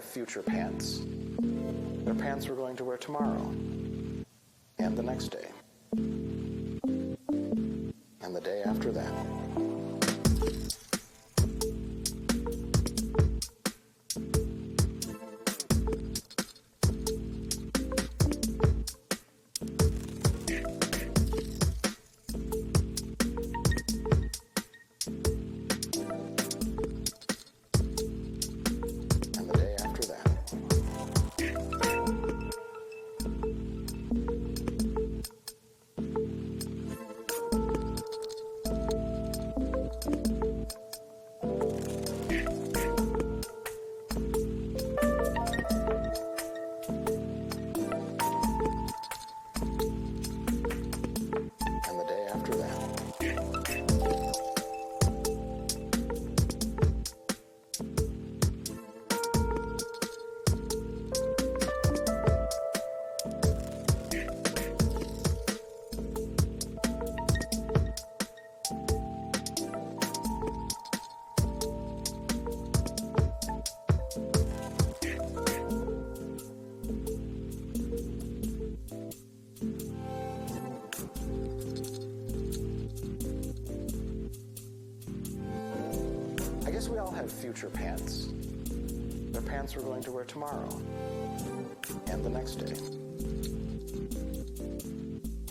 future pants. They're pants we're going to wear tomorrow, and the next day, and the day after that. I guess we all have future pants. They're pants we're going to wear tomorrow, and the next day,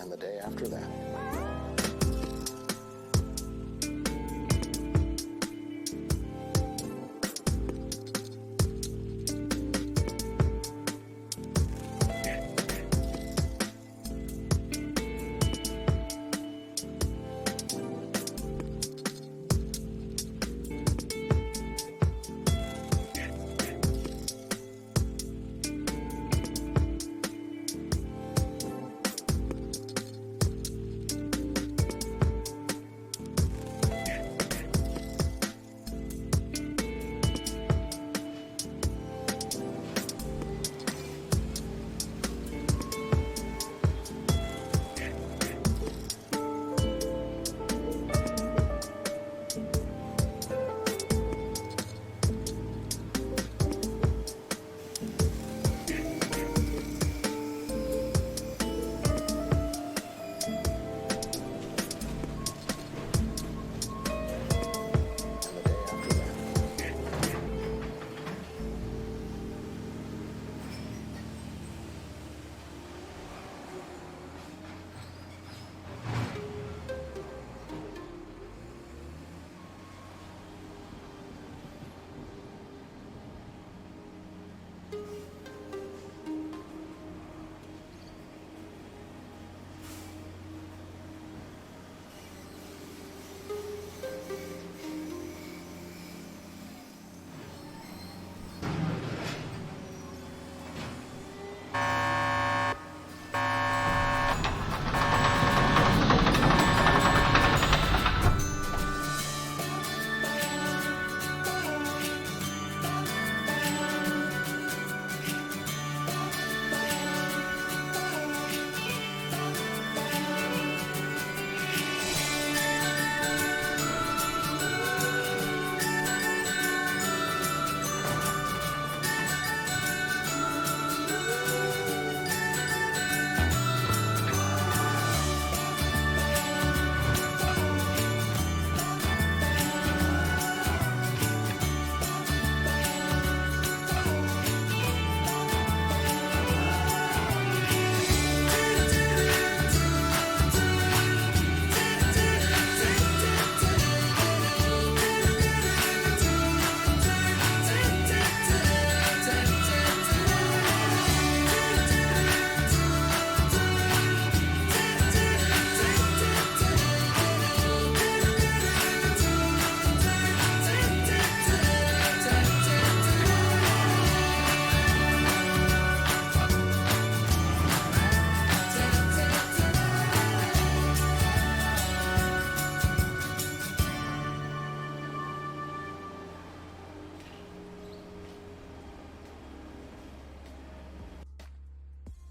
and the day after that.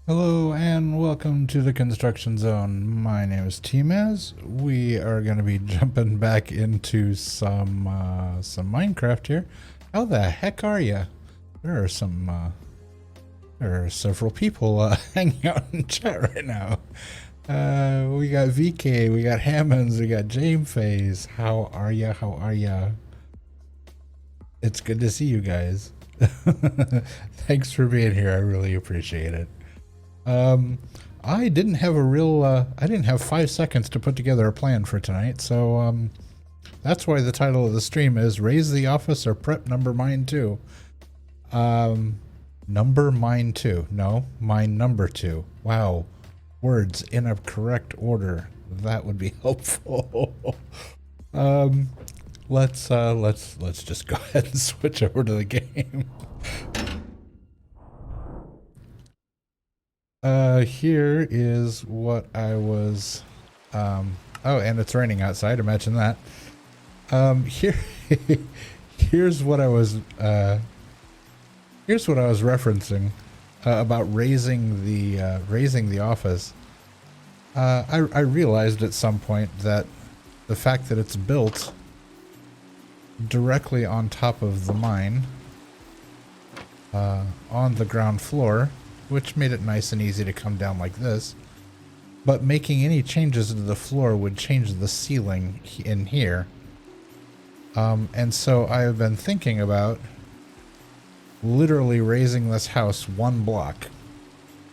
Hello and welcome to the construction zone. My name is tmaaz. We are going to be jumping back into some Minecraft here. How the heck are you? There are several people hanging out in chat right now. We got VK, we got Hammonds, we got Jameface. How are ya? How are ya? It's good to see you guys. Thanks for being here. I really appreciate it. I didn't have I didn't have 5 seconds to put together a plan for tonight, so that's why the title of the stream is Raise the Office or Prep Number Mine 2. Number Mine 2. No, Mine Number 2. Wow. Words in a correct order. That would be helpful. Let's just go ahead and switch over to the game. Here is what I was, oh, and it's raining outside, imagine that. Here's what I was referencing, about raising the office. I realized at some point that the fact that it's built directly on top of the mine, on the ground floor, which made it nice and easy to come down like this, but making any changes to the floor would change the ceiling in here. And so I have been thinking about literally raising this house 1 block,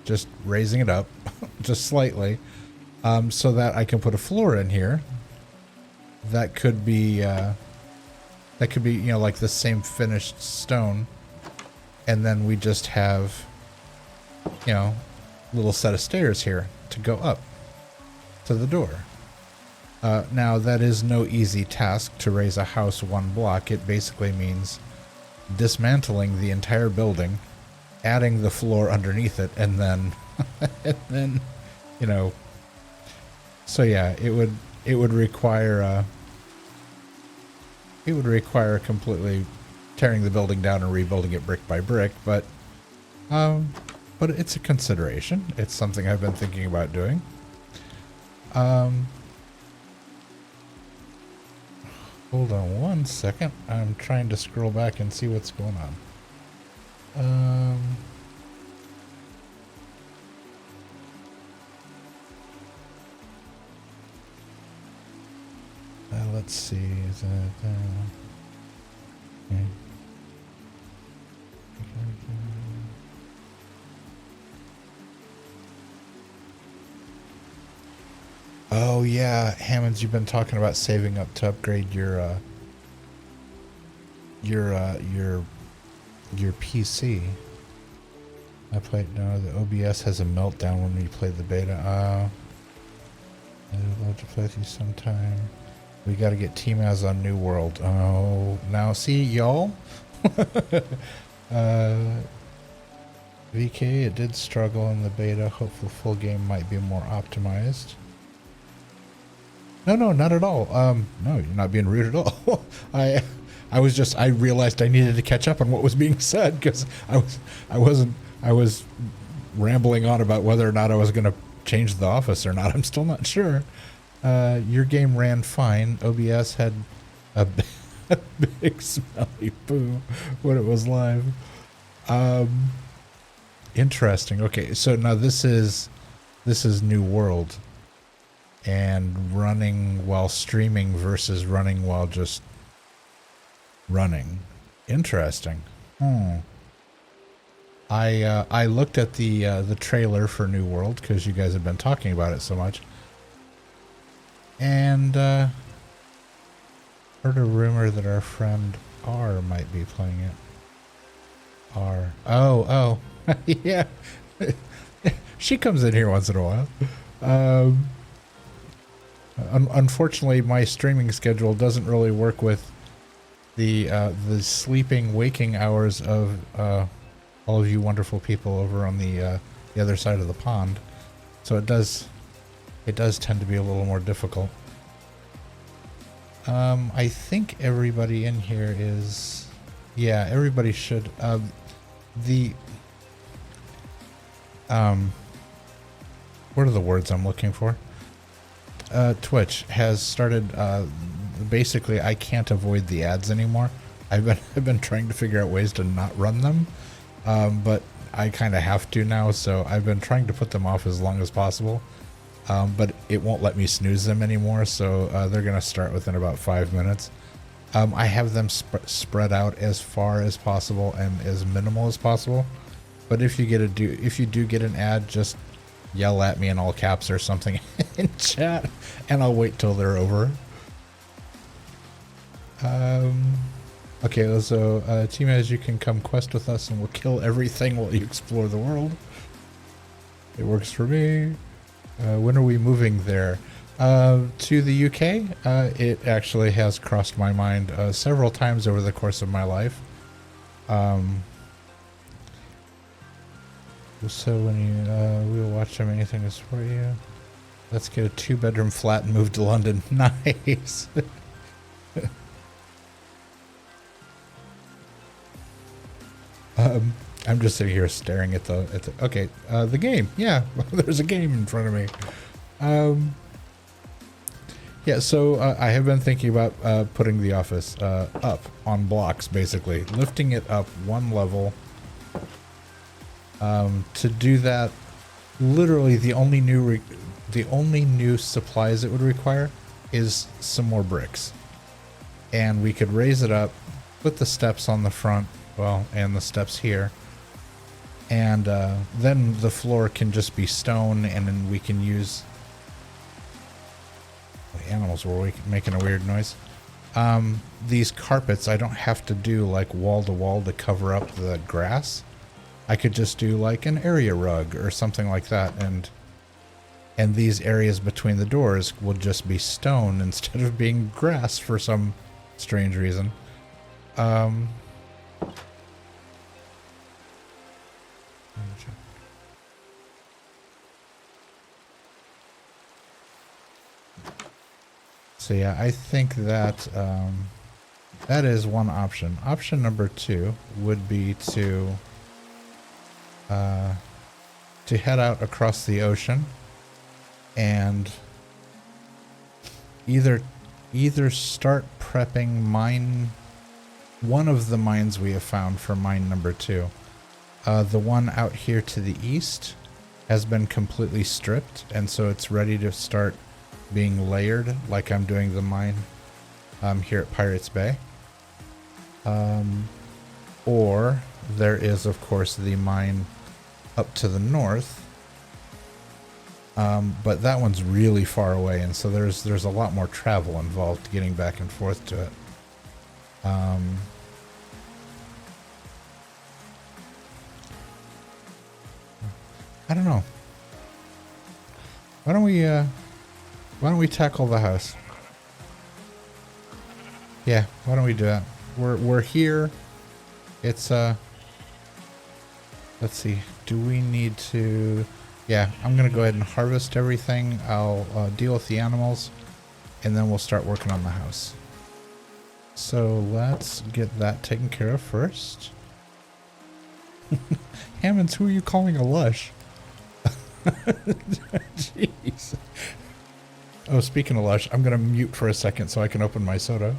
just raising it up just slightly, so that I can put a floor in here that could be you know, like the same finished stone, and then we just have, you know, a little set of stairs here to go up to the door. Now that is no easy task to raise a house 1 block. It basically means dismantling the entire building, adding the floor underneath it, and then you know, so yeah, it would require completely tearing the building down and rebuilding it brick by brick, but it's a consideration. It's something I've been thinking about doing. Hold on 1 second. I'm trying to scroll back and see what's going on. Let's see. Is that, okay. Oh yeah, Hammonds, you've been talking about saving up to upgrade your PC. I played. No, the OBS has a meltdown when we play the beta. I'd love to play with you sometime. We got to get tmaaz on New World. Oh, now see y'all. VK, it did struggle in the beta. Hopeful full game might be more optimized. No, not at all. No, you're not being rude at all. I realized I needed to catch up on what was being said, because I was rambling on about whether or not I was going to change the office or not. I'm still not sure. Your game ran fine. OBS had a big smelly poo when it was live. Interesting. Okay, so now this is New World. And running while streaming versus running while just running. Interesting. I looked at the trailer for New World because you guys have been talking about it so much, and heard a rumor that our friend R might be playing it. R. Oh, yeah. She comes in here once in a while. Unfortunately, my streaming schedule doesn't really work with the sleeping, waking hours of all of you wonderful people over on the other side of the pond. So it does tend to be a little more difficult. I think everybody in here is, yeah, everybody should. What are the words I'm looking for? Twitch has started, basically I can't avoid the ads anymore I've been trying to figure out ways to not run them, but I kind of have to now, so I've been trying to put them off as long as possible. But it won't let me snooze them anymore, so they're gonna start within about 5 minutes. I have them spread out as far as possible and as minimal as possible. But if you do get an ad, just yell at me in all caps or something in chat, and I'll wait till they're over. Okay, so tmaaz, you can come quest with us and we'll kill everything while you explore the world. It works for me. When are we moving there? To the UK? It actually has crossed my mind several times over the course of my life. So when you, we'll watch them, anything is for you. Let's get a 2-bedroom flat and move to London. Nice. I'm just sitting here staring at the okay, the game. Yeah, there's a game in front of me. Yeah, so I have been thinking about putting the office up on blocks, basically lifting it up one level. To do that, literally the only new supplies it would require is some more bricks, and we could raise it up, put the steps on the front, well, and the steps here, and then the floor can just be stone, and then we can use. The animals were making a weird noise. These carpets, I don't have to do like wall to wall to cover up the grass. I could just do like an area rug or something like that, and these areas between the doors will just be stone instead of being grass for some strange reason. So yeah, I think that that is one option. Option number 2 would be to head out across the ocean and either start prepping one of the mines we have found for mine number 2. The one out here to the east has been completely stripped, and so it's ready to start being layered like I'm doing the mine here at Pirates Bay. Or there is, of course, the mine up to the north, but that one's really far away, and so there's a lot more travel involved getting back and forth to it. I don't know. Why don't we tackle the house? Yeah, why don't we do that? We're here. It's let's see. Do we need to? Yeah, I'm gonna go ahead and harvest everything. I'll deal with the animals, and then we'll start working on the house. So let's get that taken care of first. Hammonds, who are you calling a lush? Jeez. Oh, speaking of lush, I'm gonna mute for a second so I can open my soda.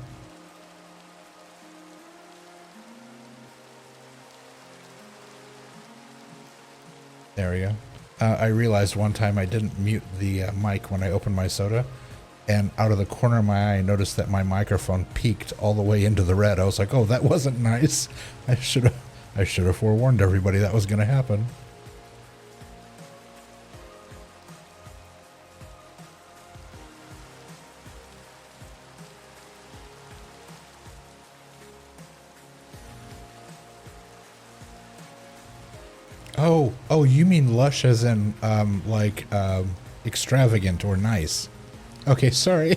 There we go. I realized one time I didn't mute the mic when I opened my soda, and out of the corner of my eye I noticed that my microphone peaked all the way into the red. I was like, oh, that wasn't nice. I should have forewarned everybody that was gonna happen. Oh, you mean lush as in, extravagant or nice. Okay, sorry.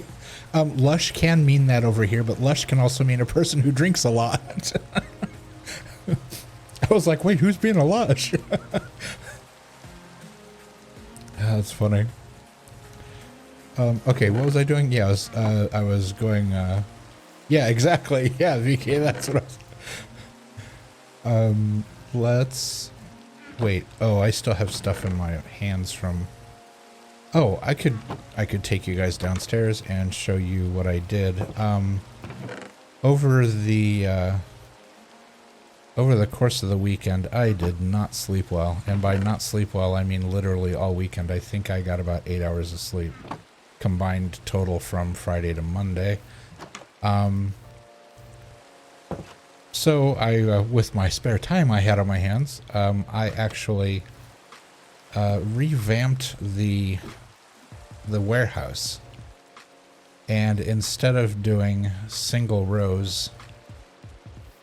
Lush can mean that over here, but lush can also mean a person who drinks a lot. I was like, wait, who's being a lush? That's funny. Okay, what was I doing? Yeah, I was going, yeah, exactly. Yeah, VK, that's what I was... let's... Wait, oh, I still have stuff in my hands from... Oh, I could take you guys downstairs and show you what I did. over the course of the weekend, I did not sleep well. And by not sleep well, I mean literally all weekend. I think I got about 8 hours of sleep, combined total from Friday to Monday. So I, with my spare time I had on my hands, I actually revamped the warehouse. And instead of doing single rows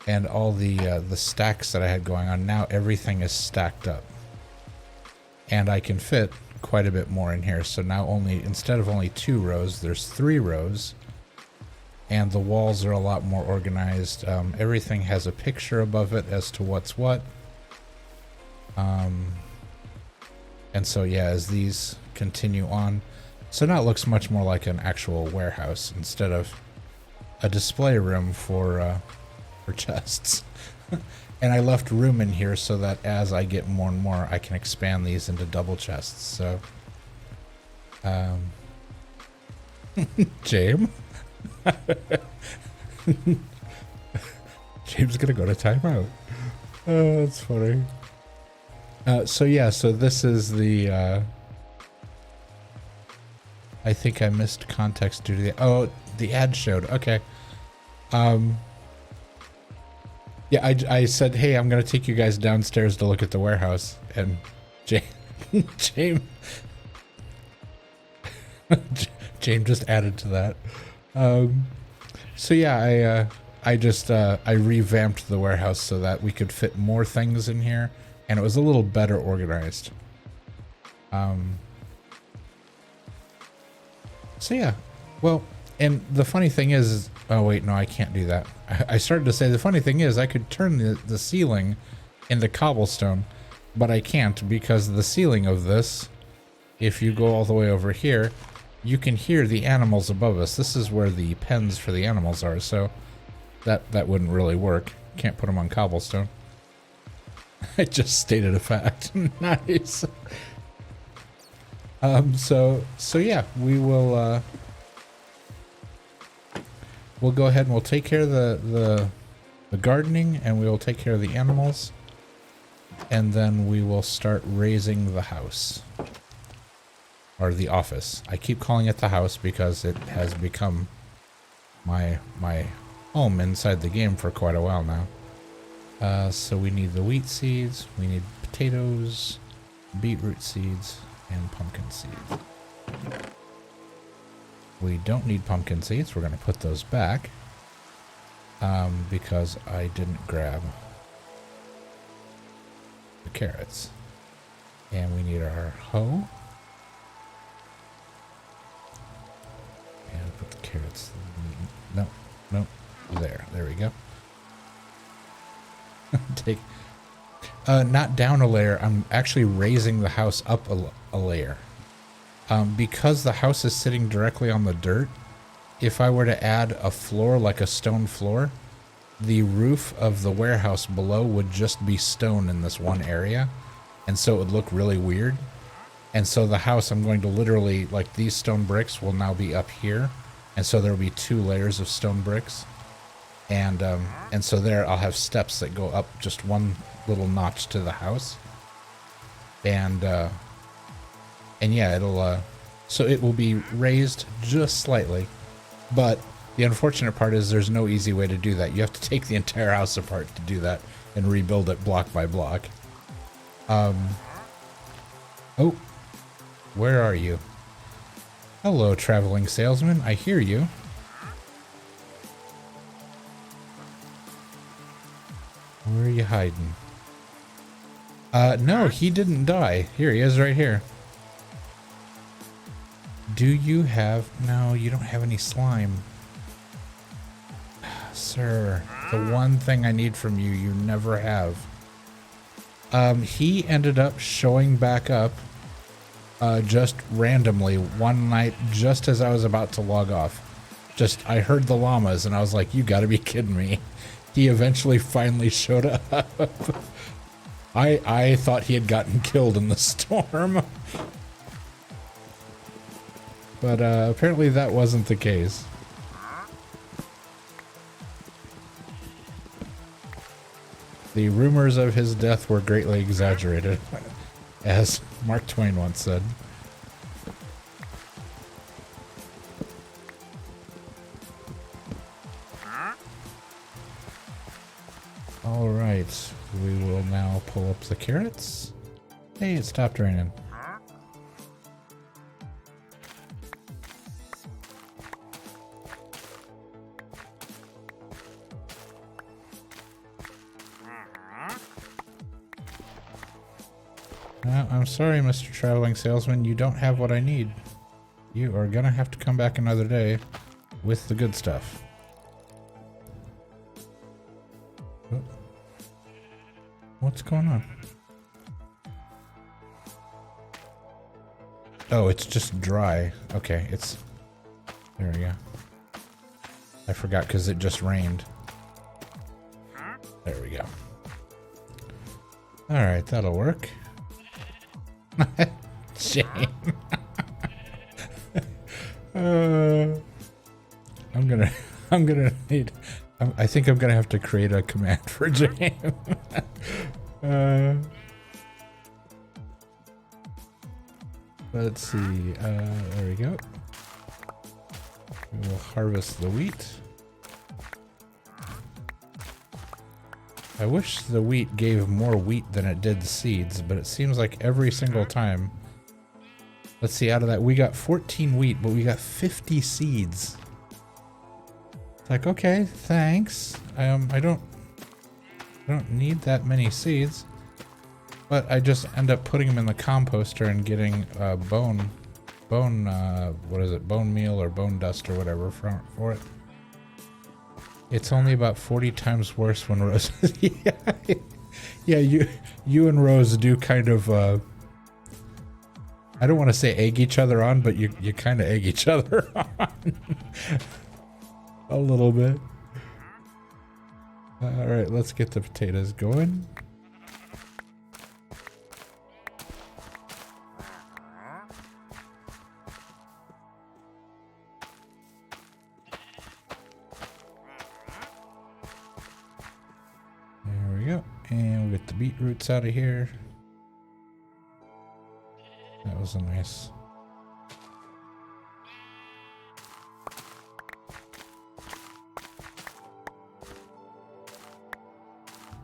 and all the stacks that I had going on, now everything is stacked up. And I can fit quite a bit more in here. So now instead of only 2 rows, there's 3 rows. And the walls are a lot more organized. Everything has a picture above it as to what's what. And so yeah, as these continue on, so now it looks much more like an actual warehouse instead of a display room for chests. And I left room in here so that as I get more and more, I can expand these into double chests. So, James. James gonna go to timeout. Oh, that's funny. So yeah, so this is the I think I missed context due to the ad showed. Okay. Yeah, I said, hey, I'm gonna take you guys downstairs to look at the warehouse, and James just added to that. So yeah, I just I revamped the warehouse so that we could fit more things in here, and it was a little better organized. So yeah, well, and the funny thing is, oh wait, no, I can't do that. I started to say the funny thing is I could turn the ceiling into cobblestone, but I can't because the ceiling of this, if you go all the way over here, you can hear the animals above us. This is where the pens for the animals are, so that wouldn't really work. Can't put them on cobblestone. I just stated a fact. Nice. So yeah, we will we'll go ahead and we'll take care of the gardening, and we will take care of the animals, and then we will start raising the house. Or the office. I keep calling it the house because it has become my home inside the game for quite a while now. So we need the wheat seeds, we need potatoes, beetroot seeds, and pumpkin seeds. We don't need pumpkin seeds. We're going to put those back because I didn't grab the carrots. And we need our hoe. And put the carrots. No. There we go. Take. Not down a layer. I'm actually raising the house up a layer. Because the house is sitting directly on the dirt, if I were to add a floor, like a stone floor, the roof of the warehouse below would just be stone in this one area. And so it would look really weird. And so the house, I'm going to literally, like, these stone bricks will now be up here. And so there will be 2 layers of stone bricks. And so there I'll have steps that go up just one little notch to the house. And yeah, it'll, so it will be raised just slightly. But the unfortunate part is there's no easy way to do that. You have to take the entire house apart to do that and rebuild it block by block. Oh, where are you? Hello, traveling salesman. I hear you. Where are you hiding? No, he didn't die. Here he is right here. Do you have... No, you don't have any slime. Sir, the one thing I need from you, you never have. He ended up showing back up just randomly one night, just as I was about to log off. I heard the llamas and I was like, you gotta be kidding me. He eventually finally showed up. I thought he had gotten killed in the storm. But apparently that wasn't the case. The rumors of his death were greatly exaggerated, as Mark Twain once said. All right, we will now pull up the carrots. Hey, it stopped raining. I'm sorry, Mr. Traveling Salesman, you don't have what I need. You are gonna have to come back another day with the good stuff. Oh. What's going on? Oh, it's just dry. Okay, it's... There we go. I forgot because it just rained. There we go. Alright, that'll work. Shame. I'm gonna need... I think I'm gonna have to create a command for Jane. Let's see, there we go. We will harvest the wheat. I wish the wheat gave more wheat than it did seeds, but it seems like every single time. Let's see, out of that, we got 14 wheat, but we got 50 seeds. It's like, okay, thanks. I don't need that many seeds, but I just end up putting them in the composter and getting bone, what is it, bone meal or bone dust or whatever for it. It's only about 40 times worse when Rose. Yeah, you and Rose do kind of. I don't want to say egg each other on, but you kind of egg each other on a little bit. All right, let's get the potatoes going. There we go. And we'll get the beetroots out of here. That was a nice...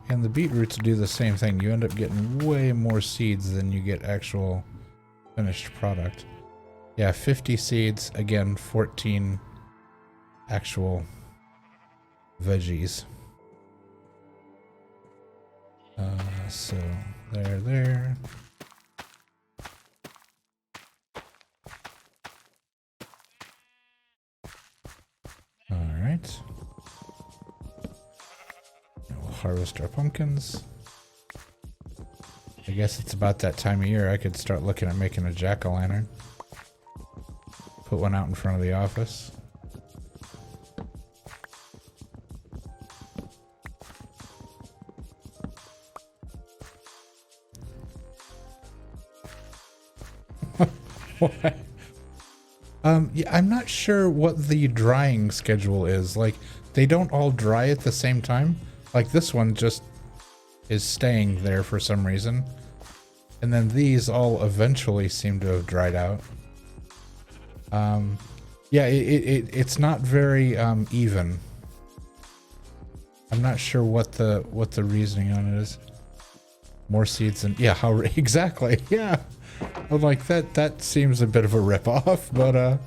And the beetroots do the same thing. You end up getting way more seeds than you get actual finished product. Yeah, 50 seeds. Again, 14 actual veggies. So, there. Alright. We'll harvest our pumpkins. I guess it's about that time of year I could start looking at making a jack-o'-lantern. Put one out in front of the office. What? Yeah, I'm not sure what the drying schedule is. Like, they don't all dry at the same time. Like, this one just is staying there for some reason. And then these all eventually seem to have dried out. Yeah, it's not very even. I'm not sure what the reasoning on it is. More seeds and yeah, how exactly? Yeah. I'm like that seems a bit of a rip-off, but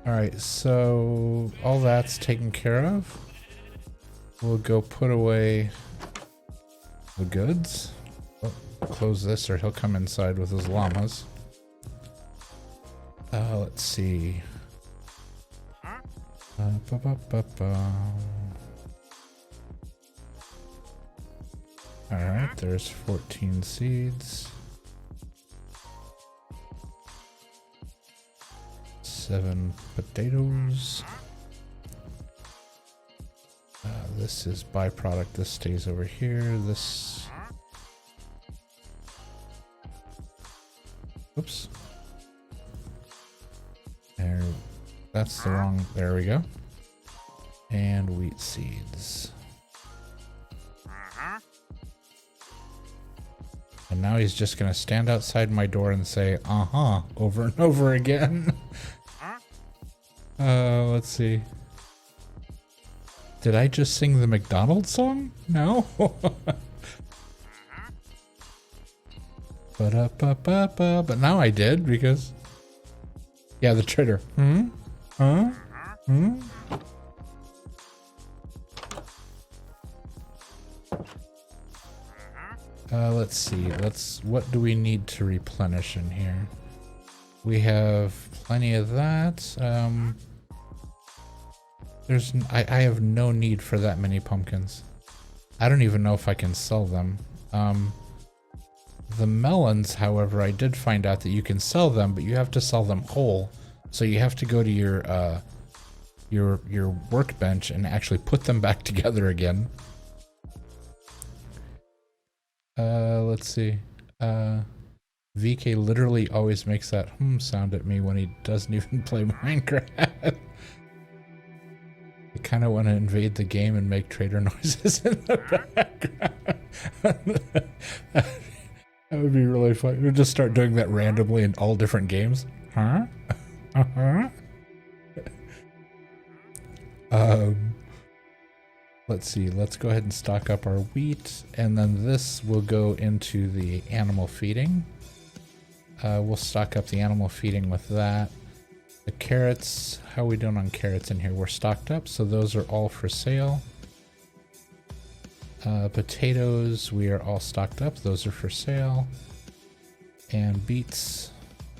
alright, so all that's taken care of. We'll go put away the goods. Oh, close this or he'll come inside with his llamas. Let's see. Alright, there's 14 seeds. 7 potatoes. This is byproduct. This stays over here. This... Oops. There. That's the wrong... There we go. And wheat seeds. And now he's just gonna stand outside my door and say, uh-huh, over and over again. Let's see. Did I just sing the McDonald's song? No? Ba-da-ba-ba-ba. But now I did because... Yeah, the traitor. Hmm? Huh? Hmm? Let's see. What do we need to replenish in here? We have plenty of that. I have no need for that many pumpkins. I don't even know if I can sell them. The melons, however, I did find out that you can sell them, but you have to sell them whole. So you have to go to your workbench and actually put them back together again. Let's see. VK literally always makes that sound at me when he doesn't even play Minecraft. I kind of want to invade the game and make trader noises in the background. That would be really fun. We'll just start doing that randomly in all different games. Huh? Uh-huh. Let's see. Let's go ahead and stock up our wheat, and then this will go into the animal feeding. We'll stock up the animal feeding with that. The carrots, how are we doing on carrots in here? We're stocked up, so those are all for sale. Potatoes, we are all stocked up. Those are for sale. And beets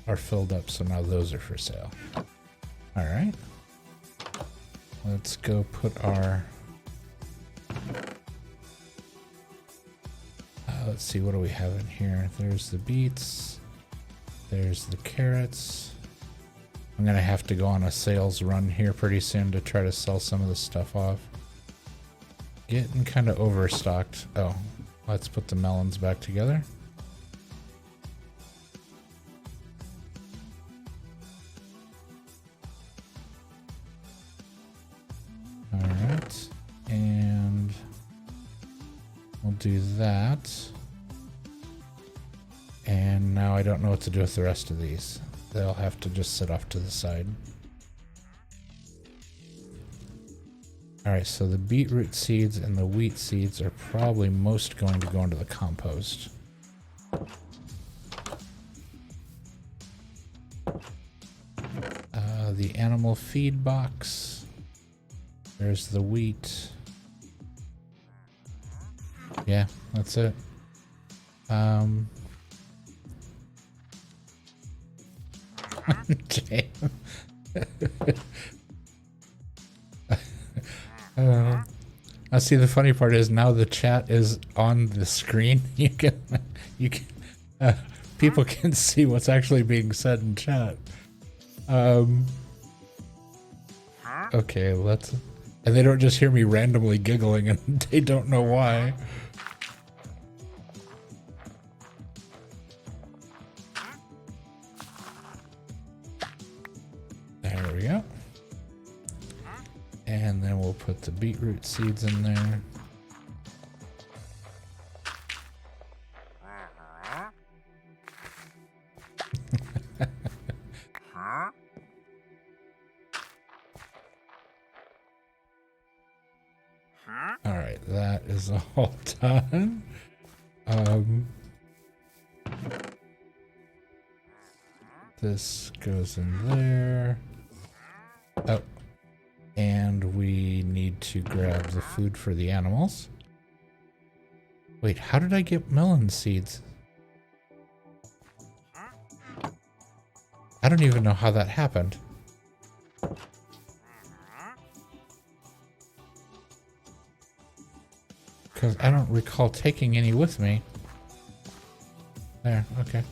are filled up, so now those are for sale. All right. Let's go put our... let's see, what do we have in here? There's the beets. There's the carrots. I'm gonna have to go on a sales run here pretty soon to try to sell some of this stuff off. Getting kind of overstocked. Oh, let's put the melons back together. All right, and we'll do that. And now I don't know what to do with the rest of these. They'll have to just sit off to the side. Alright, so the beetroot seeds and the wheat seeds are probably most going to go into the compost. The animal feed box. There's the wheat. Yeah, that's it. Okay. I see, the funny part is now the chat is on the screen. You can people can see what's actually being said in chat. Okay, and they don't just hear me randomly giggling and they don't know why. There we go. And then we'll put the beetroot seeds in there. All right, that is all done. This goes in there. Oh. And we need to grab the food for the animals. Wait, how did I get melon seeds? I don't even know how that happened. Because I don't recall taking any with me. There, okay.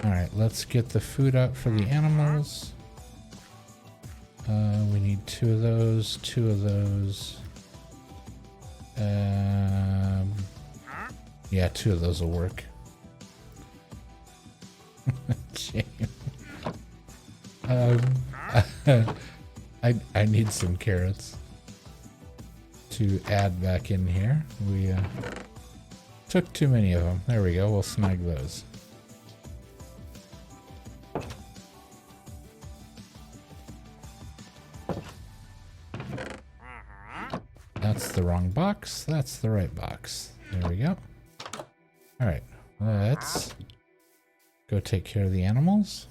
Alright, let's get the food out for the animals. We need 2 of those, 2 of those. Yeah, 2 of those will work. I need some carrots to add back in here. We took too many of them. There we go. We'll snag those. That's the wrong box. That's the right box. There we go. All right. Let's go take care of the animals.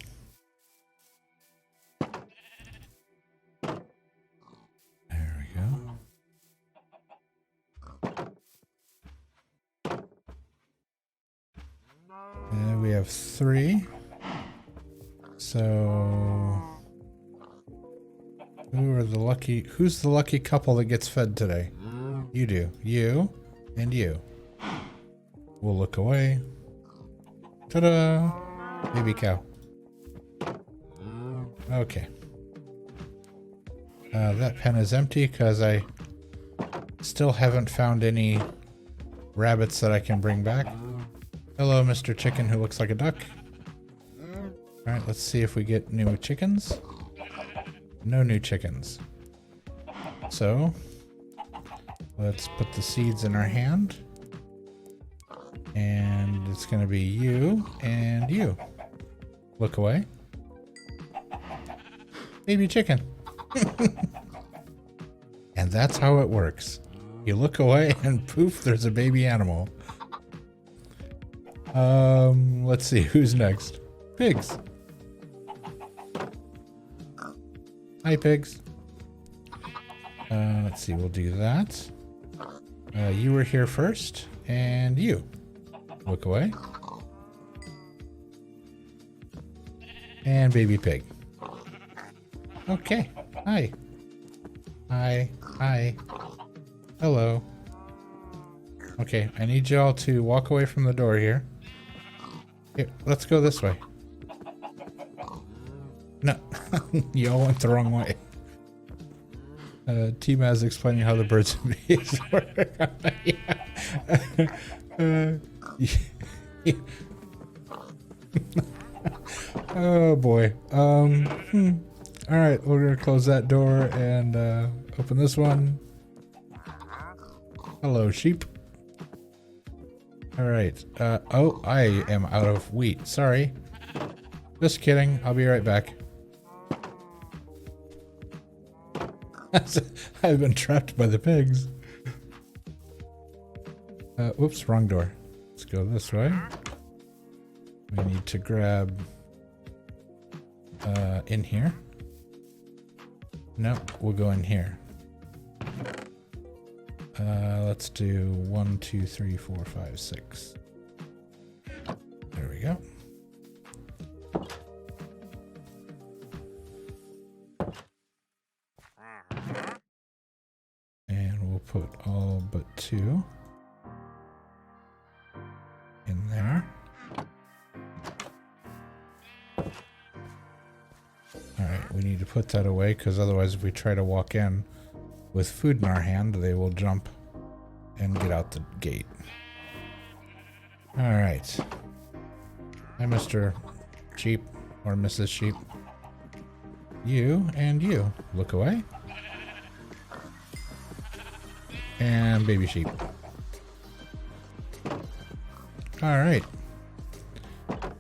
There we go. And we have 3. So who's the lucky couple that gets fed today? You do. You and you. We'll look away. Ta-da! Baby cow. Okay. That pen is empty because I still haven't found any rabbits that I can bring back. Hello, Mr. Chicken who looks like a duck. Alright, let's see if we get new chickens. No new chickens. So, let's put the seeds in our hand. And it's going to be you and you. Look away. Baby chicken. And that's how it works. You look away and poof, there's a baby animal. Let's see, who's next? Pigs. Hi, pigs. Let's see, we'll do that. You were here first, and you. Look away. And baby pig. Okay. Hi. Hi. Hi. Hello. Okay, I need y'all to walk away from the door here. Here, let's go this way. No, y'all went the wrong way. tmaaz explaining how the birds and bees work. Oh boy. All right, we're gonna close that door and open this one. Hello, sheep. All right. Oh, I am out of wheat. Sorry. Just kidding. I'll be right back. I've been trapped by the pigs. Whoops, wrong door. Let's go this way. We need to grab in here. Nope, we'll go in here. Let's do 1, 2, 3, 4, 5, 6. There we go. And we'll put all but 2 in there. Alright, we need to put that away because otherwise if we try to walk in with food in our hand, they will jump and get out the gate. Alright. Hi, Mr. Sheep or Mrs. Sheep. You and you. Look away. And baby sheep. Alright.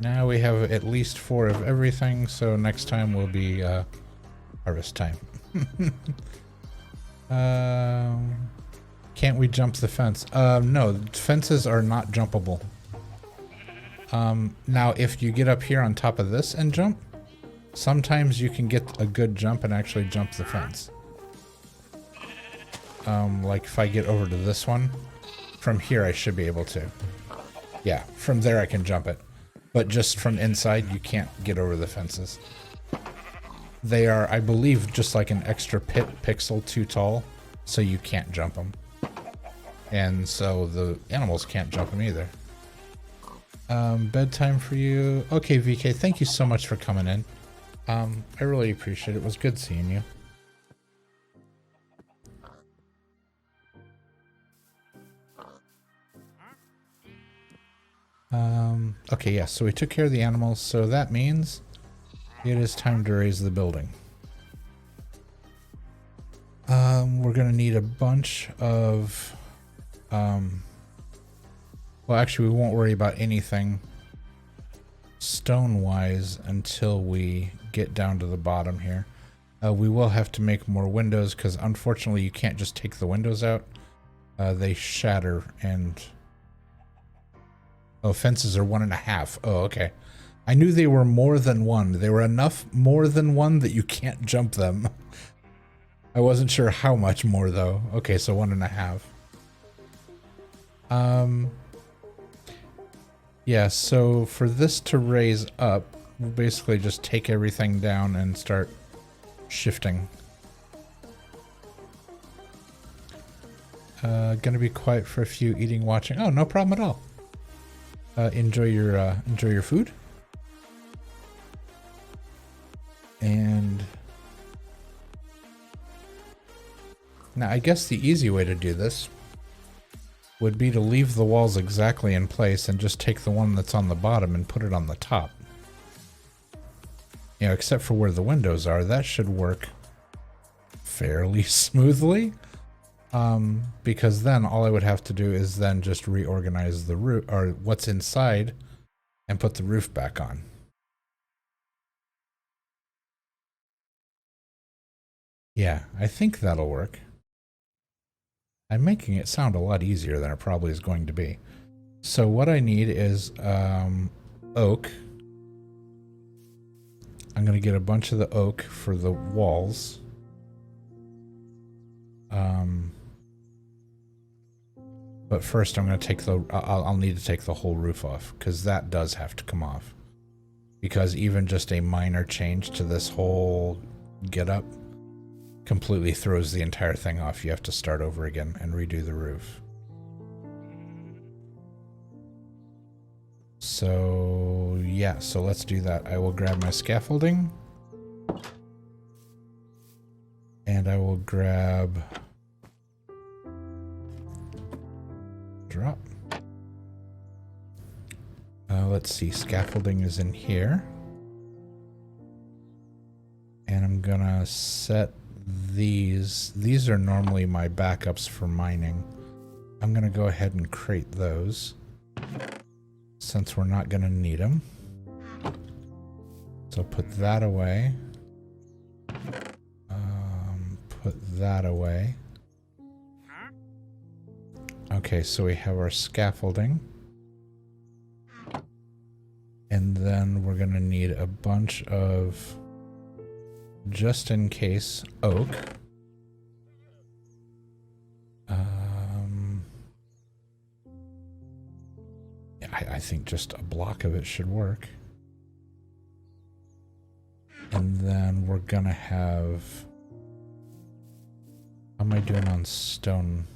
Now we have at least 4 of everything, so next time will be harvest time. Can't we jump the fence? No, fences are not jumpable. Now if you get up here on top of this and jump, sometimes you can get a good jump and actually jump the fence. Like if I get over to this one, from here I should be able to. Yeah, from there I can jump it. But just from inside, you can't get over the fences. They are, I believe, just like an extra pixel too tall, so you can't jump them. And so the animals can't jump them either. Bedtime for you. Okay, VK, thank you so much for coming in. I really appreciate it. It was good seeing you. Okay, yeah, so we took care of the animals, so that means it is time to raise the building. going to need a bunch of... well, actually, we won't worry about anything stone-wise until we get down to the bottom here. We will have to make more windows because, unfortunately, you can't just take the windows out. They shatter and... Oh, fences are 1.5. Oh, okay. I knew they were more than one. They were enough more than one that you can't jump them. I wasn't sure how much more, though. Okay, so 1.5. Yeah, so for this to raise up, we'll basically just take everything down and start shifting. Gonna be quiet for a few, eating, watching. Oh, no problem at all. Enjoy your food. And now I guess the easy way to do this would be to leave the walls exactly in place and just take the one that's on the bottom and put it on the top. You know, except for where the windows are, that should work fairly smoothly. Because then all I would have to do is then just reorganize the roof, or what's inside, and put the roof back on. Yeah, I think that'll work. I'm making it sound a lot easier than it probably is going to be. So what I need is oak. I'm going to get a bunch of the oak for the walls. But first I'm going to take the... I'll need to take the whole roof off, because that does have to come off. Because even just a minor change to this whole getup completely throws the entire thing off. You have to start over again and redo the roof. So, yeah, so let's do that. I will grab my scaffolding. And I will grab... drop. Let's see, scaffolding is in here. And I'm gonna set these. These are normally my backups for mining. I'm gonna go ahead and crate those, since we're not gonna need them. So put that away. Put that away. Okay, so we have our scaffolding. And then we're gonna need a bunch of, just in case, oak. Yeah, I think just a block of it should work. And then we're gonna have... How am I doing on stone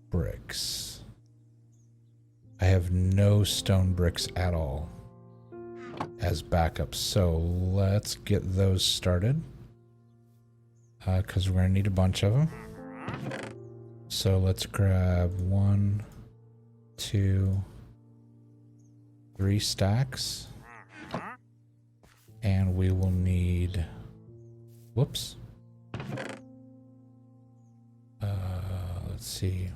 bricks? I have no stone bricks at all as backup, so let's get those started, because we're gonna need a bunch of them. So let's grab 1, 2, 3 stacks, and we will need, whoops, let's see.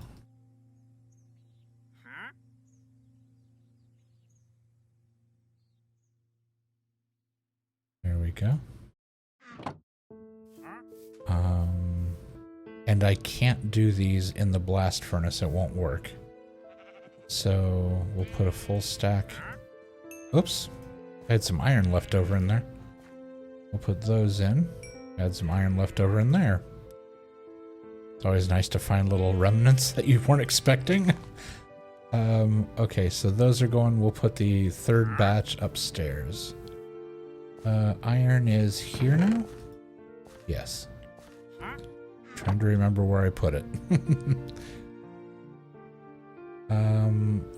There we go. And I can't do these in the blast furnace, it won't work. So we'll put a full stack. Oops, I had some iron left over in there. We'll put those in. Add some iron left over in there. It's always nice to find little remnants that you weren't expecting. Okay, so those are going, we'll put the third batch upstairs. Iron is here now? Yes. Trying to remember where I put it.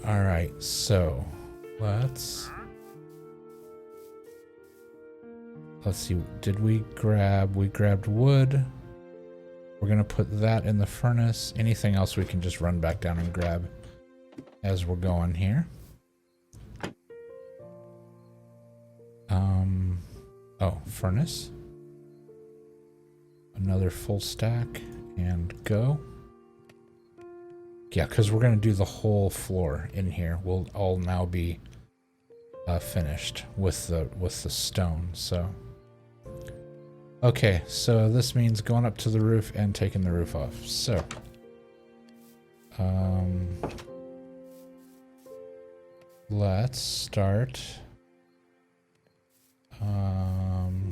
Alright, so let's see, we grabbed wood. We're gonna put that in the furnace. Anything else we can just run back down and grab as we're going here. Oh, furnace. Another full stack. And go. Yeah, because we're going to do the whole floor in here. We'll all now be finished with the stone. So, okay, so this means going up to the roof and taking the roof off. So, let's start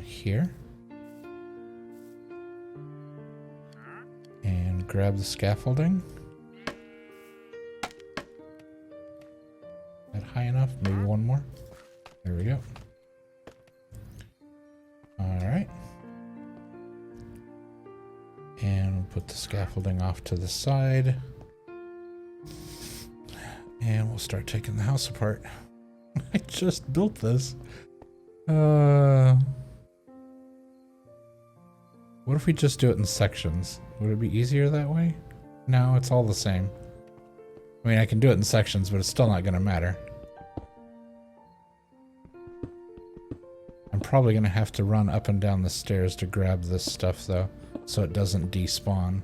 here. And grab the scaffolding. That high enough? Maybe one more. There we go. Alright. And we'll put the scaffolding off to the side. And we'll start taking the house apart. I just built this. What if we just do it in sections? Would it be easier that way? No, it's all the same. I mean, I can do it in sections, but it's still not going to matter. I'm probably going to have to run up and down the stairs to grab this stuff, though, so it doesn't despawn.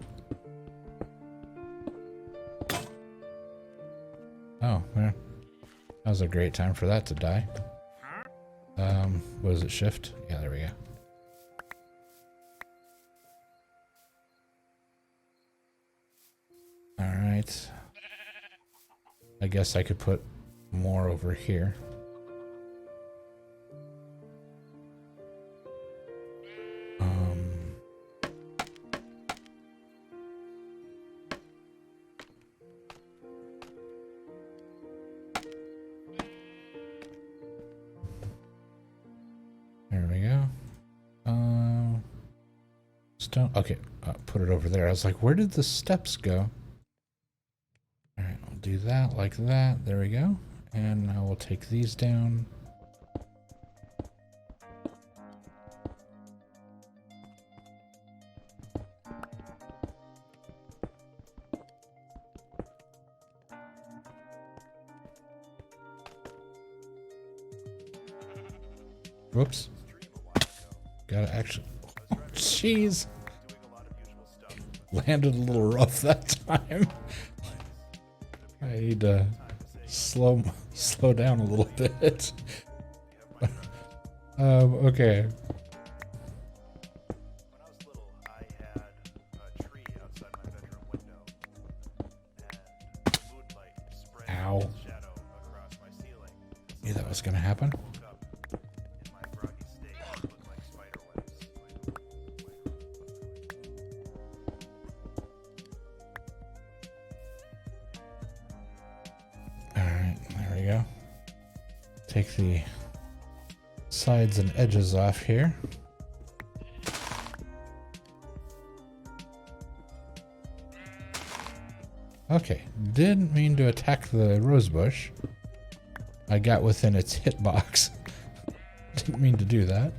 Oh, yeah. That was a great time for that to die. Was it shift? Yeah, there we go. Alright. I guess I could put more over here. There we go. Stone. Okay, put it over there. I was like, where did the steps go? Alright, we'll do that like that. There we go. And now we'll take these down. Whoops. Gotta actually... Oh, jeez. Landed a little rough that time. I need to slow down a little bit. Okay. Ow. Knew that was gonna happen. Take the sides and edges off here. Okay, didn't mean to attack the rosebush. I got within its hitbox. Didn't mean to do that.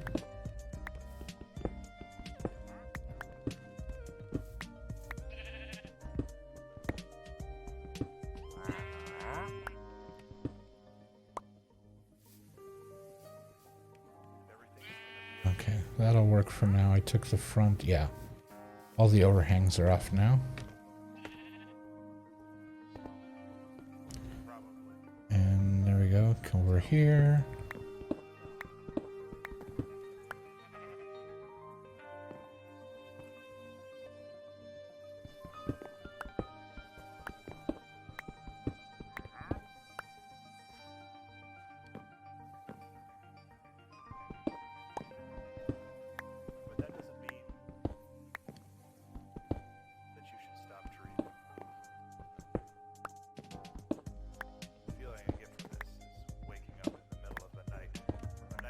Okay, that'll work for now. I took the front. Yeah. All the overhangs are off now. And there we go. Come over here.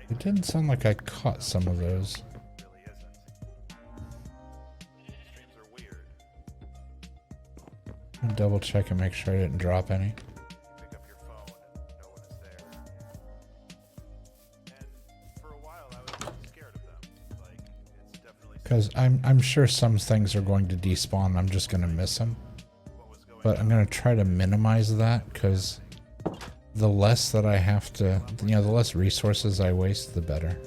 It didn't sound like I caught some of those. I'll double check and make sure I didn't drop any. Because I'm sure some things are going to despawn. I'm just going to miss them. But I'm going to try to minimize that because the less that I have to, the less resources I waste, the better.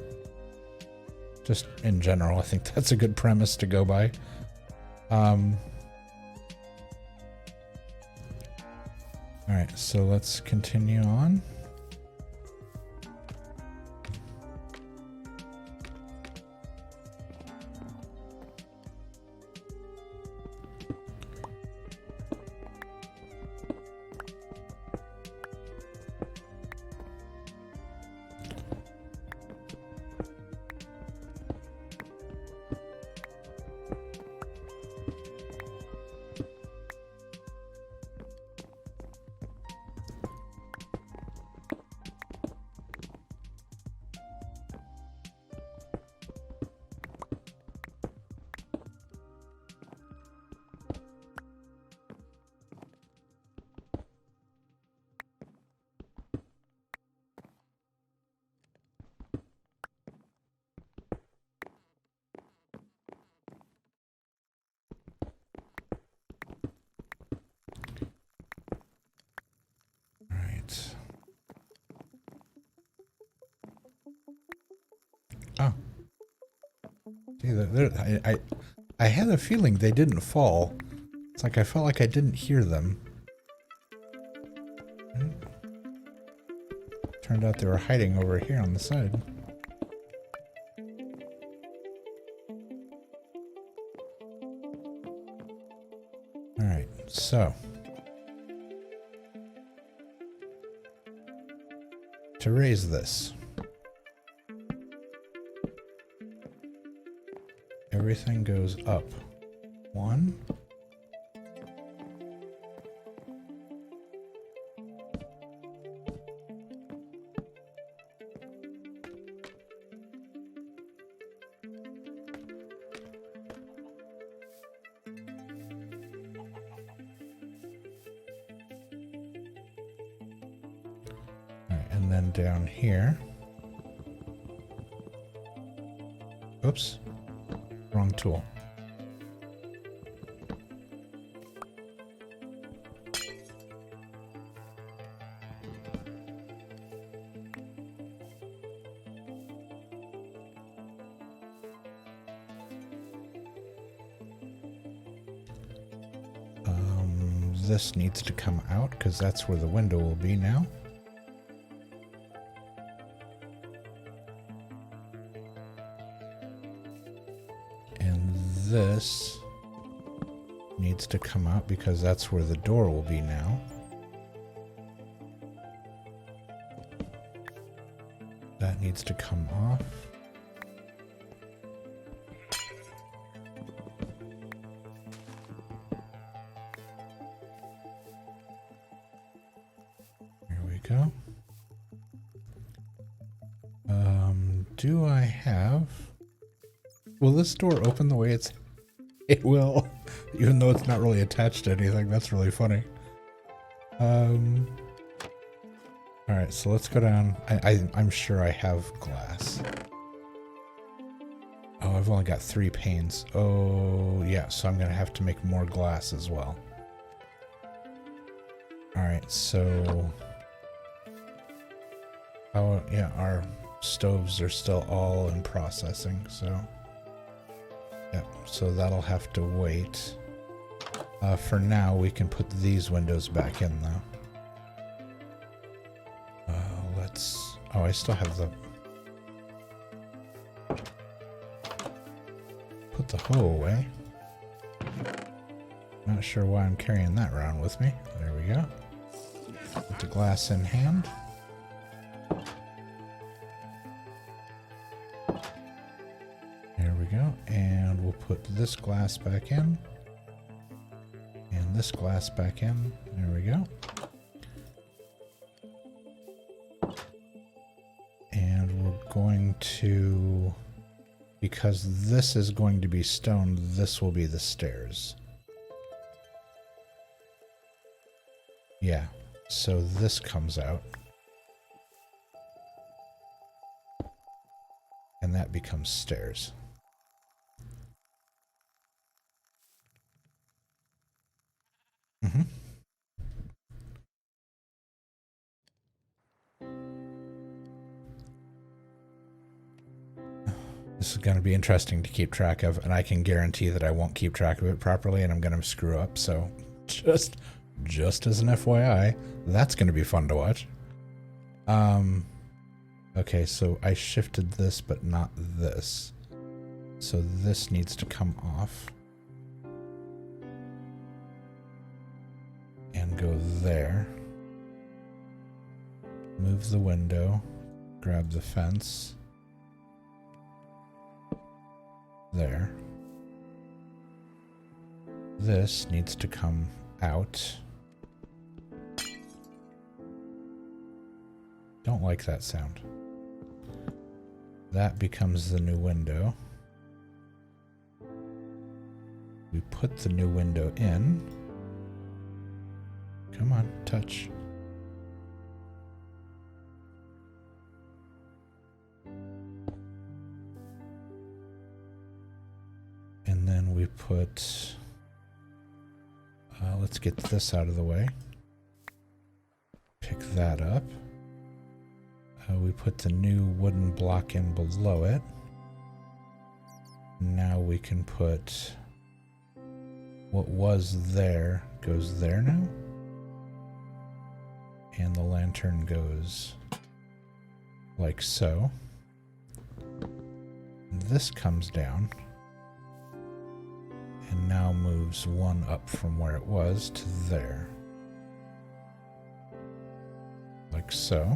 Just in general, I think that's a good premise to go by. All right, so let's continue on. Right. Oh. See, I had a feeling they didn't fall. It's like I felt like I didn't hear them. Turned out they were hiding over here on the side. Alright, so. To raise this. Everything goes up. 1. And then down here. Oops. Wrong tool. This needs to come out because that's where the window will be now. This needs to come out because that's where the door will be now. That needs to come off. Here we go. Do I have... Will this door open the way it will, even though it's not really attached to anything? That's really funny. Alright, so let's go down. I'm sure I have glass. Oh, I've only got 3 panes. Oh, yeah, so I'm going to have to make more glass as well. Alright, so... Oh, yeah, our stoves are still all in processing, so... Yep, so that'll have to wait. For now, we can put these windows back in, though. Let's... Oh, I still have the... Put the hoe away. Not sure why I'm carrying that around with me. There we go. Put the glass in hand. There we go. And we'll put this glass back in. And this glass back in. There we go. And we're going to... Because this is going to be stone, this will be the stairs. Yeah, so this comes out. And that becomes stairs. Mm-hmm. This is going to be interesting to keep track of, and I can guarantee that I won't keep track of it properly, and I'm going to screw up. So, just as an FYI, that's going to be fun to watch. Okay, so I shifted this, but not this. So this needs to come off and go there. Move the window, grab the fence. There. This needs to come out. Don't like that sound. That becomes the new window. We put the new window in. Come on, touch. And then we put, let's get this out of the way. Pick that up. We put the new wooden block in below it. Now we can put what was there goes there now. And the lantern goes like so. And this comes down and now moves one up from where it was to there. Like so.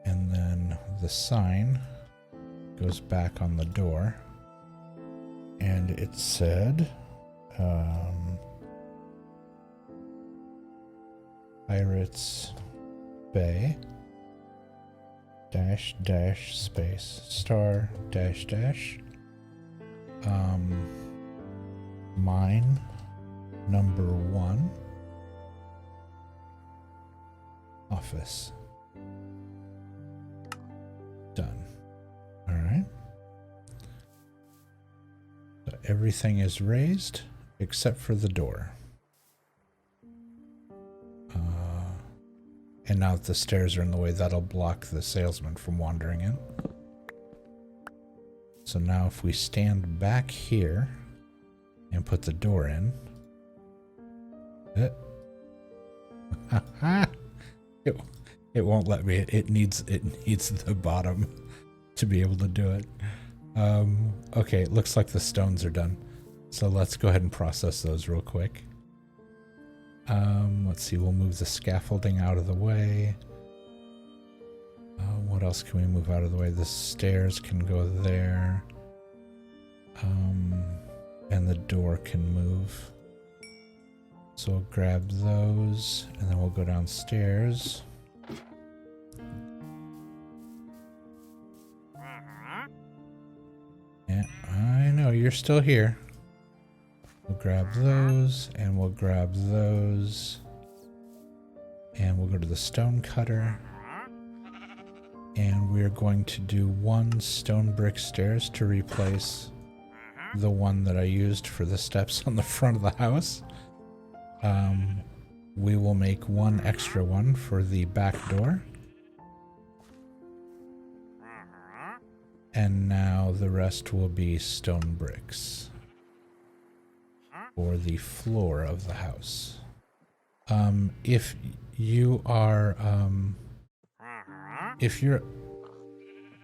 And then the sign goes back on the door. And it said, Pirates Bay dash dash space star dash dash mine number 1 office. Done. All right. So everything is raised except for the door. And now that the stairs are in the way, that'll block the salesman from wandering in. So now if we stand back here and put the door in. It won't let me. It needs the bottom to be able to do it. Okay, it looks like the stones are done. So let's go ahead and process those real quick. Let's see, we'll move the scaffolding out of the way. What else can we move out of the way? The stairs can go there. And the door can move. So we'll grab those, and then we'll go downstairs. Yeah, I know, you're still here. We'll grab those, and we'll grab those. And we'll go to the stone cutter. And we're going to do 1 stone brick stairs to replace the one that I used for the steps on the front of the house. We will make 1 extra one for the back door. And now the rest will be stone bricks for the floor of the house. If you are, if you're,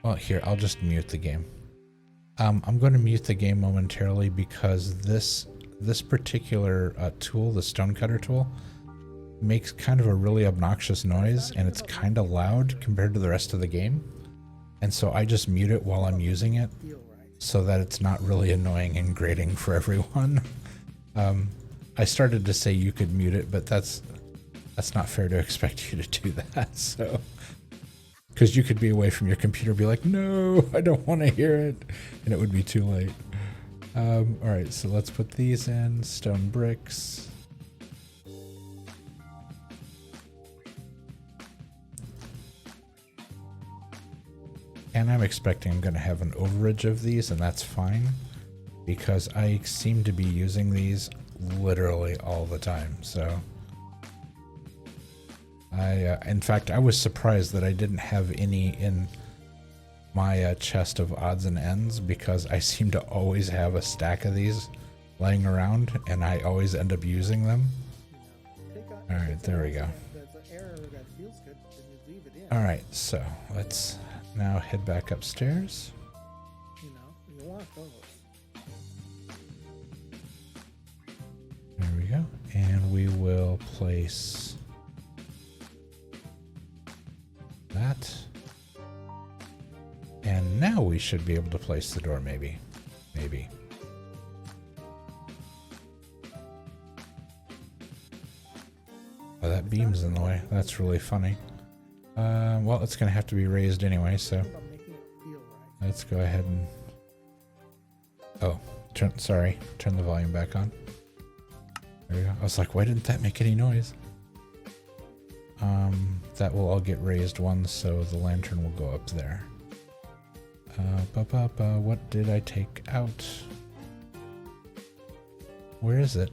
well, here, I'll just mute the game. I'm going to mute the game momentarily because this particular tool, the stonecutter tool, makes kind of a really obnoxious noise, and it's kind of loud compared to the rest of the game. And so I just mute it while I'm using it so that it's not really annoying and grating for everyone. I started to say you could mute it, but that's not fair to expect you to do that. So, because you could be away from your computer and be like, no, I don't want to hear it. And it would be too late. All right, so let's put these in, stone bricks. And I'm expecting I'm going to have an overage of these, and that's fine because I seem to be using these literally all the time. So in fact, I was surprised that I didn't have any in my chest of odds and ends because I seem to always have a stack of these laying around and I always end up using them. Alright, there we go. Alright, so let's now head back upstairs. You want those. There we go. And we will place that. And now we should be able to place the door, maybe. Maybe. Oh, that beam's in the way. That's really funny. Well, it's going to have to be raised anyway, so let's go ahead and... Oh, turn the volume back on. There we go. I was like, why didn't that make any noise? That will all get raised once, so the lantern will go up there. What did I take out? Where is it?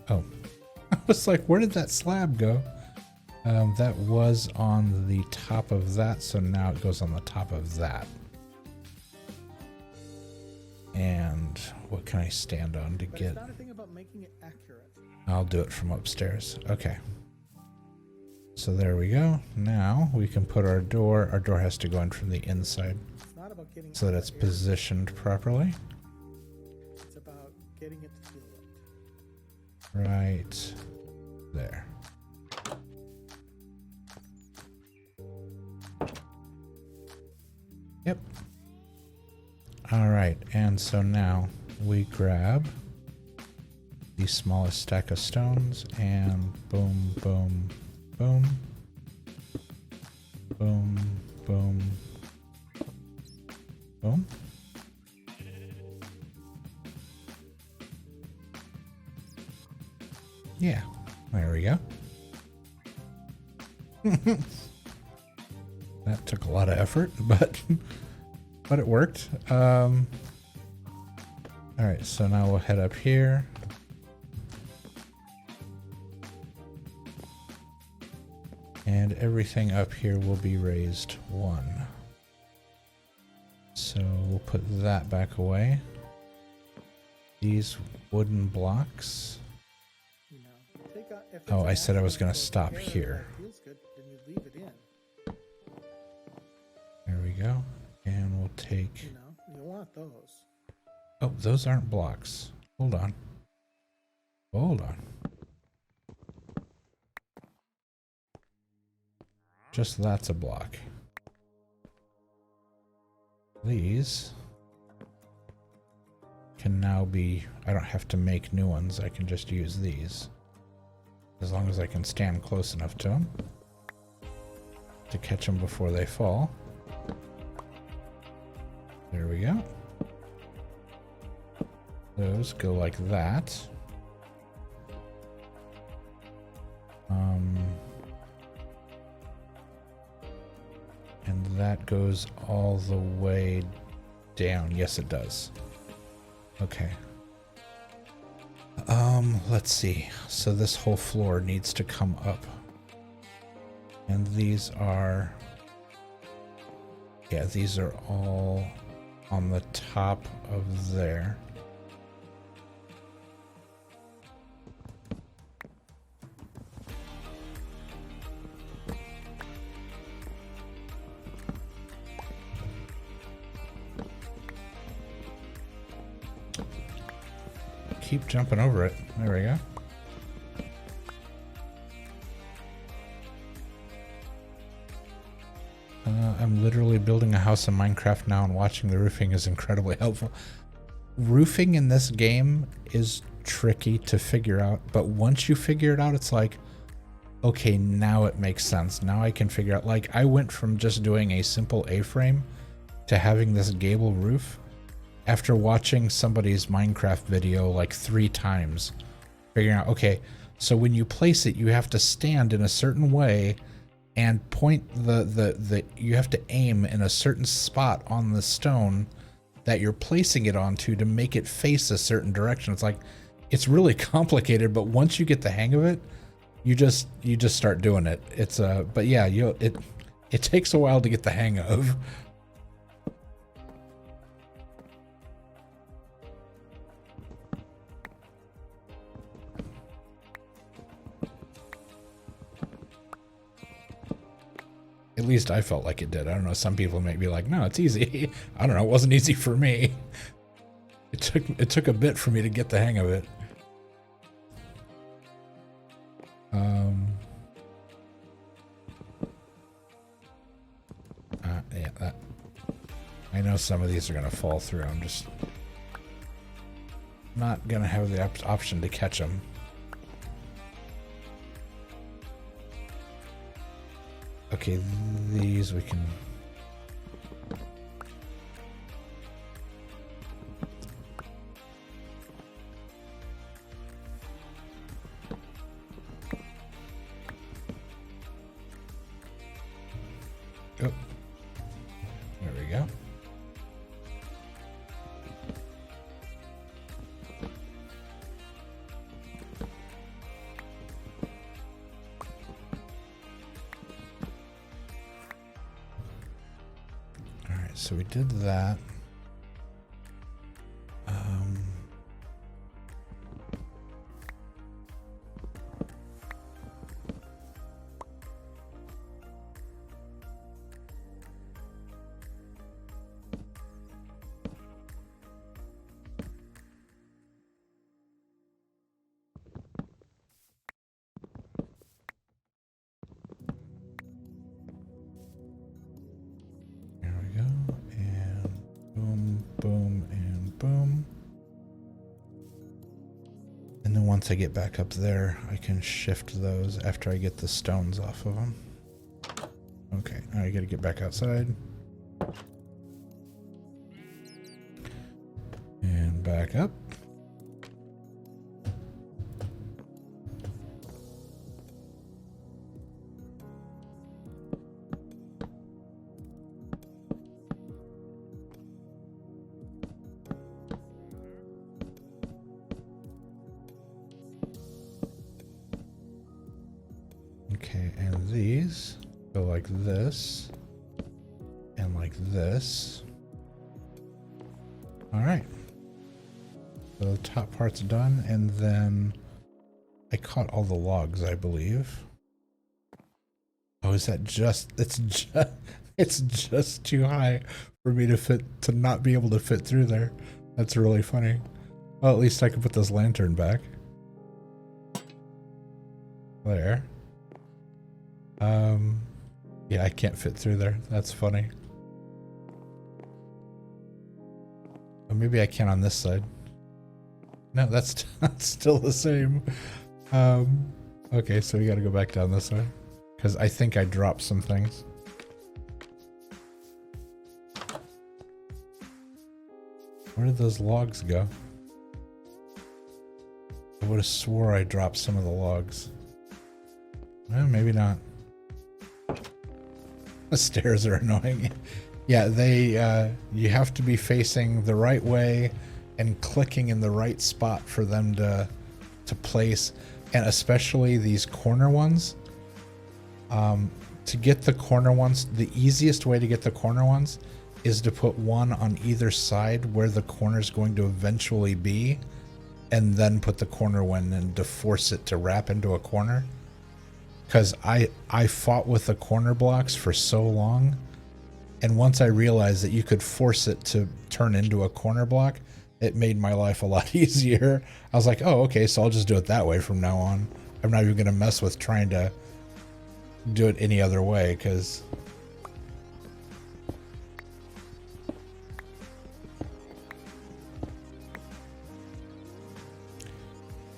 Oh. I was like, where did that slab go? That was on the top of that, so now it goes on the top of that. And what can I stand on to get? It's not a thing about making it accurate. I'll do it from upstairs. Okay. So there we go. Now we can put our door. Our door has to go in from the inside It's not about getting so that it's positioned properly. It's about getting it to feel it. Right there. Yep. All right, and so now we grab the smallest stack of stones and boom, boom, boom, boom, boom, boom. Yeah, there we go. That took a lot of effort, but it worked. All right, so now we'll head up here. And everything up here will be raised 1. So we'll put that back away. These wooden blocks. Oh, I said I was going to stop here. There we go. And we'll take... You want those. Oh, those aren't blocks. Hold on. Hold on. Just that's a block. These can now be... I don't have to make new ones. I can just use these. As long as I can stand close enough to them to catch them before they fall. There we go. Those go like that. And that goes all the way down. Yes, it does. Okay. Let's see. So this whole floor needs to come up. And these are... Yeah, these are all on the top of there. Keep jumping over it. There we go. I'm literally building a house in Minecraft now, and watching the roofing is incredibly helpful. Roofing in this game is tricky to figure out, but once you figure it out, it's like, okay, now it makes sense. Now I can figure out, like, I went from just doing a simple A-frame to having this gable roof after watching somebody's Minecraft video like 3 times, figuring out, okay, so when you place it, you have to stand in a certain way and point you have to aim in a certain spot on the stone that you're placing it onto to make it face a certain direction. It's like, it's really complicated, but once you get the hang of it, you just start doing it. It's but yeah, It takes a while to get the hang of. At least I felt like it did. I don't know. Some people may be like, no, it's easy. I don't know. It wasn't easy for me. It took a bit for me to get the hang of it. Yeah, that. I know some of these are going to fall through. I'm just not going to have the option to catch them. Okay, these we can... Oh, there we go. So we did that. Once I get back up there, I can shift those after I get the stones off of them. Okay, now I gotta get back outside. And back up. Okay, and these go like this and like this. All right. So the top part's done, and then I caught all the logs, I believe. Oh, is that just, it's just too high for me to not be able to fit through there. That's really funny. Well, at least I can put this lantern back. There. Yeah, I can't fit through there. That's funny. Or maybe I can on this side. No, that's still the same. Okay, so we gotta go back down this way. Because I think I dropped some things. Where did those logs go? I would have swore I dropped some of the logs. Well, maybe not. The stairs are annoying. Yeah, you have to be facing the right way and clicking in the right spot for them to place, and especially these corner ones. To get the corner ones, the easiest way to get the corner ones is to put one on either side where the corner is going to eventually be, and then put the corner one in to force it to wrap into a corner. Because I fought with the corner blocks for so long, and once I realized that you could force it to turn into a corner block, it made my life a lot easier. I was like, oh, okay, so I'll just do it that way from now on. I'm not even going to mess with trying to do it any other way, because...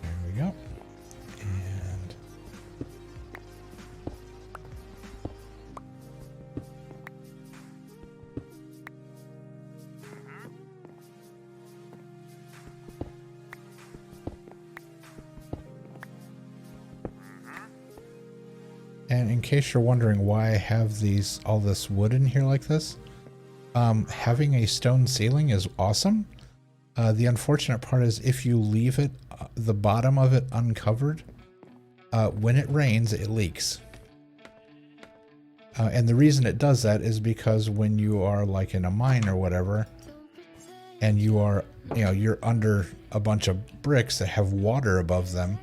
There we go. And in case you're wondering why I have all this wood in here like this, having a stone ceiling is awesome. The unfortunate part is if you leave it, the bottom of it uncovered, when it rains, it leaks. And the reason it does that is because when you are like in a mine or whatever, and you are, you're under a bunch of bricks that have water above them,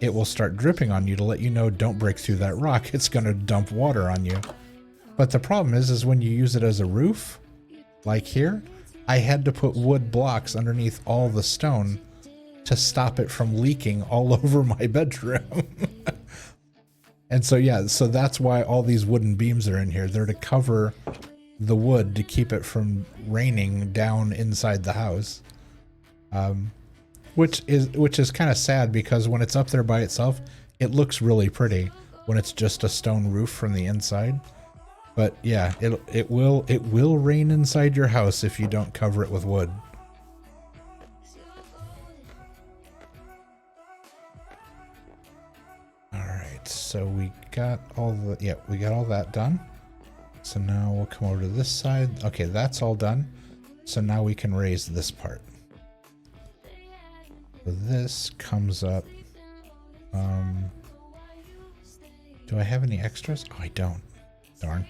it will start dripping on you to let you know, don't break through that rock. It's going to dump water on you. But the problem is when you use it as a roof, like here, I had to put wood blocks underneath all the stone to stop it from leaking all over my bedroom. And so, yeah, so that's why all these wooden beams are in here. They're to cover the wood to keep it from raining down inside the house. Which is kind of sad, because when it's up there by itself, it looks really pretty when it's just a stone roof from the inside. But yeah, it will rain inside your house if you don't cover it with wood. Alright, so we got all that done. So now we'll come over to this side. Okay, that's all done. So now we can raise this part. So this comes up. Do I have any extras? Oh, I don't. Darn.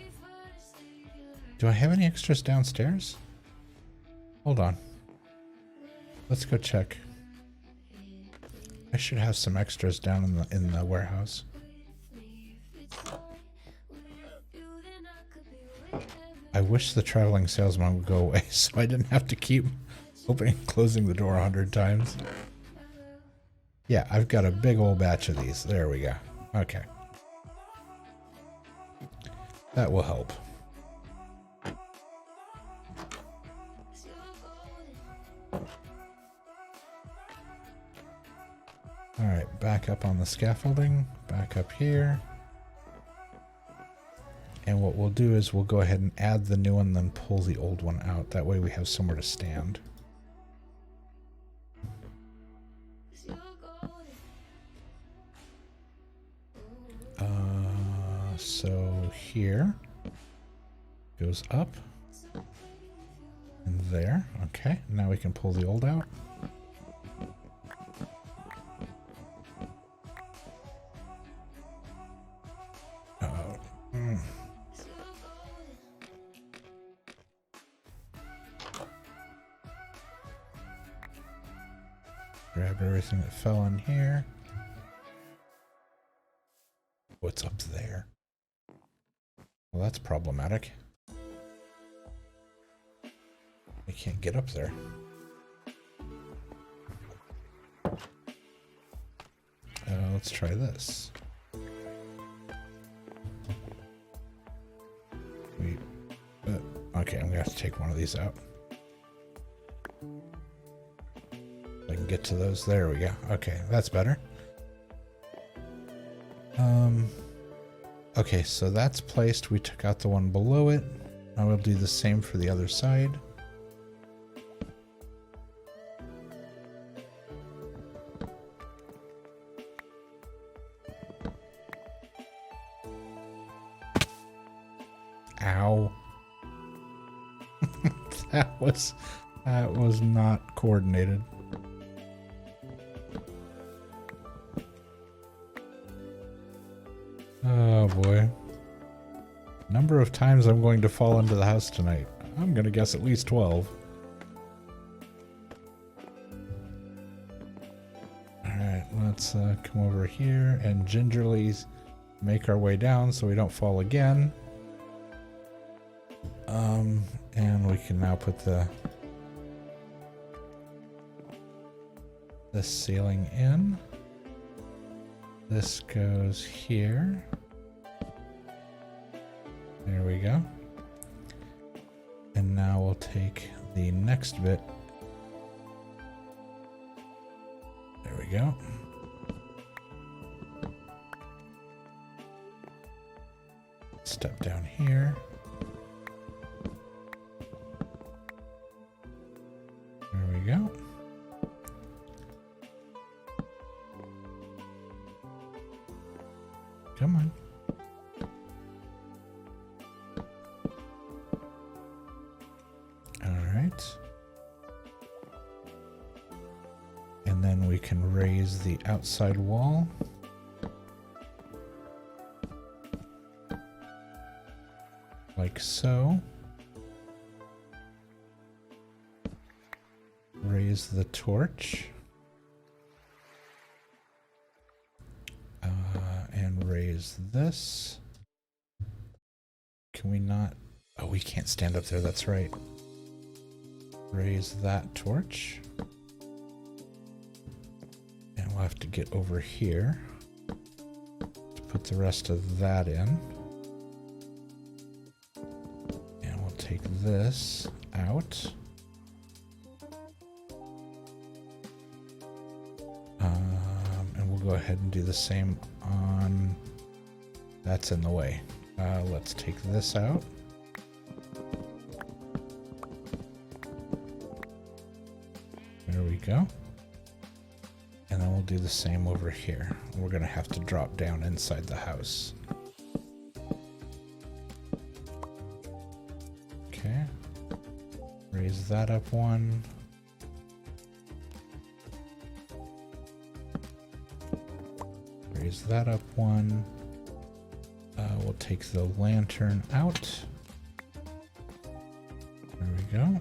Do I have any extras downstairs? Hold on. Let's go check. I should have some extras down in the warehouse. I wish the traveling salesman would go away so I didn't have to keep opening and closing the door 100 times. Yeah, I've got a big old batch of these. There we go. Okay. That will help. Alright, back up on the scaffolding, back up here. And what we'll do is we'll go ahead and add the new one, then pull the old one out. That way we have somewhere to stand. So here goes up and there. Okay, now we can pull the old out. Grab everything that fell in here. What's up there? Well, that's problematic. I can't get up there. Let's try this. Okay, I'm gonna have to take one of these out. I can get to those. There we go. Okay, that's better. Okay, so that's placed. We took out the one below it. I will do the same for the other side. Ow. That was not coordinated. Oh boy. Number of times I'm going to fall into the house tonight. I'm gonna guess at least 12. Alright, let's come over here and gingerly make our way down so we don't fall again. And we can now put this ceiling in. This goes here. There we go. And now we'll take the next bit. There we go. Step down here. There we go. Come on. All right. And then we can raise the outside wall. like so. Raise the torch. And raise this. Can we not? Oh, we can't stand up there, that's right. Raise that torch. And we'll have to get over here to put the rest of that in. And we'll take this out. And we'll go ahead and do the same on... That's in the way. Let's take this out. There we go. And then we'll do the same over here. We're going to have to drop down inside the house. Okay. Raise that up one. Raise that up one. We'll take the lantern out. There we go.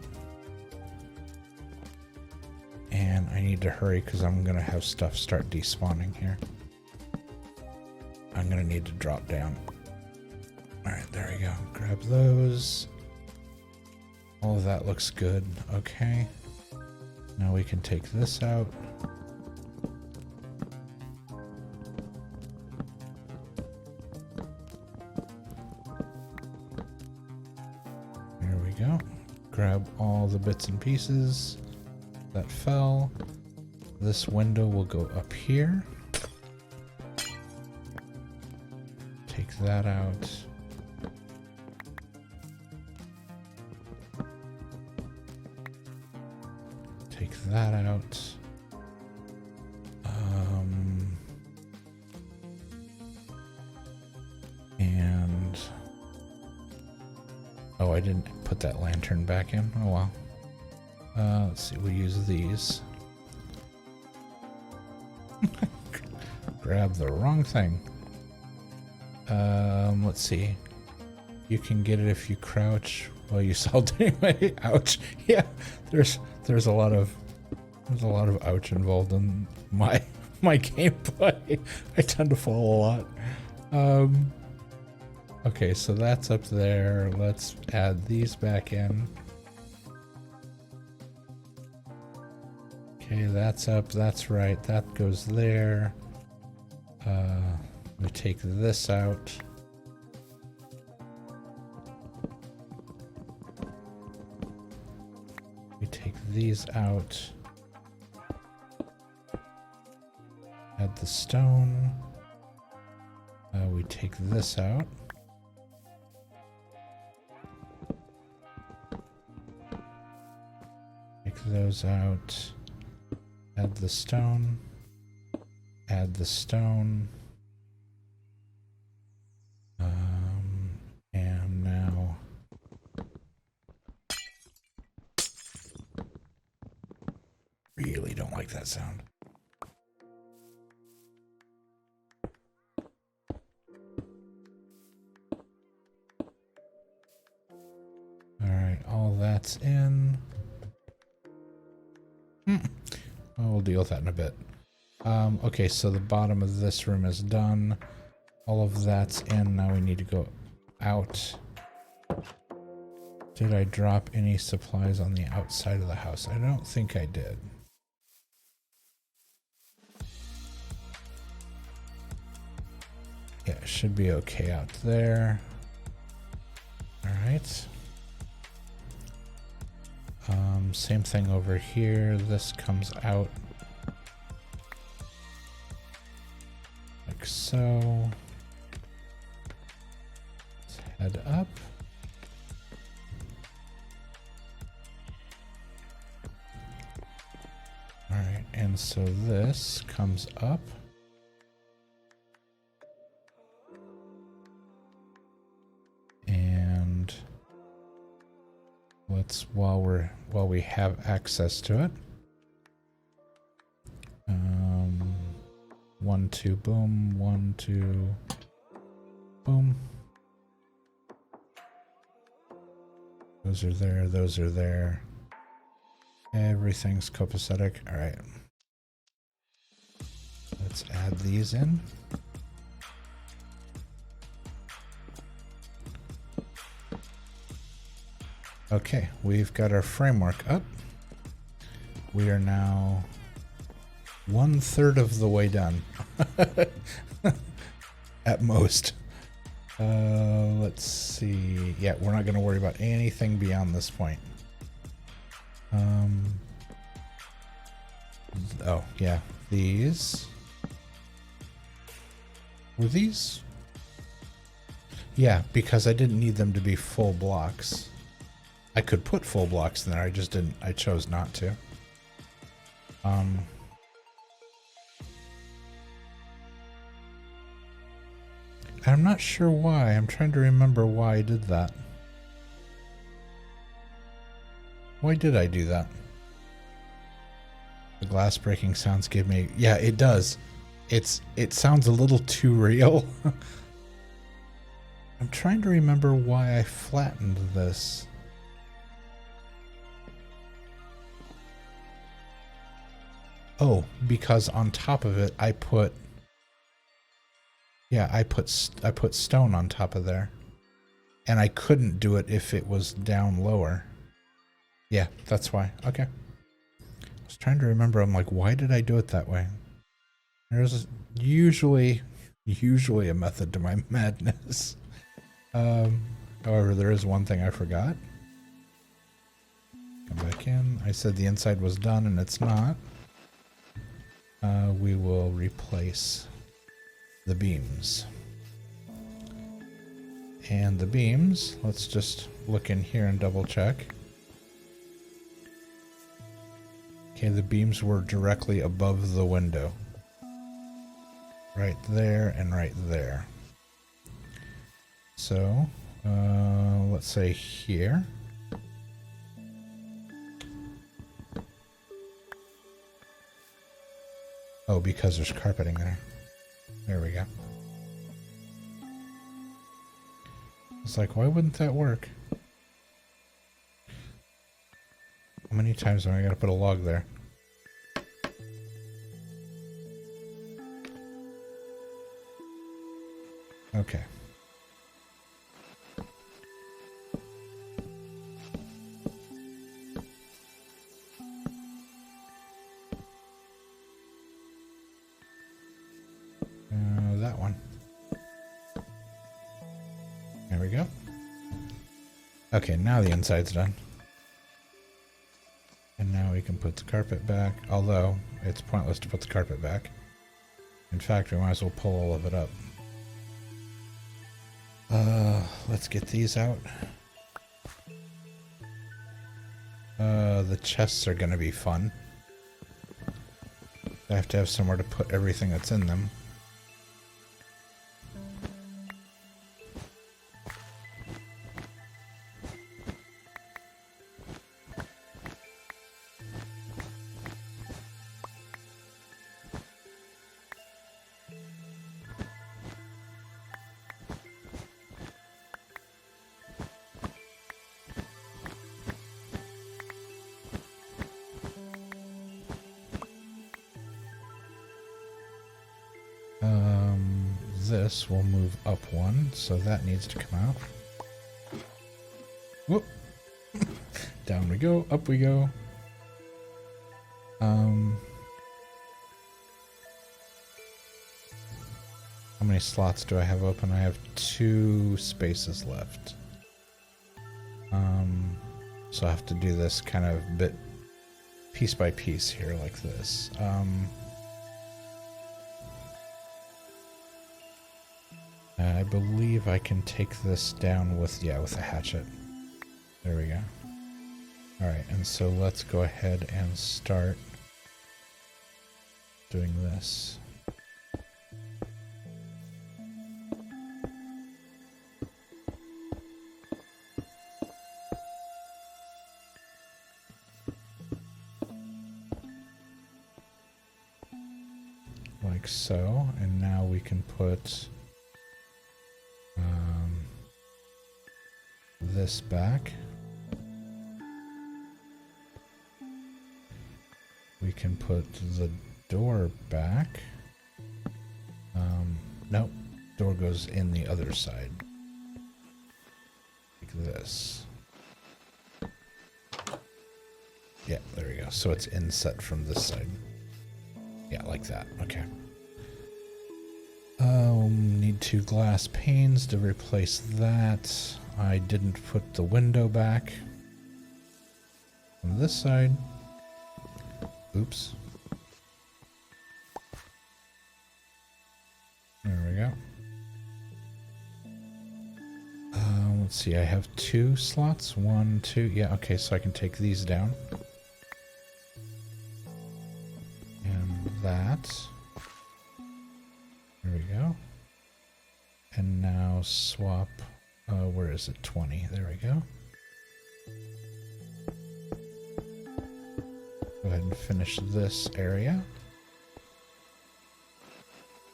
And I need to hurry because I'm going to have stuff start despawning here. I'm going to need to drop down. Alright, there we go. Grab those. All of that looks good. Okay. Now we can take this out. There we go. Grab all the bits and pieces that fell. This window will go up here. Take that out. Take that out. And oh, I didn't put that lantern back in. Oh well. Let's see, we'll use these. Grab the wrong thing. Let's see. You can get it if you crouch while you salt anyway. Ouch. Yeah, there's a lot of ouch involved in my gameplay. I tend to fall a lot. Okay, so that's up there. Let's add these back in. Okay, that's up, that's right, that goes there. We take this out. We take these out. Add the stone. We take this out. Take those out. Add the stone. Add the stone. And now really don't like that sound. All right, all that's in. Well, we'll deal with that in a bit. Okay, so the bottom of this room is done. All of that's in. Now we need to go out. Did I drop any supplies on the outside of the house? I don't think I did. Yeah, it should be okay out there. All right. Same thing over here. This comes out like so. Let's head up. All right, and so this comes up. And let's, while we have access to it, 1, 2, boom, 1, 2, boom. Those are there, those are there. Everything's copacetic. All right. Let's add these in. Okay, we've got our framework up. We are now 1/3 of the way done. At most. Let's see. Yeah, we're not going to worry about anything beyond this point. Oh, yeah. These. Were these? Yeah, because I didn't need them to be full blocks. I could put full blocks in there, I just didn't. I chose not to. I'm not sure why. I'm trying to remember why I did that. Why did I do that? The glass breaking sounds give me... Yeah, it does. It sounds a little too real. I'm trying to remember why I flattened this. Oh, because on top of it I put... Yeah, I put stone on top of there. And I couldn't do it if it was down lower. Yeah, that's why. Okay. I was trying to remember, I'm like, why did I do it that way? There's usually a method to my madness. However, there is one thing I forgot. Come back in. I said the inside was done and it's not. We will replace the beams. And the beams, let's just look in here and double check. Okay, the beams were directly above the window. Right there and right there. So, let's say here. Oh, because there's carpeting there. There we go. It's like, why wouldn't that work? How many times am I gonna put a log there? Okay. That one. There we go. Okay, now the inside's done. And now we can put the carpet back, although it's pointless to put the carpet back. In fact, we might as well pull all of it up. Let's get these out. The chests are gonna be fun. I have to have somewhere to put everything that's in them. This will move up one, so that needs to come out. Whoop! Down we go, up we go. How many slots do I have open? I have 2 spaces left. So I have to do this kind of bit piece by piece here like this. I believe I can take this down with, yeah, with a hatchet. There we go. Alright, and so let's go ahead and start doing this. Like so, and now we can put this back. can put the door back. Nope. Door goes in the other side. Like this. Yeah, there we go. So it's inset from this side. Yeah, like that. Okay. Need 2 glass panes to replace that. I didn't put the window back. On this side. Oops. There we go. Let's see, I have 2 slots. 1, 2. Yeah, okay, so I can take these down. And that. There we go. And now swap, where is it? 20. There we go. Go ahead and finish this area.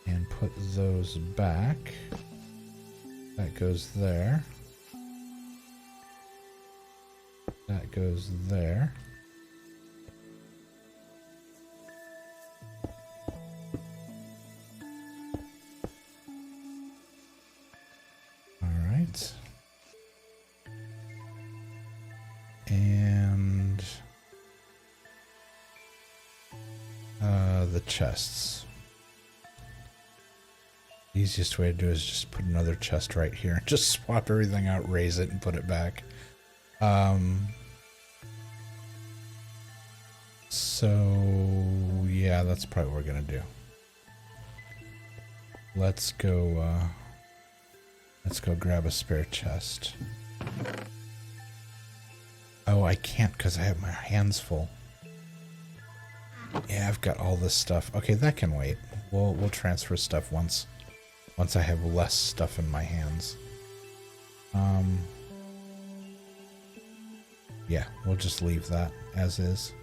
And put those back. That goes there. That goes there. All right. And the chests. The easiest way to do it is just put another chest right here. Just swap everything out, raise it, and put it back. So yeah, that's probably what we're gonna do. Let's go grab a spare chest. Oh, I can't because I have my hands full. Yeah, I've got all this stuff. Okay, that can wait. We'll transfer stuff once I have less stuff in my hands. Yeah, we'll just leave that as is.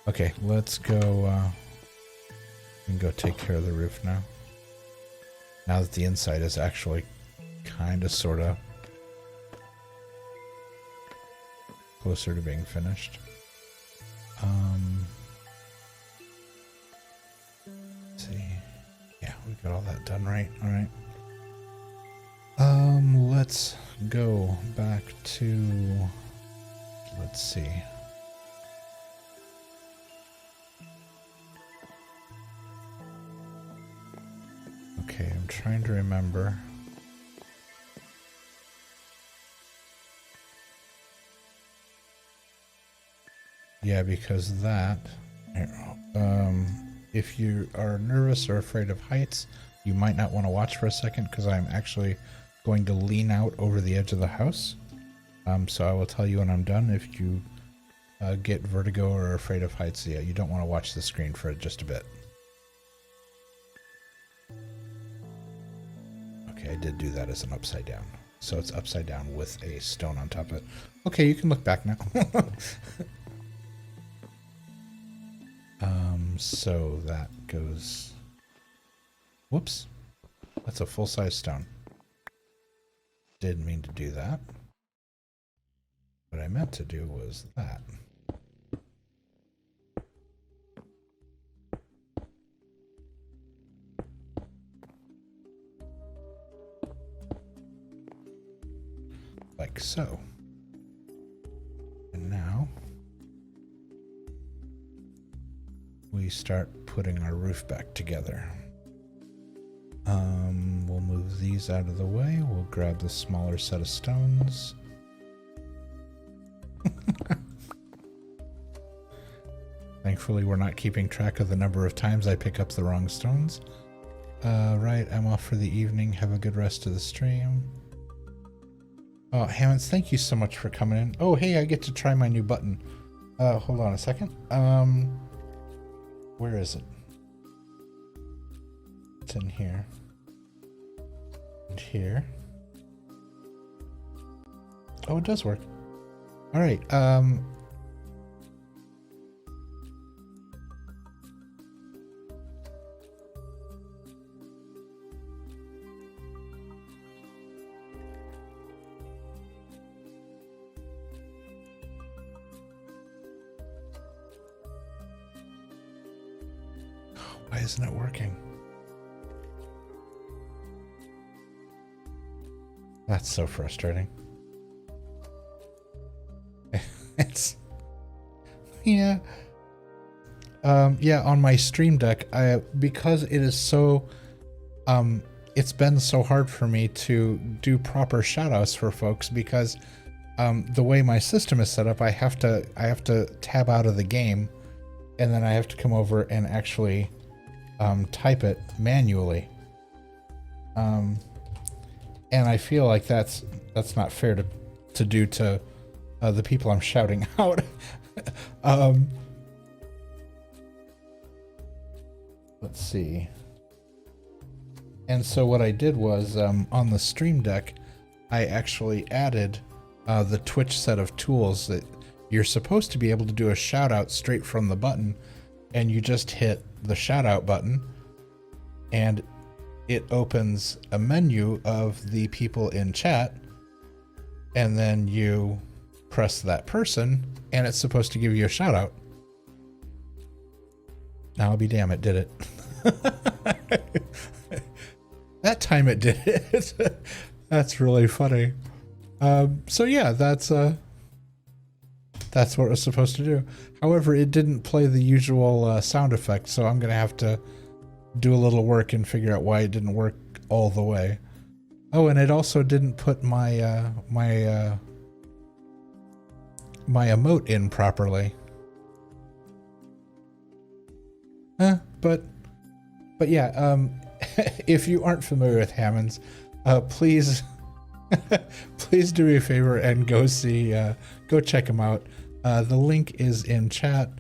Okay, let's go and go take care of the roof now. Now that the inside is actually kind of sort of closer to being finished. Let's see. Yeah, we got all that done, right? All right. Let's go back to, let's see. Okay, I'm trying to remember. Yeah, because that, if you are nervous or afraid of heights, you might not want to watch for a second because I'm actually going to lean out over the edge of the house. So I will tell you when I'm done. If you get vertigo or are afraid of heights, yeah, you don't want to watch the screen for just a bit. Okay, I did do that as an upside down. So it's upside down with a stone on top of it. Okay, you can look back now. So that goes... Whoops. That's a full-size stone. Didn't mean to do that. What I meant to do was that. Like so. And now we start putting our roof back together. We'll move these out of the way. We'll grab the smaller set of stones. Thankfully, we're not keeping track of the number of times I pick up the wrong stones. Right, I'm off for the evening. Have a good rest of the stream. Oh, Hammonds, thank you so much for coming in. Oh, hey, I get to try my new button. Hold on a second. Where is it? It's in here. And here. Oh, it does work. All right. Why isn't it working? That's so frustrating. It's yeah. Yeah, on my Stream Deck, because it is so it's been so hard for me to do proper shoutouts for folks because the way my system is set up, I have to tab out of the game and then I have to come over and actually type it manually. And I feel like that's not fair to do to the people I'm shouting out. Let's see. And so what I did was on the Stream Deck, I actually added the Twitch set of tools that you're supposed to be able to do a shout out straight from the button, and you just hit the shout out button and it opens a menu of the people in chat, and then you press that person and it's supposed to give you a shout out. Now I'll be damn, it did it. That time it did it. That's really funny. So yeah, that's what it was supposed to do. However, it didn't play the usual sound effect, so I'm gonna have to do a little work and figure out why it didn't work all the way. Oh, and it also didn't put my my emote in properly. But yeah, if you aren't familiar with Hammonds, please please do me a favor and go check him out. The link is in chat,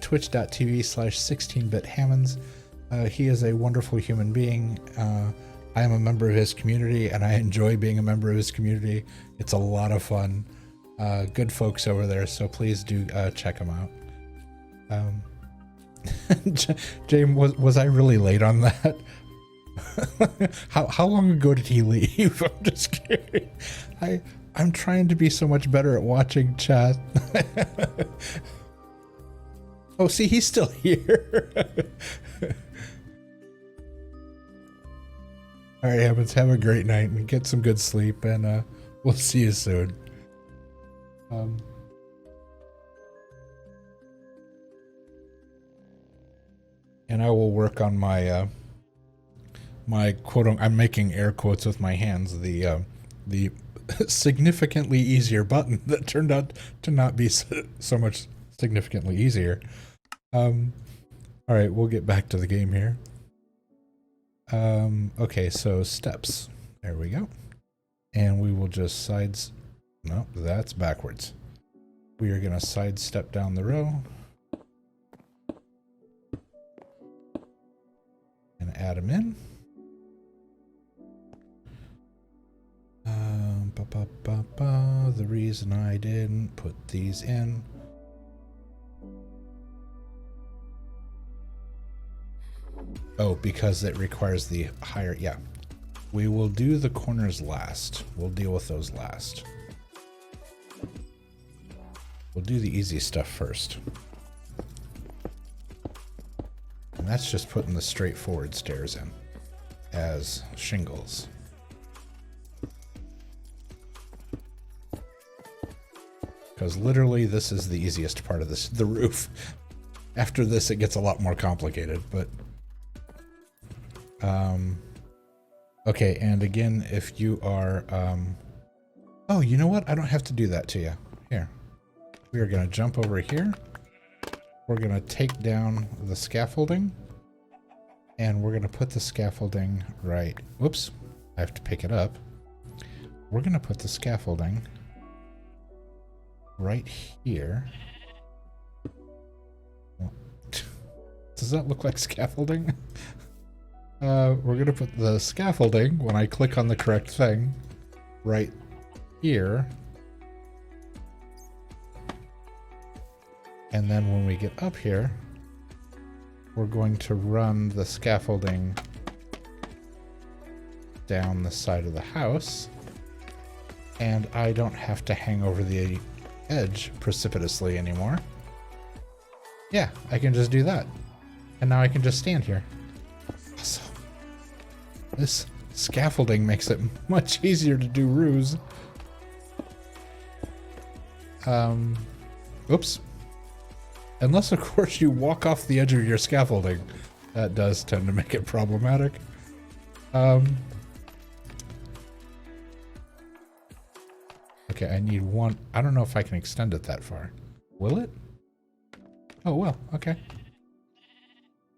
twitch.tv/16bit-hammonds. He is a wonderful human being. I am a member of his community and I enjoy being a member of his community. It's a lot of fun. Good folks over there, so please do check him out. James, was I really late on that? How long ago did he leave? I'm just kidding. I'm trying to be so much better at watching chat. Oh, see, he's still here. All right, Evans, have a great night and get some good sleep, and we'll see you soon. And I will work on my my quote. I'm making air quotes with my hands. The significantly easier button that turned out to not be so much significantly easier. All right, we'll get back to the game here. Okay, so steps. There we go. And we will just no, that's backwards. We are gonna sidestep down the row and add them in. The reason I didn't put these in. Oh, because it requires the higher, yeah. We will do the corners last. We'll deal with those last. We'll do the easy stuff first. And that's just putting the straightforward stairs in as shingles. Because literally this is the easiest part of the roof. After this it gets a lot more complicated, but okay, and again, if you are oh, you know what? I don't have to do that to you. Here. We are gonna jump over here. We're gonna take down the scaffolding. And we're gonna put the scaffolding right. Whoops. I have to pick it up. We're gonna put the scaffolding right here. Does that look like scaffolding? We're gonna put the scaffolding, when I click on the correct thing, right here. And then when we get up here, we're going to run the scaffolding down the side of the house. And I don't have to hang over the edge precipitously anymore. Yeah, I can just do that. And now I can just stand here. Awesome. This scaffolding makes it much easier to do roofs. Oops. Unless, of course, you walk off the edge of your scaffolding. That does tend to make it problematic. Okay, I need one. I don't know if I can extend it that far. Will it? Oh, well, okay.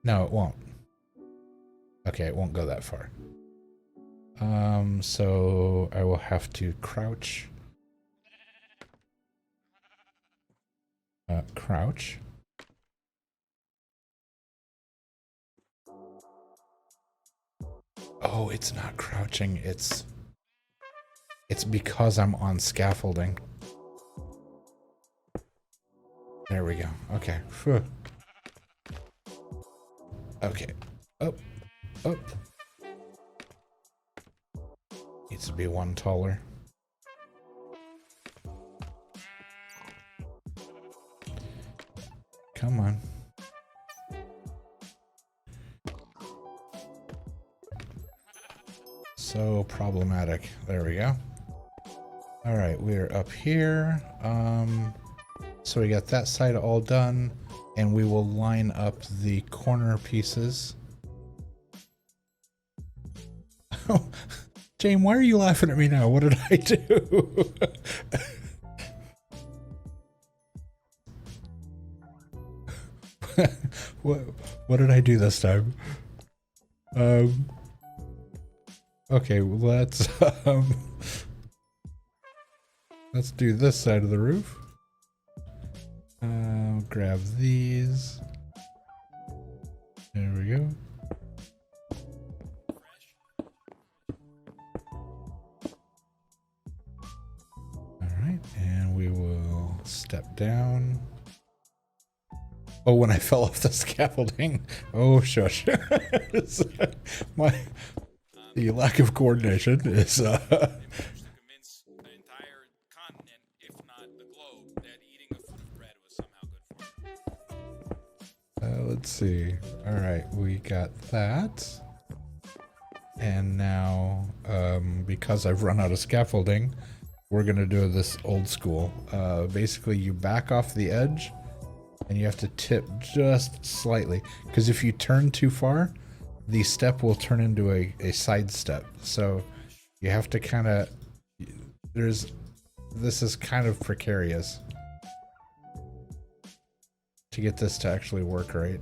No, it won't. Okay, it won't go that far. So I will have to crouch. Crouch. Oh, it's not crouching. It's because I'm on scaffolding. There we go. Okay. Phew. Okay. Up. Up. Needs to be one taller. Come on. So problematic. There we go. All right, we're up here. So we got that side all done, and we will line up the corner pieces. Oh, Jane, why are you laughing at me now? What did I do? What did I do this time? Okay, let's do this side of the roof. Grab these. There we go. All right, and we will step down. Oh, when I fell off the scaffolding. Oh, shush. The lack of coordination is convince the entire continent, if not the globe, that eating a foot of bread was somehow good for you. let's see. All right, we got that. And now, because I've run out of scaffolding, we're gonna do this old school. Basically, you back off the edge, and you have to tip just slightly. Because if you turn too far, the step will turn into a side step. So you have to kind of, this is kind of precarious to get this to actually work right.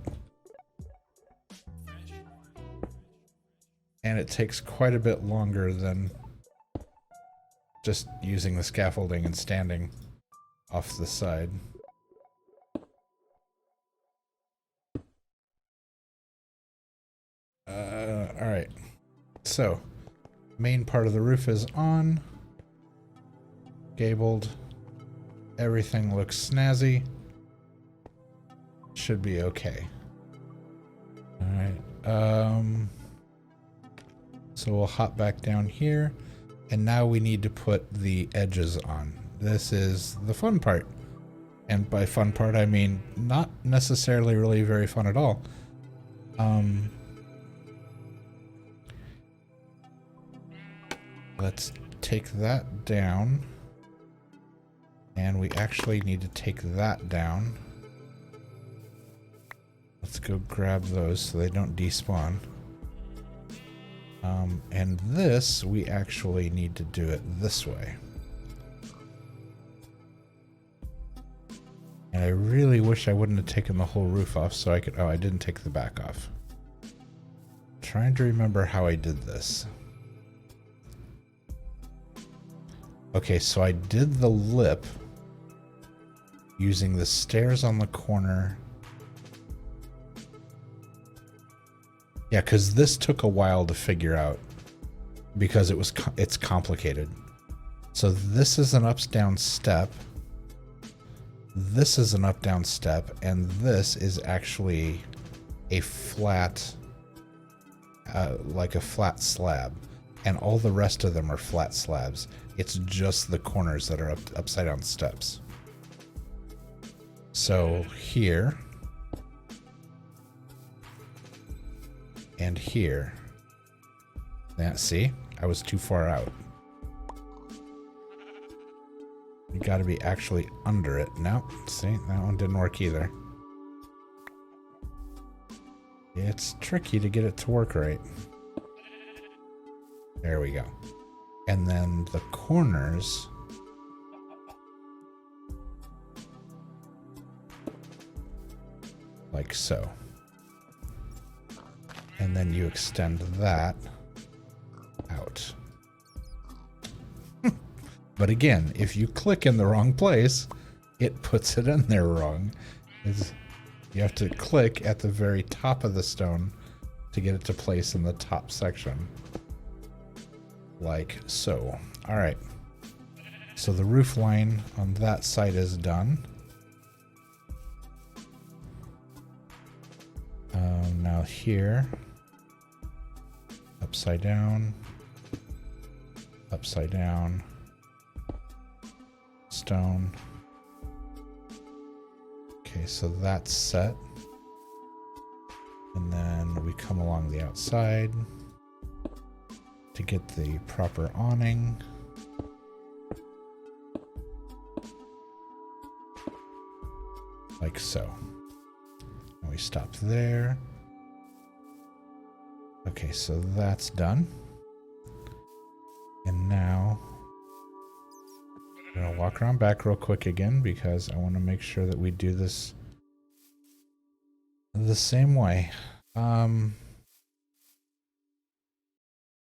And it takes quite a bit longer than just using the scaffolding and standing off the side. All right, so main part of the roof is on, gabled, everything looks snazzy, should be okay. All right, so we'll hop back down here, and now we need to put the edges on. This is the fun part, and by fun part I mean not necessarily really very fun at all. Let's take that down, and we actually need to take that down. Let's go grab those so they don't despawn. And this, we actually need to do it this way. And I really wish I wouldn't have taken the whole roof off so I could, oh, I didn't take the back off. Trying to remember how I did this. Okay, so I did the lip using the stairs on the corner. Yeah, because this took a while to figure out because it's complicated. So this is an up-down step. This is an up-down step, and this is actually a flat, like a flat slab, and all the rest of them are flat slabs. It's just the corners that are upside down steps. So here, and here. Yeah, see? I was too far out. You gotta be actually under it. No, see? That one didn't work either. It's tricky to get it to work right. There we go. And then the corners... like so. And then you extend that out. But again, if you click in the wrong place, it puts it in there wrong. You have to click at the very top of the stone to get it to place in the top section. Like so. All right. So the roof line on that side is done. Now here, upside down, stone. Okay, so that's set. And then we come along the outside to get the proper awning. Like so. And we stop there. Okay, so that's done. And now I'm gonna walk around back real quick again because I want to make sure that we do this the same way.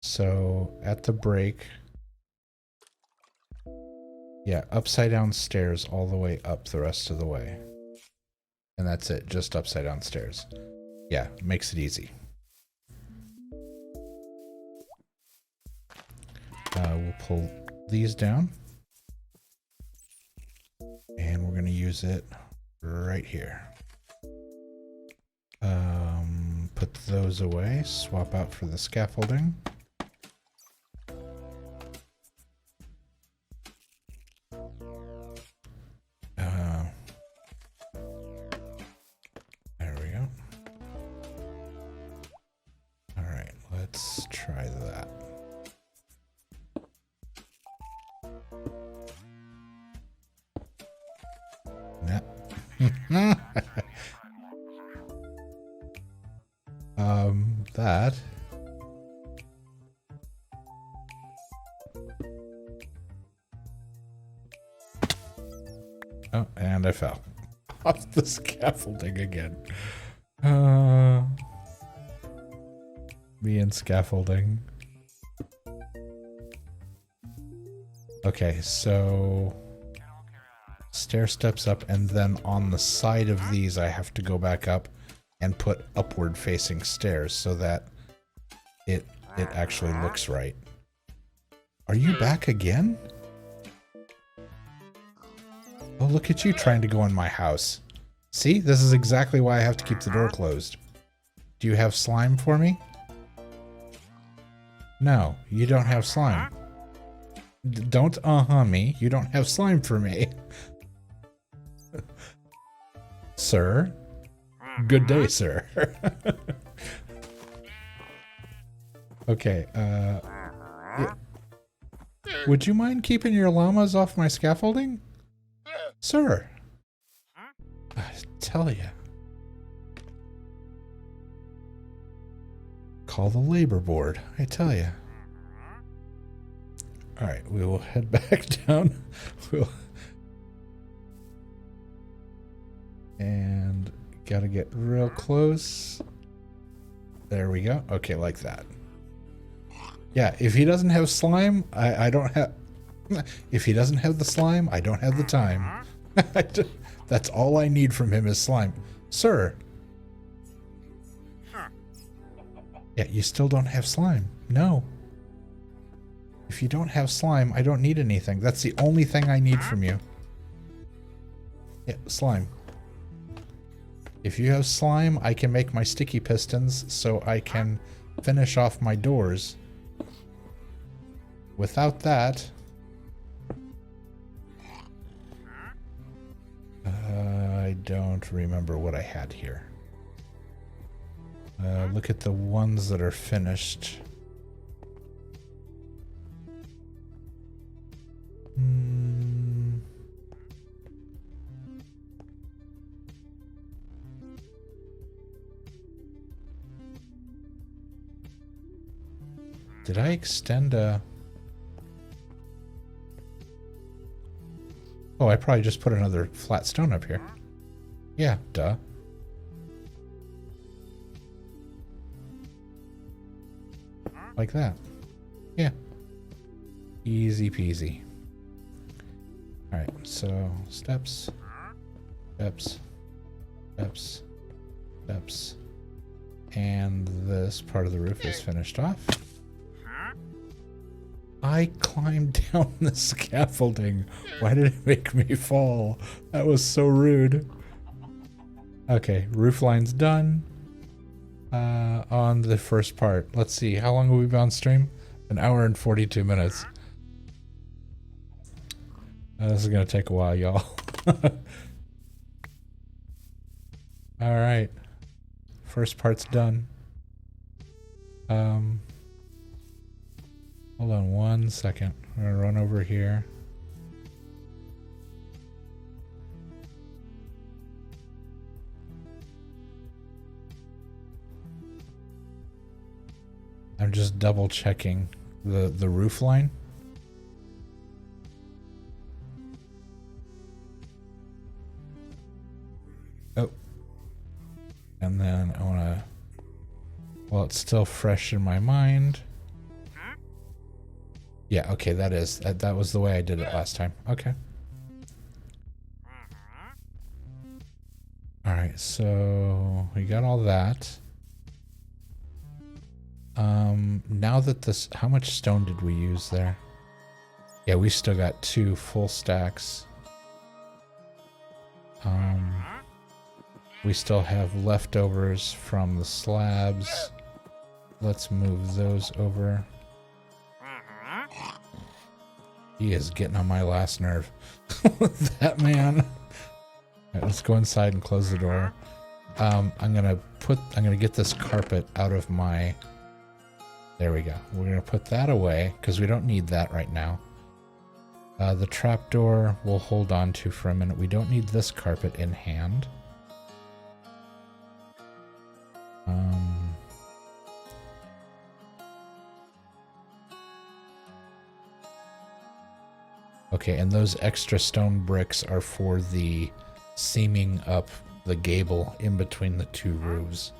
So at the break, yeah, upside down stairs all the way up the rest of the way. And that's it, just upside down stairs. Yeah, makes it easy. We'll pull these down. And we're going to use it right here. Put those away. Swap out for the scaffolding. There we go. All right, let's try that. That. Oh, and I fell off the scaffolding again. Me and scaffolding. Okay, so stair steps up, and then on the side of these I have to go back up and put upward facing stairs so that it actually looks right. Are you back again? Oh, look at you trying to go in my house. See, this is exactly why I have to keep the door closed. Do you have slime for me? No, you don't have slime. Don't me. You don't have slime for me. Sir? Good day, sir. Okay, would you mind keeping your llamas off my scaffolding? Sir. I tell ya. Call the labor board, I tell ya. Alright, we will head back down. And gotta get real close. There we go. Okay, like that. Yeah, if he doesn't have slime, I don't have... If he doesn't have the slime, I don't have the time. That's all I need from him is slime. Sir. Yeah, you still don't have slime. No. If you don't have slime, I don't need anything. That's the only thing I need from you. Yeah, slime. If you have slime, I can make my sticky pistons so I can finish off my doors. Without that... I don't remember what I had here. Look at the ones that are finished. Did I extend a... Oh, I probably just put another flat stone up here. Yeah, duh. Like that. Yeah. Easy peasy. Alright, so steps, steps, steps, steps. And this part of the roof is finished off. I climbed down the scaffolding. Why did it make me fall? That was so rude. Okay, roof line's done. On the first part. Let's see, how long have we been on stream? An hour and 42 minutes. This is gonna take a while, y'all. Alright. First part's done. Hold on 1 second. I'm gonna run over here. I'm just double checking the roof line. Oh. And then I wanna, well, it's still fresh in my mind. Yeah, okay, that was the way I did it last time. Okay. Alright, so we got all that. Now that this, how much stone did we use there? Yeah, we still got 2 full stacks. We still have leftovers from the slabs. Let's move those over. He is getting on my last nerve. That man. Alright, let's go inside and close the door. I'm gonna get this carpet out of my... There we go. We're gonna put that away because we don't need that right now. The trapdoor we'll hold on to for a minute. We don't need this carpet in hand. Okay, and those extra stone bricks are for the seaming up the gable in between the 2 roofs.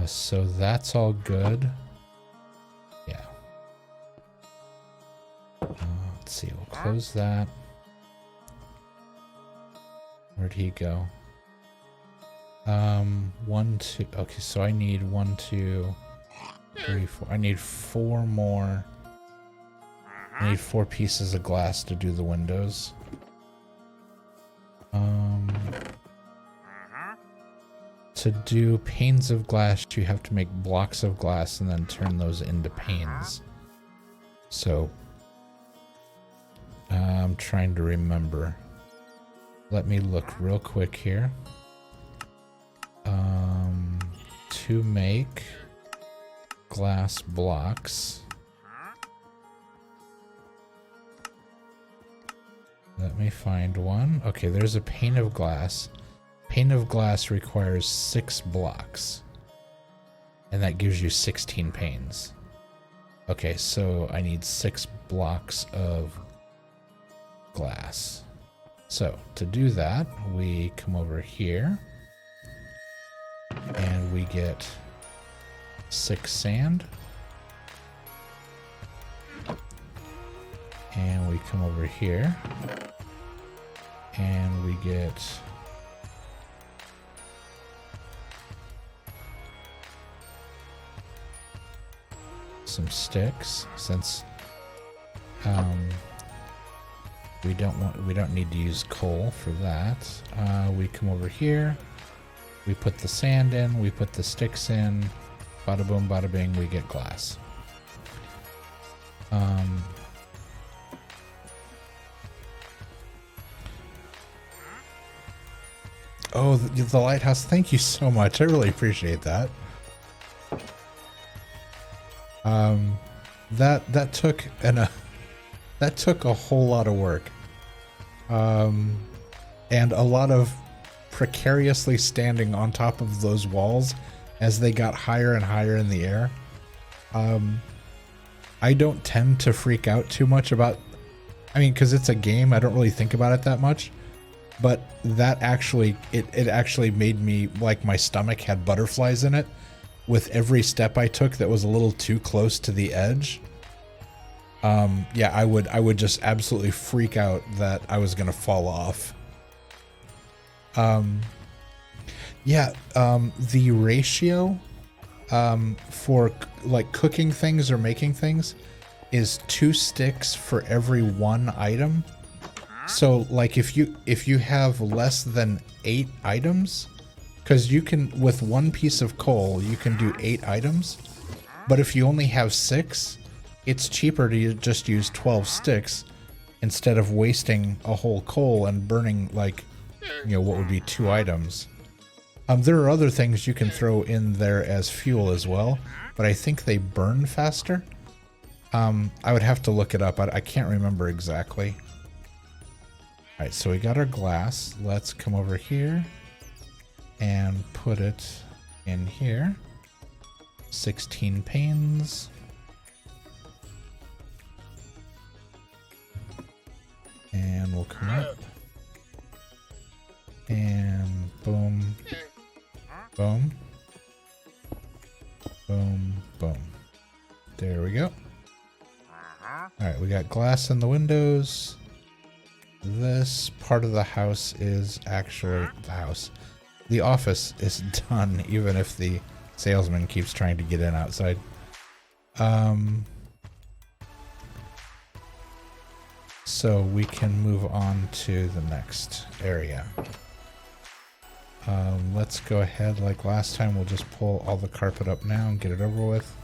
So that's all good. Yeah. Let's see, we'll close that. Where'd he go? 1, 2. Okay, so I need 1, 2, 3, 4. I need 4 more. I need 4 pieces of glass to do the windows. To do panes of glass, you have to make blocks of glass and then turn those into panes. So, I'm trying to remember. Let me look real quick here. To make glass blocks. Let me find one. Okay, there's a pane of glass. Pane of glass requires 6 blocks. And that gives you 16 panes. Okay, so I need 6 blocks of glass. So, to do that, we come over here. And we get 6 sand. And we come over here. And we get... some sticks, since we don't need to use coal for that. We come over here, we put the sand in, we put the sticks in, bada boom bada bing, we get glass. Oh, the lighthouse. Thank you so much. I really appreciate that. That took that took a whole lot of work. And a lot of precariously standing on top of those walls as they got higher and higher in the air. I don't tend to freak out too much about, I mean, because it's a game, I don't really think about it that much. But that actually, it actually made me, like, my stomach had butterflies in it with every step I took that was a little too close to the edge. Yeah, I would just absolutely freak out that I was gonna fall off. Yeah, the ratio for like cooking things or making things is 2 sticks for every 1 item. So like if you have less than 8 items, because you can, with 1 piece of coal you can do 8 items, but if you only have 6, it's cheaper to just use 12 sticks instead of wasting a whole coal and burning, like, you know, what would be 2 items. There are other things you can throw in there as fuel as well, but I think they burn faster. I would have to look it up. I can't remember exactly. All right, so we got our glass. Let's come over here and put it in here. 16 panes. And we'll come up. And boom. Boom. Boom. Boom. There we go. Alright, we got glass in the windows. This part of the house is actually the house. The office is done, even if the salesman keeps trying to get in outside. So we can move on to the next area. Let's go ahead like last time. We'll just pull all the carpet up now and get it over with.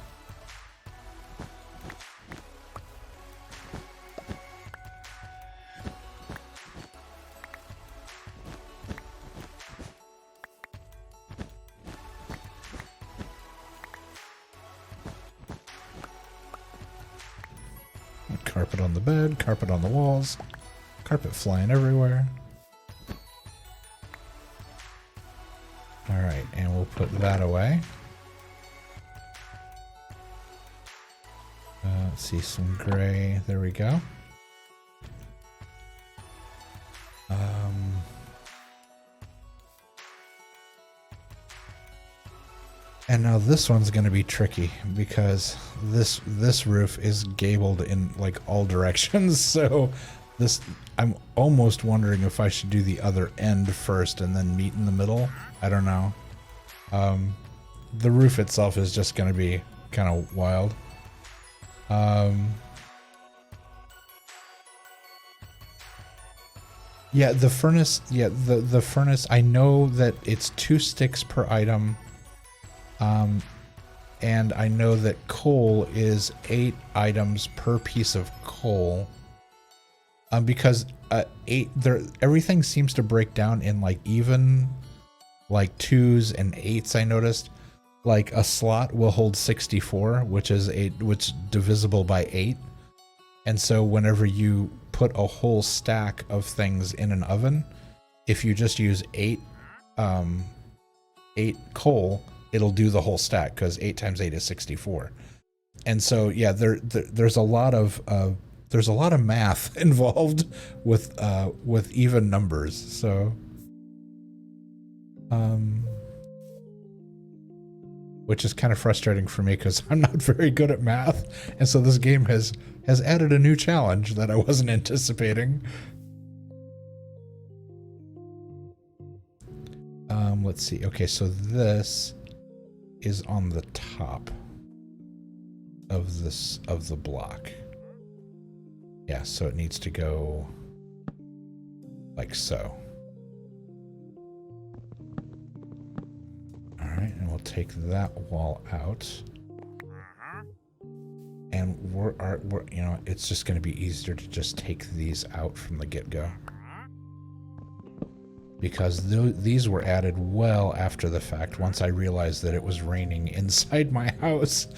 Carpet on the bed, carpet on the walls, carpet flying everywhere. Alright, and we'll put that away. Let's see, some gray. There we go. And now this one's going to be tricky because this roof is gabled in like all directions. So this, I'm almost wondering if I should do the other end first and then meet in the middle. I don't know. The roof itself is just going to be kind of wild. Yeah, the furnace. Yeah, the furnace. I know that it's 2 sticks per item. And I know that coal is 8 items per piece of coal. Because everything seems to break down in like even like 2s and 8s. I noticed like a slot will hold 64, which is divisible by 8. And so whenever you put a whole stack of things in an oven, if you just use 8 coal, it'll do the whole stack because 8 times 8 is 64. And so yeah, there's a lot of math involved with even numbers. So which is kind of frustrating for me because I'm not very good at math, and so this game has added a new challenge that I wasn't anticipating. Let's see. Okay, so this is on the top of the block. Yeah, so it needs to go like so. All right, and we'll take that wall out. And we're you know, it's just going to be easier to just take these out from the get-go. because these were added well after the fact, once I realized that it was raining inside my house.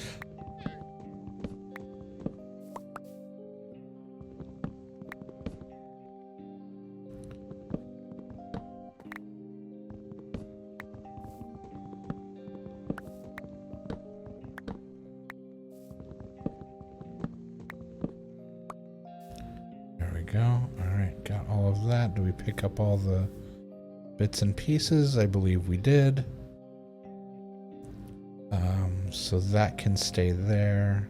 There we go. All right, got all of that. Do we pick up all the bits and pieces? I believe we did. So that can stay there.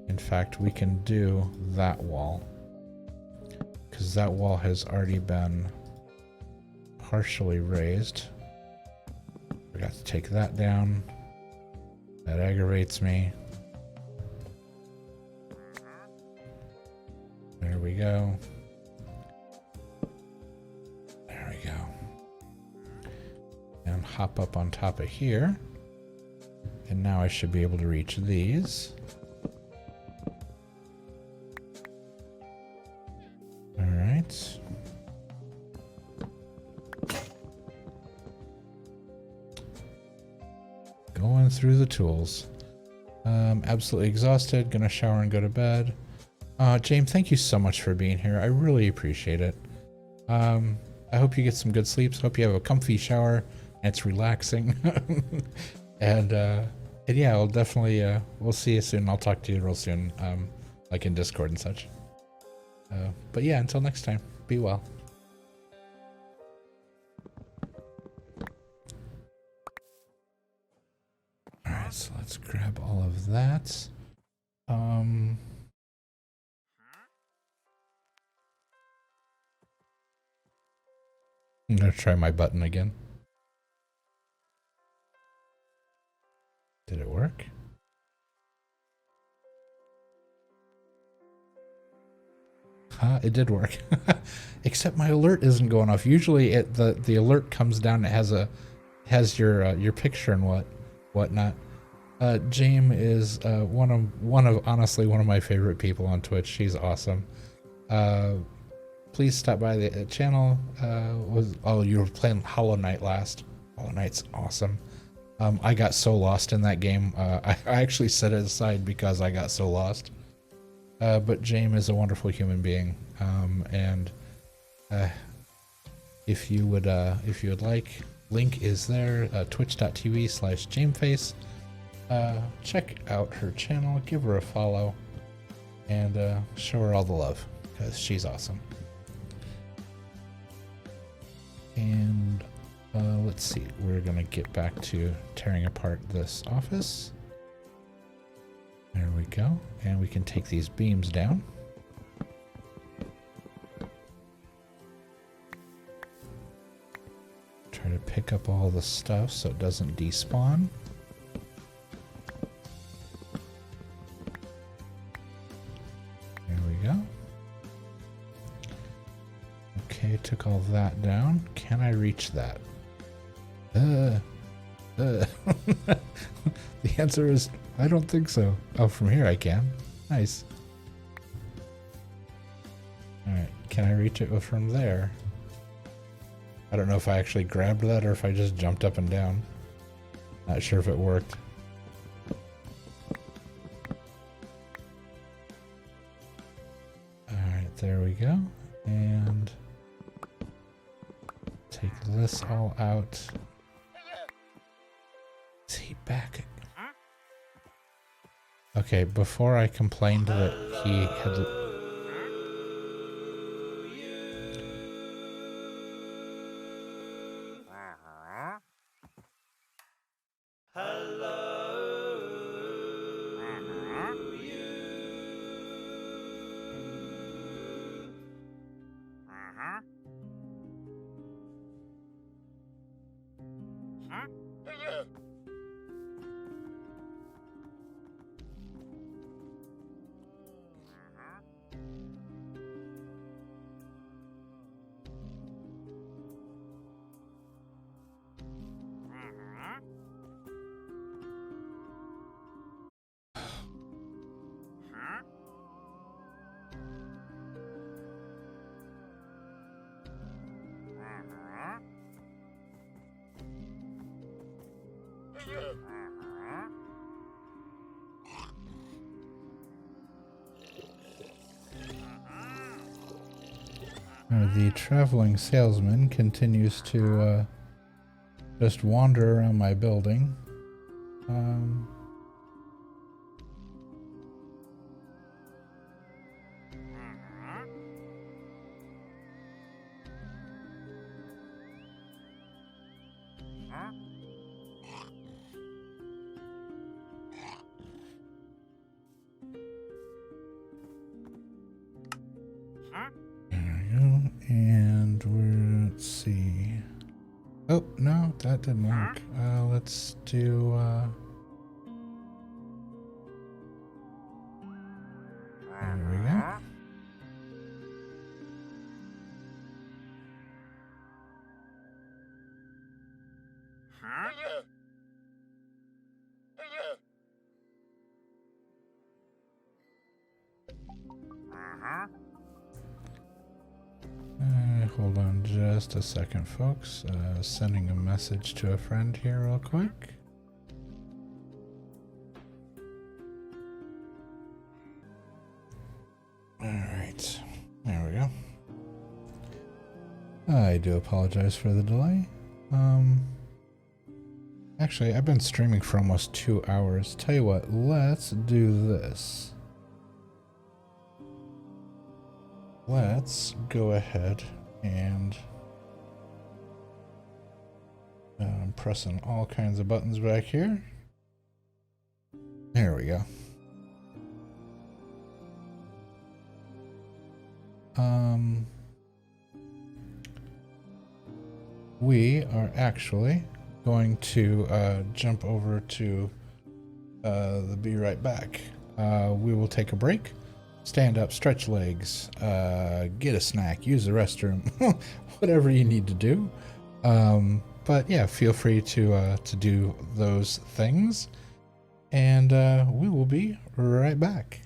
In fact, we can do that wall, because that wall has already been partially raised. We got to take that down. That aggravates me. There we go. There we go. And hop up on top of here. And now I should be able to reach these. All right. Going through the tools. Absolutely exhausted. Gonna shower and go to bed. James, thank you so much for being here. I really appreciate it. I hope you get some good sleeps. Hope you have a comfy shower and it's relaxing. And yeah, I'll definitely, we'll see you soon. I'll talk to you real soon, like in Discord and such. But yeah, until next time, be well. Alright, so let's grab all of that. I'm gonna try my button again. Did it work? It did work. Except my alert isn't going off. Usually the alert comes down, it has your picture and whatnot. James is one of honestly one of my favorite people on Twitch. She's awesome. Please stop by the channel. You were playing Hollow Knight last. Hollow Knight's awesome. I got so lost in that game. I actually set it aside because I got so lost. But James is a wonderful human being. And if you would like, link is there, twitch.tv/jameface. Check out her channel, give her a follow, and show her all the love, because she's awesome. And let's see, we're gonna get back to tearing apart this office. There we go, and we can take these beams down. Try to pick up all the stuff so it doesn't despawn. There we go. Okay, took all that down. Can I reach that? The answer is I don't think so. Oh, from here I can. Nice. Alright, can I reach it from there? I don't know if I actually grabbed that or if I just jumped up and down. Not sure if it worked. Alright, there we go. And take this all out. Is he back? Okay, before I complained that he had... The traveling salesman continues to just wander around my building. There we go. And let's see. Oh, no, that didn't work. Let's do, there we go. Hold on just a second, folks. Sending a message to a friend here real quick. Alright, there we go. I do apologize for the delay. Actually, I've been streaming for almost 2 hours. Tell you what, let's do this. Let's go ahead and I'm pressing all kinds of buttons back here. There we go. We are actually going to jump over to the Be Right Back. We will take a break. Stand up, stretch legs, get a snack, use the restroom, whatever you need to do. But yeah, feel free to do those things, and we will be right back.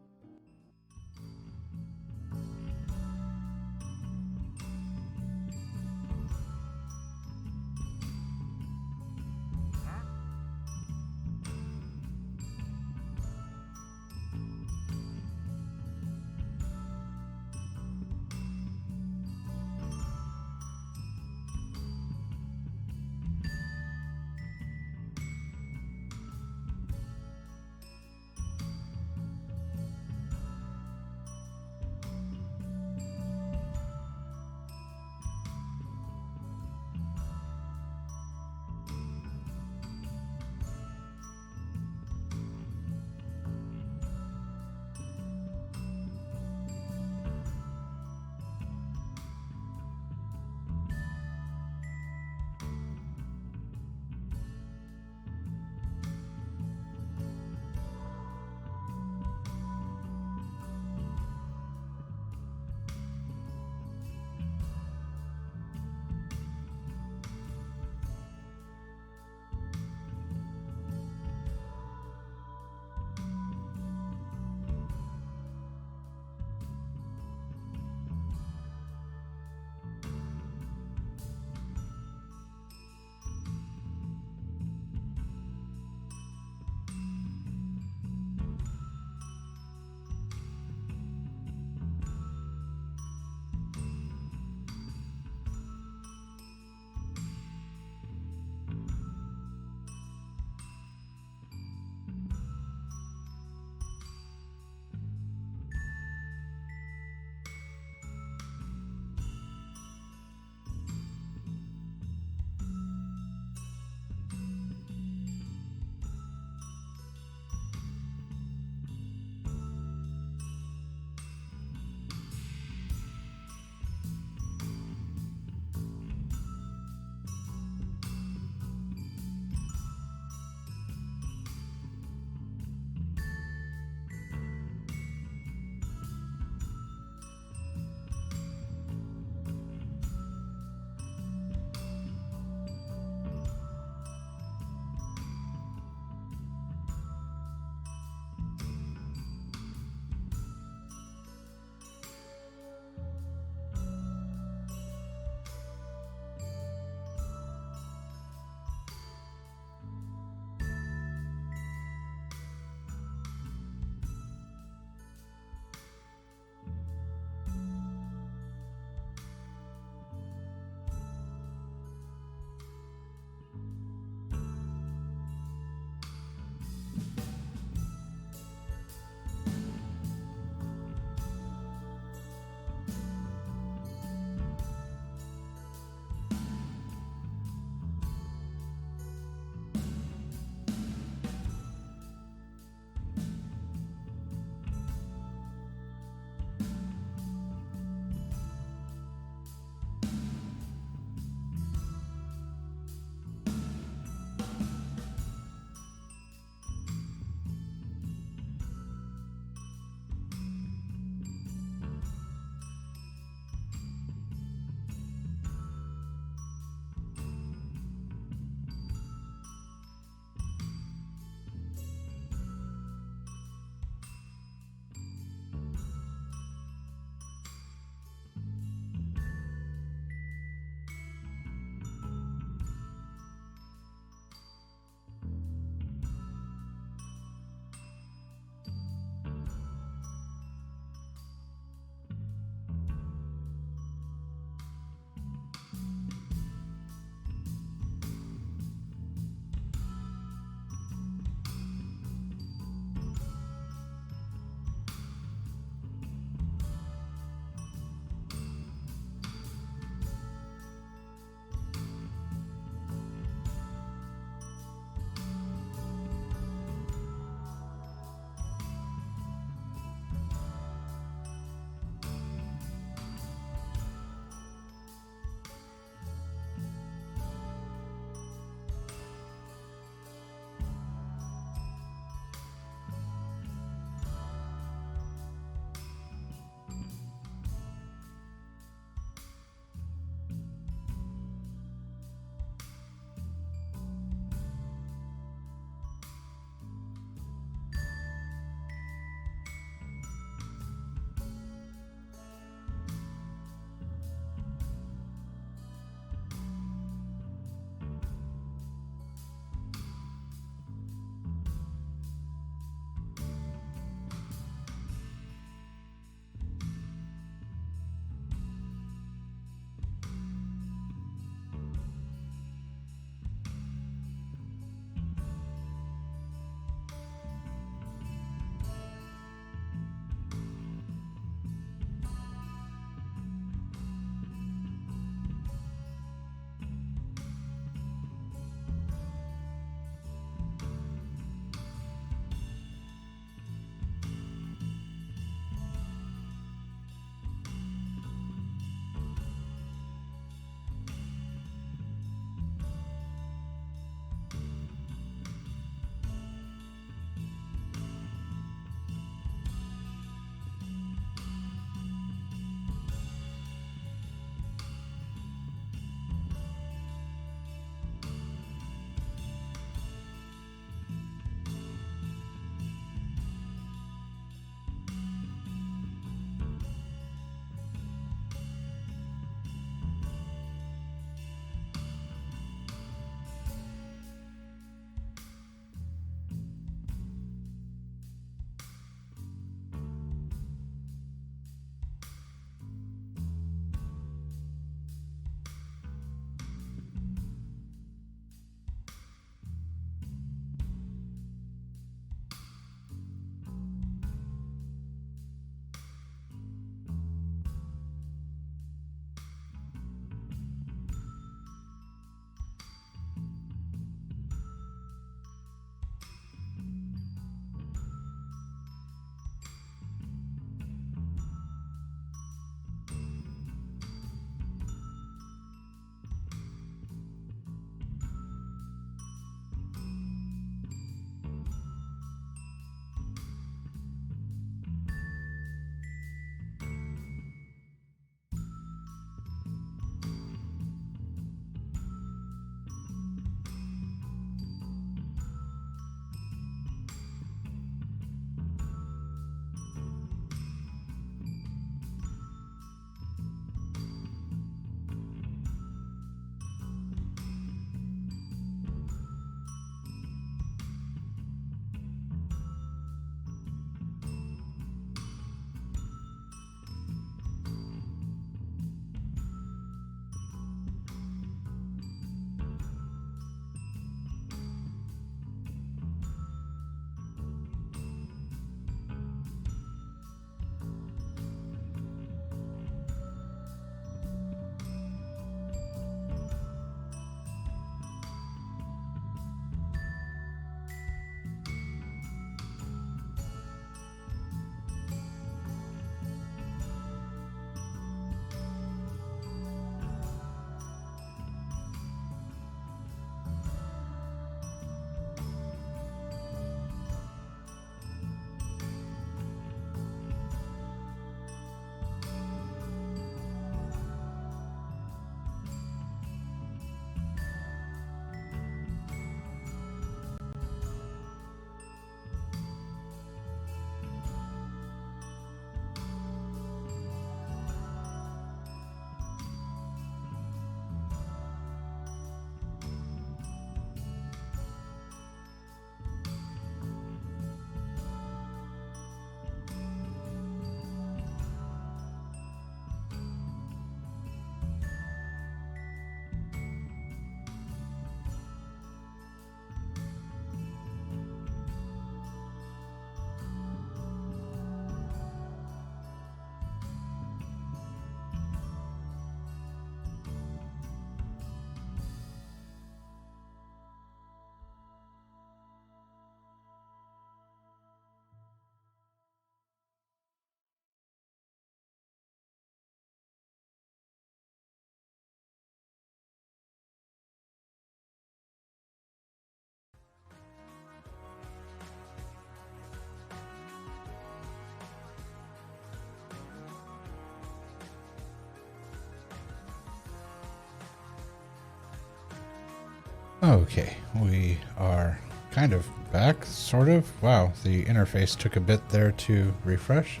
Okay, we are kind of back, sort of. Wow, the interface took a bit there to refresh.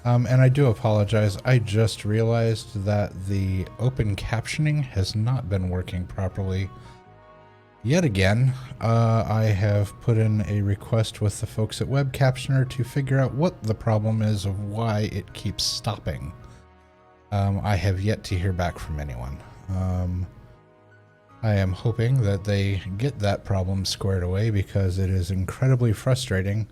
And I do apologize. I just realized that the open captioning has not been working properly yet again. I have put in a request with the folks at Web Captioner to figure out what the problem is of why it keeps stopping. I have yet to hear back from anyone. I am hoping that they get that problem squared away, because it is incredibly frustrating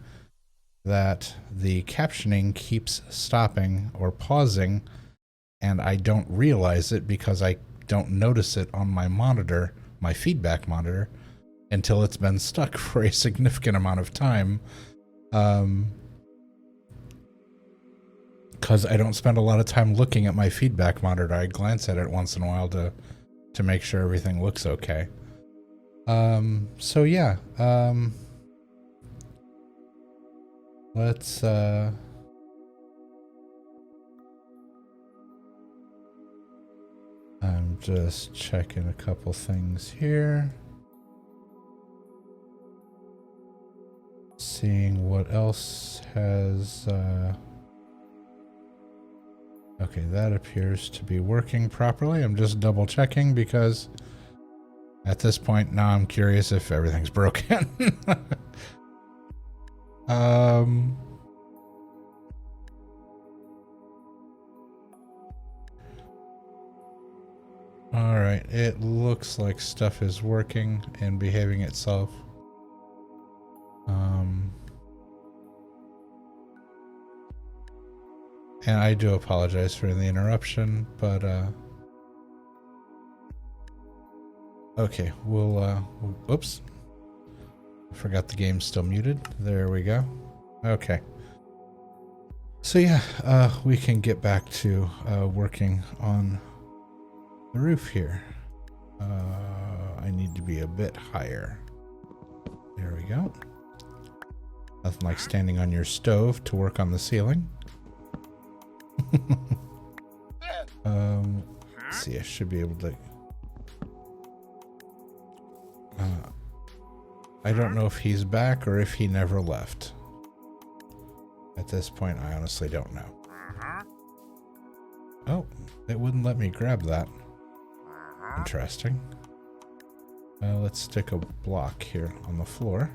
that the captioning keeps stopping or pausing, and I don't realize it because I don't notice it on my monitor, my feedback monitor, until it's been stuck for a significant amount of time. Because I don't spend a lot of time looking at my feedback monitor. I glance at it once in a while to make sure everything looks okay. So yeah, let's I'm just checking a couple things here, seeing what else has okay, that appears to be working properly. I'm just double checking because at this point now I'm curious if everything's broken. All right, it looks like stuff is working and behaving itself. And I do apologize for the interruption, but okay, we'll oops. Forgot the game's still muted. There we go. Okay. So yeah, we can get back to working on the roof here. I need to be a bit higher. There we go. Nothing like standing on your stove to work on the ceiling. Let's see, I should be able to. I don't know if he's back or if he never left. At this point, I honestly don't know. Oh, it wouldn't let me grab that. Interesting. Let's stick a block here on the floor.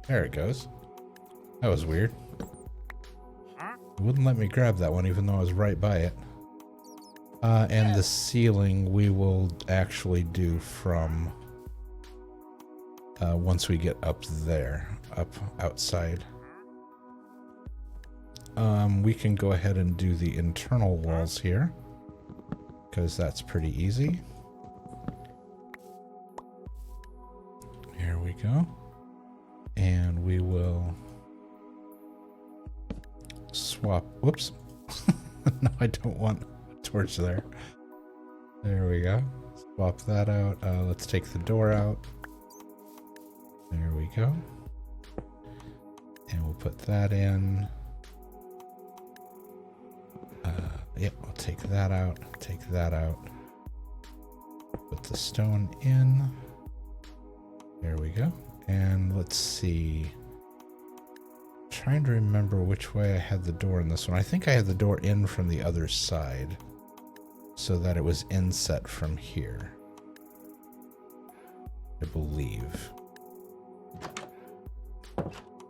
There it goes. That was weird. It wouldn't let me grab that one even though I was right by it. And the ceiling we will actually do from once we get up there, up outside. We can go ahead and do the internal walls here, because that's pretty easy. Here we go. And we will swap. Whoops. No, I don't want a torch there. There we go. Swap that out. Let's take the door out. There we go. And we'll put that in. Yep, I'll take that out. Take that out. Put the stone in. There we go. And let's see. Trying to remember which way I had the door in this one. I think I had the door in from the other side, so that it was inset from here, I believe.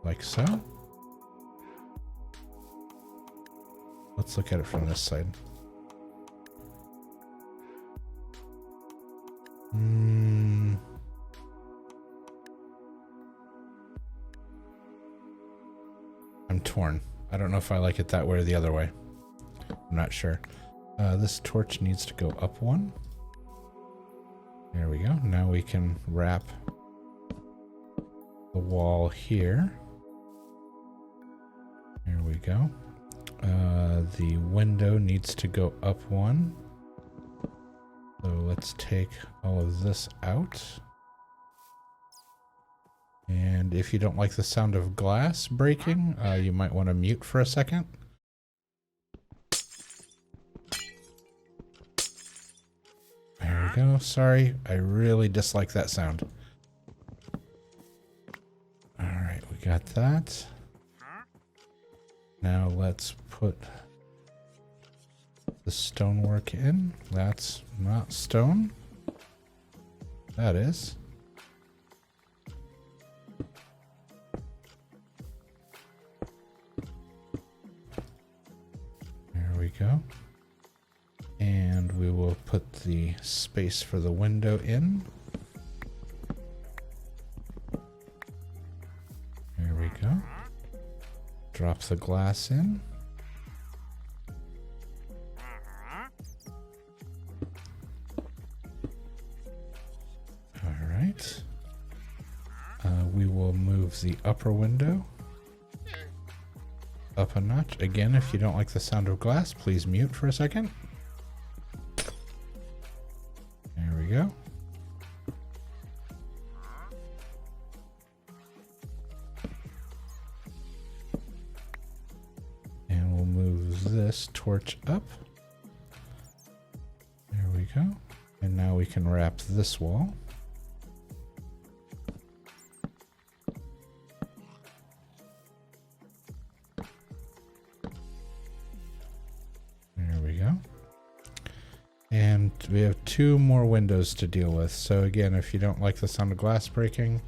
Like so. Let's look at it from this side. I'm torn. I don't know if I like it that way or the other way. I'm not sure. This torch needs to go up one. There we go. Now we can wrap the wall here. There we go. The window needs to go up one. So let's take all of this out. And if you don't like the sound of glass breaking, you might want to mute for a second. we go. Sorry, I really dislike that sound. Alright, we got that. Now let's put the stonework in. That's not stone. That is. There we go. And we will put the space for the window in. There we go. Drop the glass in. All right. We will move the upper window up a notch. Again, if you don't like the sound of glass, please mute for a second. There we go. And we'll move this torch up. There we go. And now we can wrap this wall. There we go. And we have 2 more windows to deal with. So again, if you don't like the sound of glass breaking,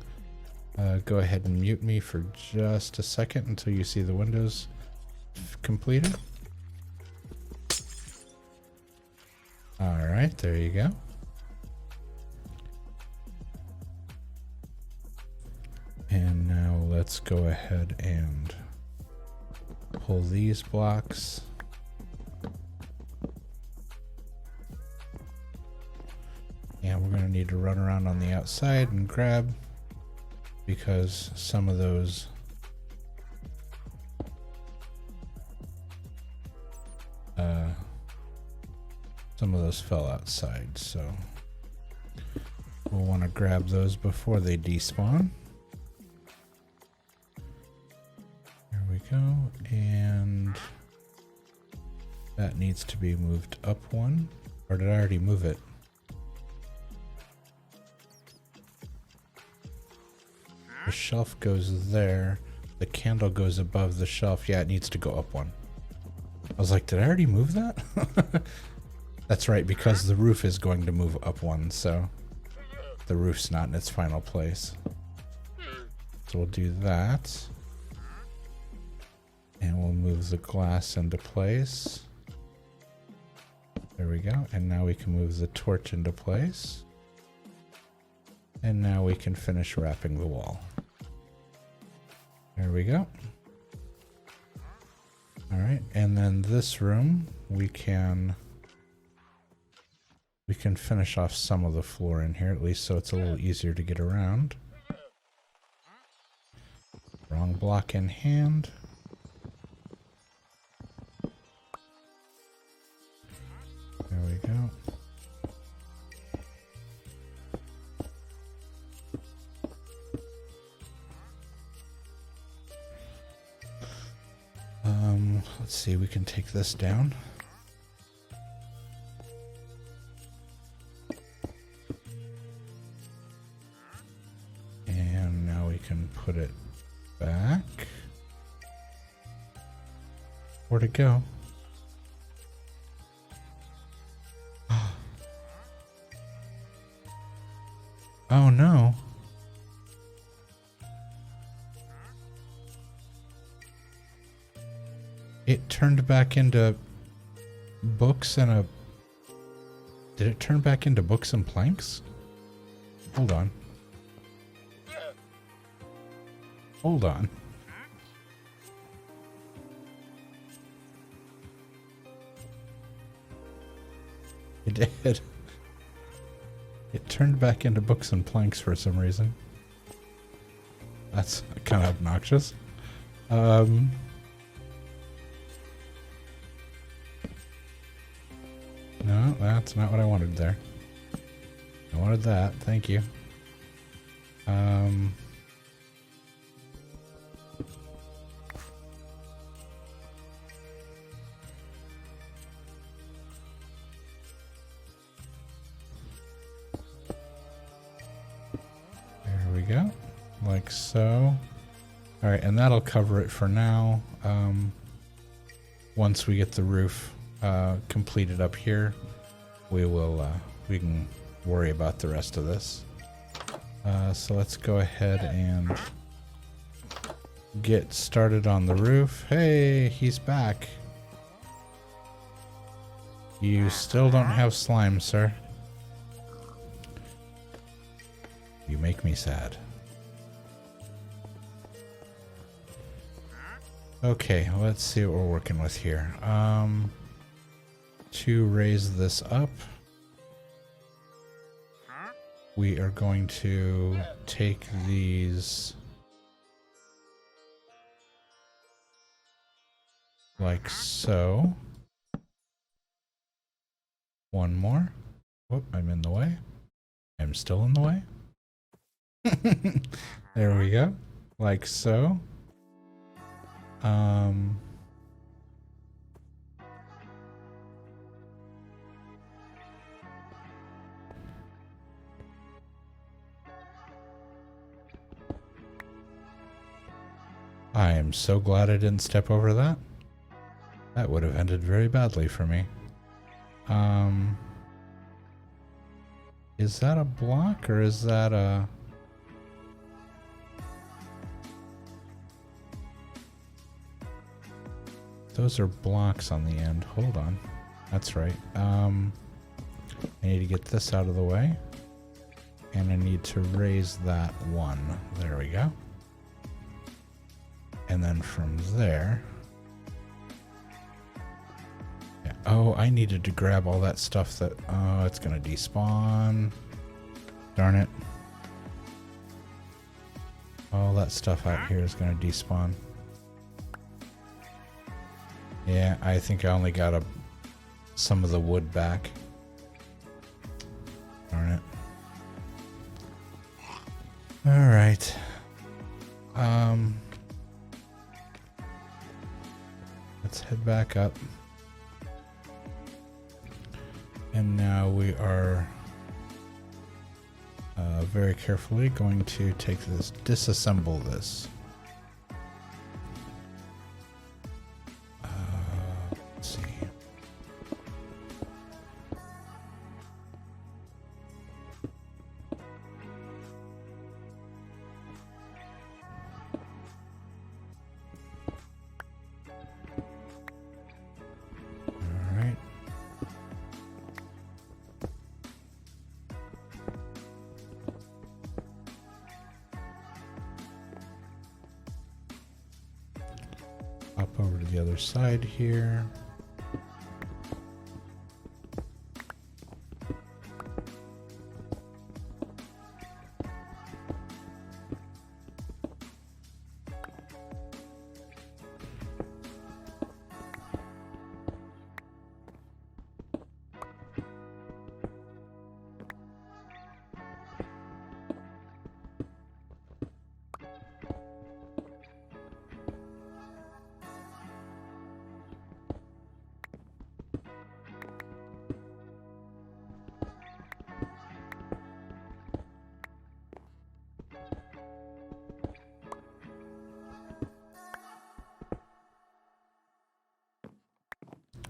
go ahead and mute me for just a second until you see the windows completed. All right, there you go. And now let's go ahead and pull these blocks. And we're going to need to run around on the outside and grab, because some of those fell outside, so we'll want to grab those before they despawn. There we go, and that needs to be moved up 1, or did I already move it? The shelf goes there. The candle goes above the shelf. Yeah, it needs to go up 1. I was like, did I already move that? That's right, because the roof is going to move up 1, so the roof's not in its final place. So we'll do that. And we'll move the glass into place. There we go. And now we can move the torch into place. And now we can finish wrapping the wall. There we go. All right, and then this room, we can finish off some of the floor in here, at least so it's a little easier to get around. Wrong block in hand. There we go. Let's see, we can take this down. And now we can put it back. Where'd it go? Oh no. It turned back into books and a... Did it turn back into books and planks? Hold on. Hold on. It did. It turned back into books and planks for some reason. That's kind of obnoxious. No, that's not what I wanted there. I wanted that. Thank you. go. Like so. Alright, and that'll cover it for now. Once we get the roof completed up here, we can worry about the rest of this. So let's go ahead and get started on the roof. Hey, he's back. You still don't have slime, sir. You make me sad. Okay, let's see what we're working with here. To raise this up, we are going to take these like so. One more. Whoop, I'm in the way. I'm still in the way. There we go. Like so. I am so glad I didn't step over that. That would have ended very badly for me. Is that a block or is that a... Those are blocks on the end. Hold on. That's right. I need to get this out of the way. And I need to raise that one. There we go. And then from there... Yeah. Oh, I needed to grab all that stuff that... Oh, it's going to despawn. Darn it. All that stuff out here is going to despawn. Yeah, I think I only got some of the wood back. Darn it. Alright. Let's head back up. And now we are very carefully going to take this, disassemble this. Let's see. All right. Up over to the other side here.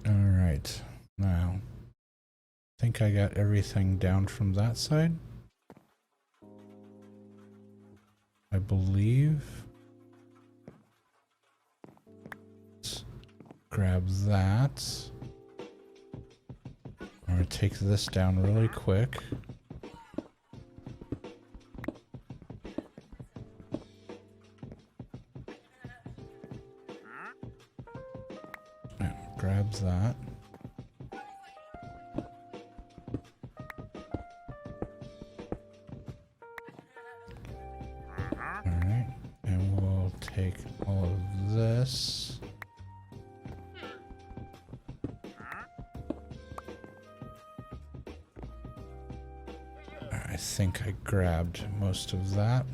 Alright, now I think I got everything down from that side. I believe. Let's grab that. I'm going to take this down really quick. Grabs that. Alright, and we'll take all of this. I think I grabbed most of that.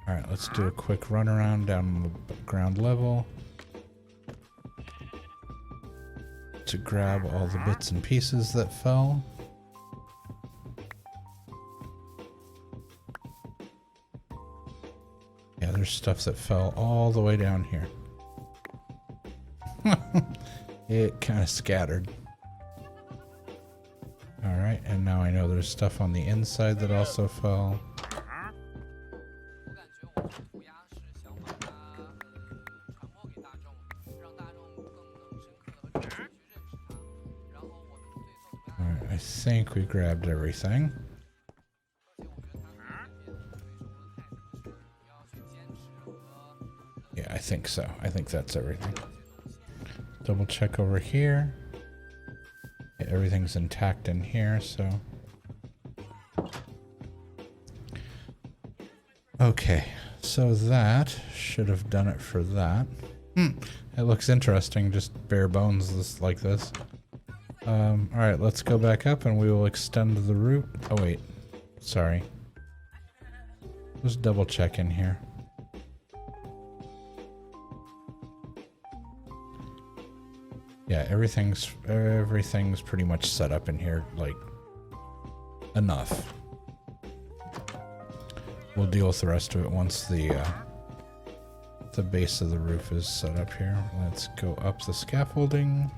Alright, let's do a quick run around down on the ground level to grab all the bits and pieces that fell. there's stuff that fell all the way down here. It kind of scattered. Alright, and now I know there's stuff on the inside that also fell. Alright, I think we grabbed everything. Yeah, I think so. I think that's everything. Double check over here. Yeah, everything's intact in here, so. Okay, so that should have done it for that. It looks interesting, just bare bones like this. Alright, let's go back up and we will extend the route. Oh wait, sorry. Let's double check in here. Yeah, everything's pretty much set up in here, like, enough. We'll deal with the rest of it once the base of the roof is set up here. Let's go up the scaffolding.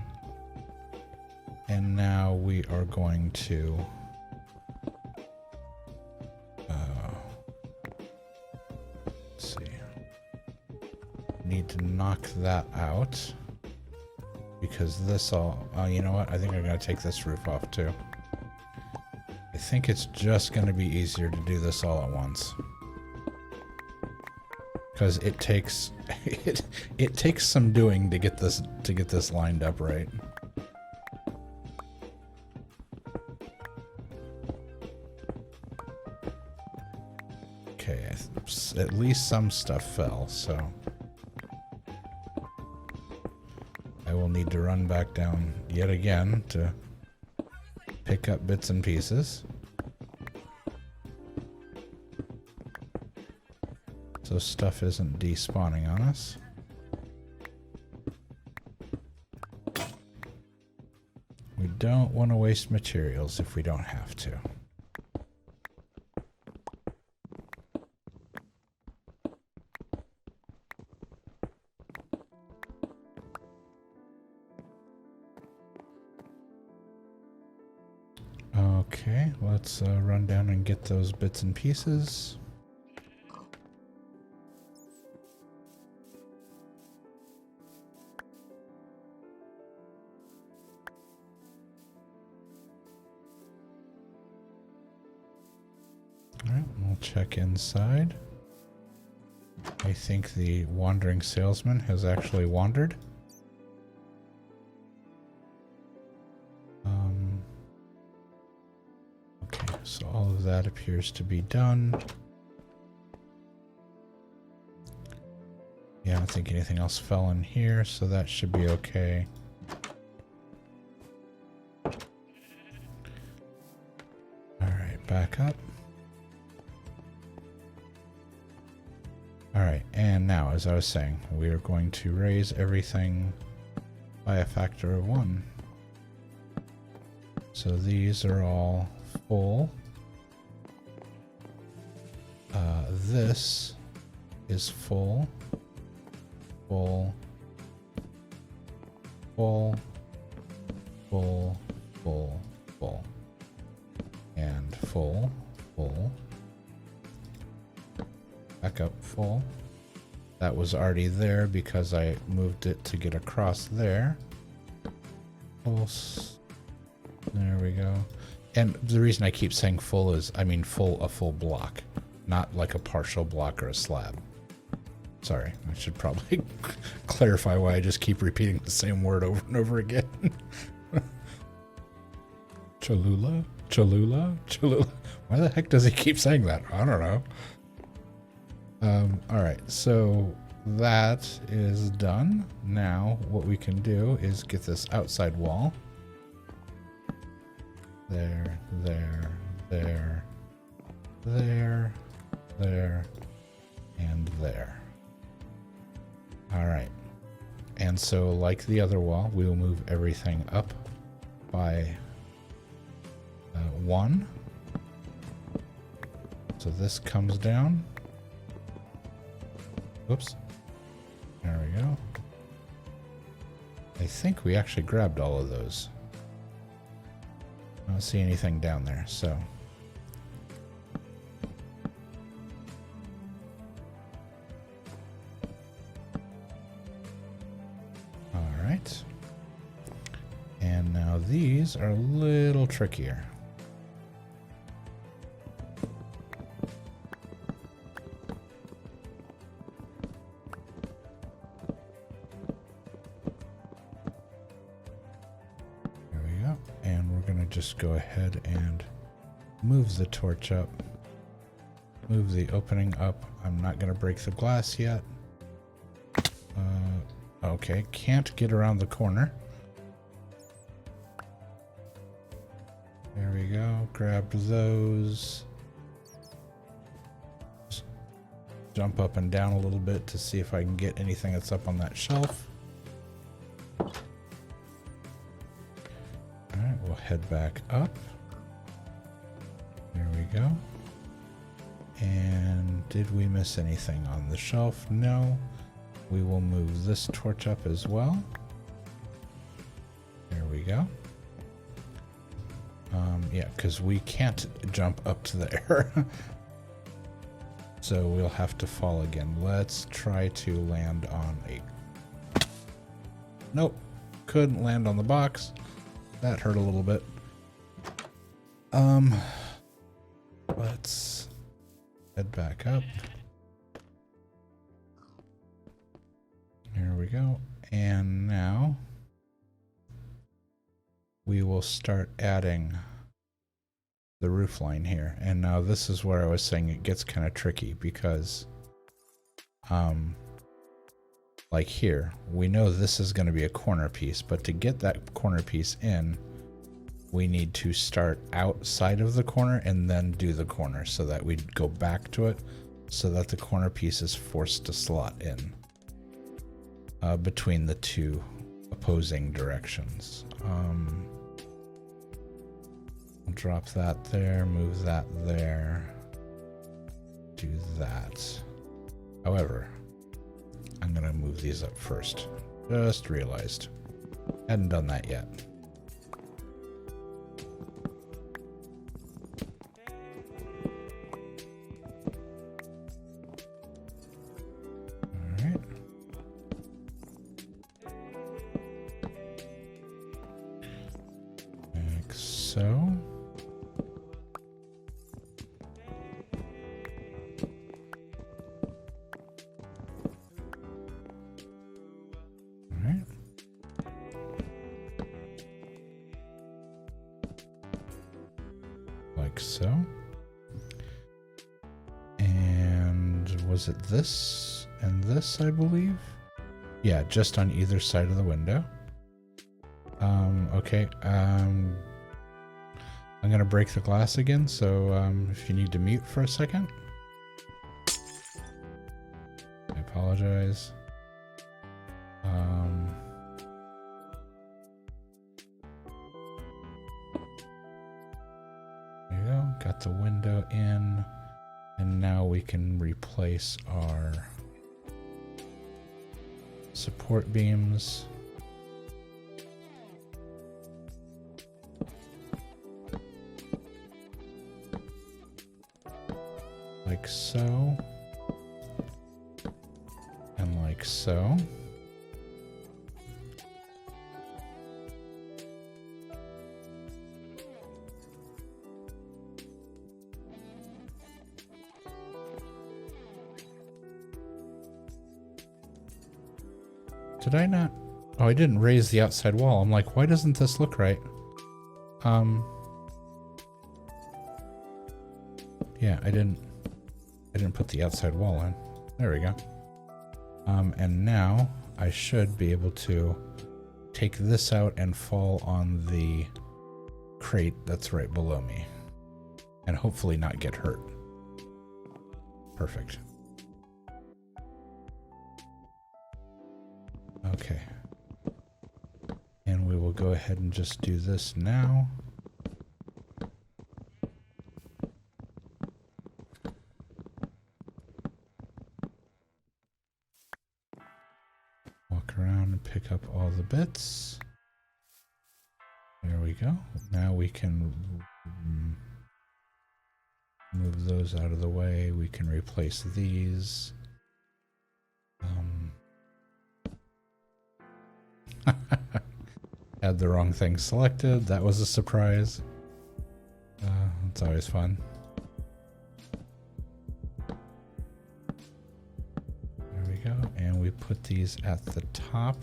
And now we are going to let's see. Need to knock that out. Because this all... Oh, you know what? I think I'm going to take this roof off, too. I think it's just going to be easier to do this all at once. Because it takes... it takes some doing to get this lined up right. Okay, at least some stuff fell, so... I will need to run back down yet again to pick up bits and pieces. So stuff isn't despawning on us. We don't want to waste materials if we don't have to. Okay, let's run down and get those bits and pieces. Alright, we'll check inside. I think the wandering salesman has actually wandered. Okay, so all of that appears to be done. Yeah, I don't think anything else fell in here, so that should be okay. Alright, back up. Alright, and now, as I was saying, we are going to raise everything by a factor of 1. So these are all full. This is full. Full. Full. Full. Full. Full. And full. Full. Back up full. That was already there because I moved it to get across there. Full. There we go. And the reason I keep saying full is, I mean full, a full block, not like a partial block or a slab. Sorry, I should probably clarify why I just keep repeating the same word over and over again. Cholula? Cholula? Cholula? Why the heck does he keep saying that? I don't know. Alright, so that is done. Now, what we can do is get this outside wall. There, there, there, there, there, and there. Alright. And so, like the other wall, we will move everything up by 1. So this comes down. Oops. There we go. I think we actually grabbed all of those. I don't see anything down there, so. All right. And now these are a little trickier. Just go ahead and move the torch up, move the opening up. I'm not going to break the glass yet. Okay, can't get around the corner. There we go, grabbed those. Jump up and down a little bit to see if I can get anything that's up on that shelf. We'll head back up. There we go. And did we miss anything on the shelf? No. We will move this torch up as well. There we go. Yeah, because we can't jump up to there. So we'll have to fall again. Let's try to land on a... Nope. Couldn't land on the box. That hurt a little bit. Let's head back up. Here we go. And now we will start adding the roof line here. And now this is where I was saying it gets kind of tricky because like here, we know this is going to be a corner piece, but to get that corner piece in, we need to start outside of the corner and then do the corner so that we go back to it so that the corner piece is forced to slot in between the two opposing directions. I'll drop that there, move that there, do that. However, I'm gonna move these up first. Just realized. Hadn't done that yet. Alright. Like so. Like so. And was it this and this, I believe? Yeah, just on either side of the window. Okay. I'm gonna break the glass again, so if you need to mute for a second. I apologize. Got the window in, and now we can replace our support beams. Like so. And like so. Did I not? Oh, I didn't raise the outside wall. I'm like, why doesn't this look right? Yeah, I didn't put the outside wall in. There we go. And now I should be able to take this out and fall on the crate that's right below me. And hopefully not get hurt. Perfect. Okay. And we will go ahead and just do this now. pick up all the bits. There we go. Now we can move those out of the way. We can replace these. Had the wrong thing selected. That was a surprise. It's always fun. There we go. And we put these at the top.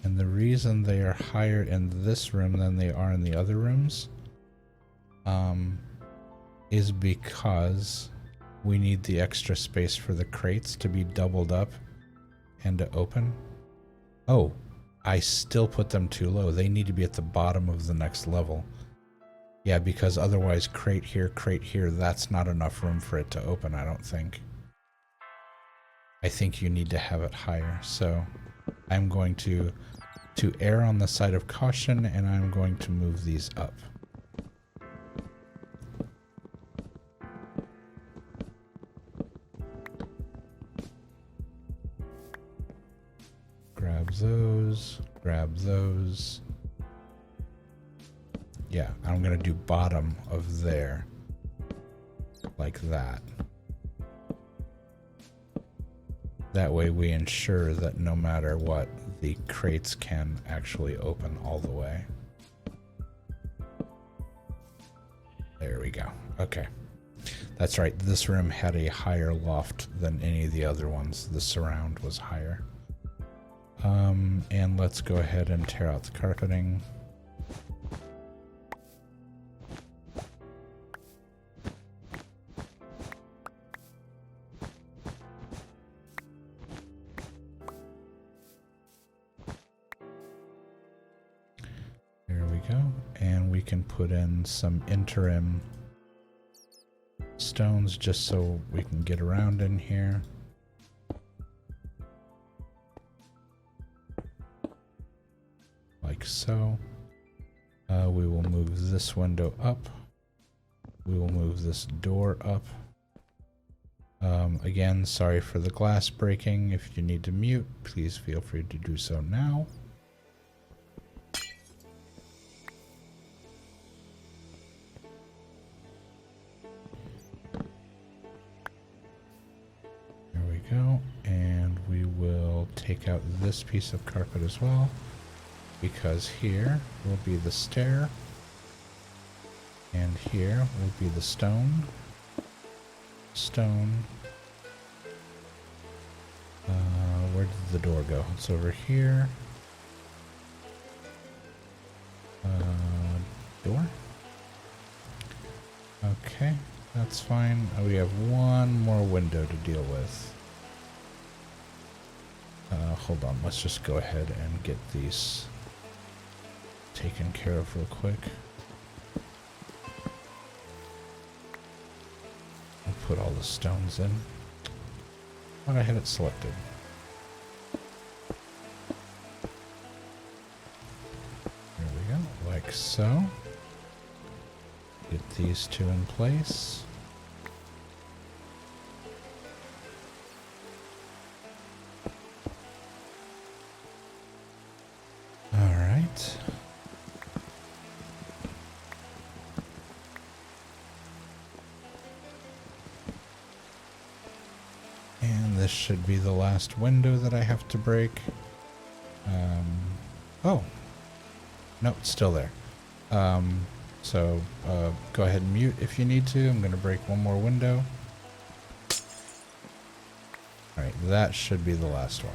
And the reason they are higher in this room than they are in the other rooms is because we need the extra space for the crates to be doubled up and to open. Oh, I still put them too low. They need to be at the bottom of the next level. Yeah, because otherwise crate here, that's not enough room for it to open, I don't think. I think you need to have it higher. So I'm going to err on the side of caution, and I'm going to move these up. Grab those. Yeah, I'm gonna do bottom of there, like that. That way we ensure that no matter what, the crates can actually open all the way. There we go. Okay. That's right, this room had a higher loft than any of the other ones. The surround was higher. And let's go ahead and tear out the carpeting. There we go. And we can put in some interim stones just so we can get around in here. Like so. We will move this window up. We will move this door up. Again, sorry for the glass breaking. If you need to mute, please feel free to do so now. There we go. And we will take out this piece of carpet as well, because here will be the stair, and here will be the stone. Where did the door go? It's over here. Door. Okay, that's fine. We have one more window to deal with. Hold on, let's just go ahead and get these taken care of real quick. I'll put all the stones in. Why did I have it selected? There we go, like so. Get these two in place. All right. And this should be the last window that I have to break. Oh. Nope, it's still there. So go ahead and mute if you need to. I'm going to break one more window. Alright, that should be the last one.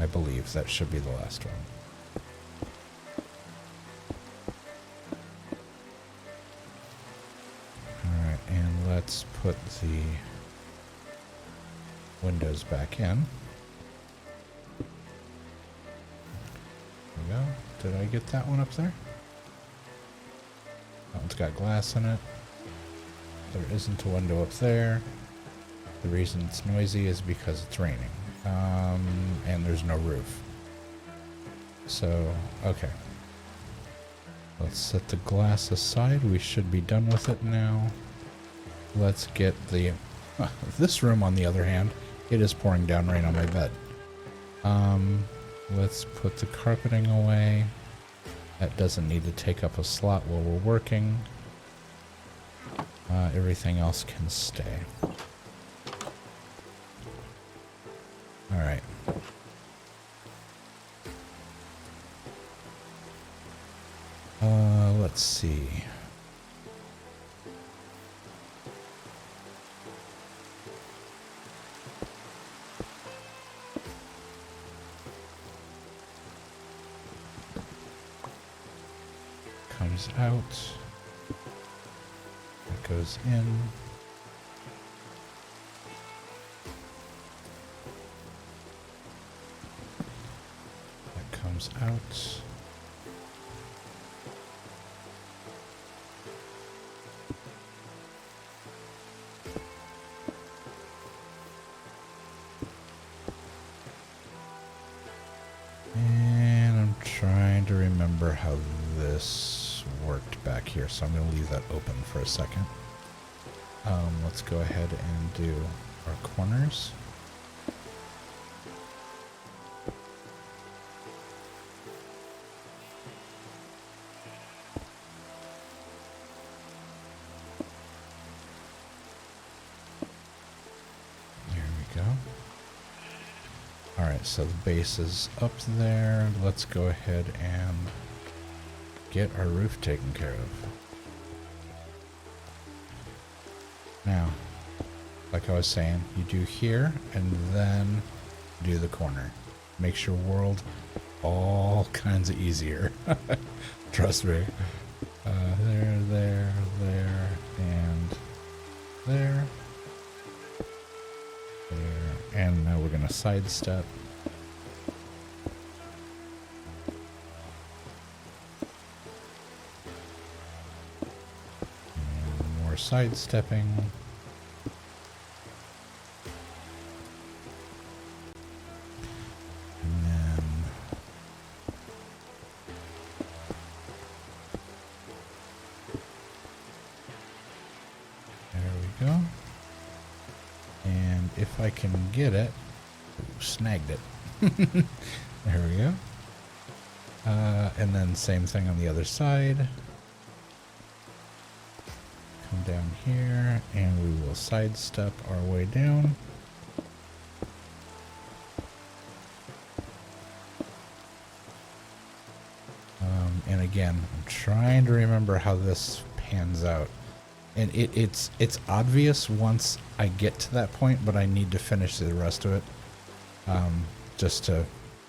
I believe that should be the last one. Alright, and let's put the windows back in. There we go. Did I get that one up there? That one's got glass in it. There isn't a window up there. The reason it's noisy is because it's raining. And there's no roof. So, okay. Let's set the glass aside. We should be done with it now. let's get the... this room, on the other hand, it is pouring down rain on my bed. Let's put the carpeting away. That doesn't need to take up a slot while we're working. Everything else can stay. Alright. Let's see. Comes out. That goes in. That comes out. And I'm trying to remember how this worked back here, so I'm going to leave that open for a second. Let's go ahead and do our corners. There we go. Alright, so the base is up there. Let's go ahead and get our roof taken care of. Now, like I was saying, you do here and then do the corner. Makes your world all kinds of easier. Trust me. There, and there. There. And now we're going to sidestep. Sidestepping. And then there we go. And if I can get it, ooh, snagged it. There we go. And then same thing on the other side. Down here, and we will sidestep our way down. And again, I'm trying to remember how this pans out, and it's obvious once I get to that point, but I need to finish the rest of it.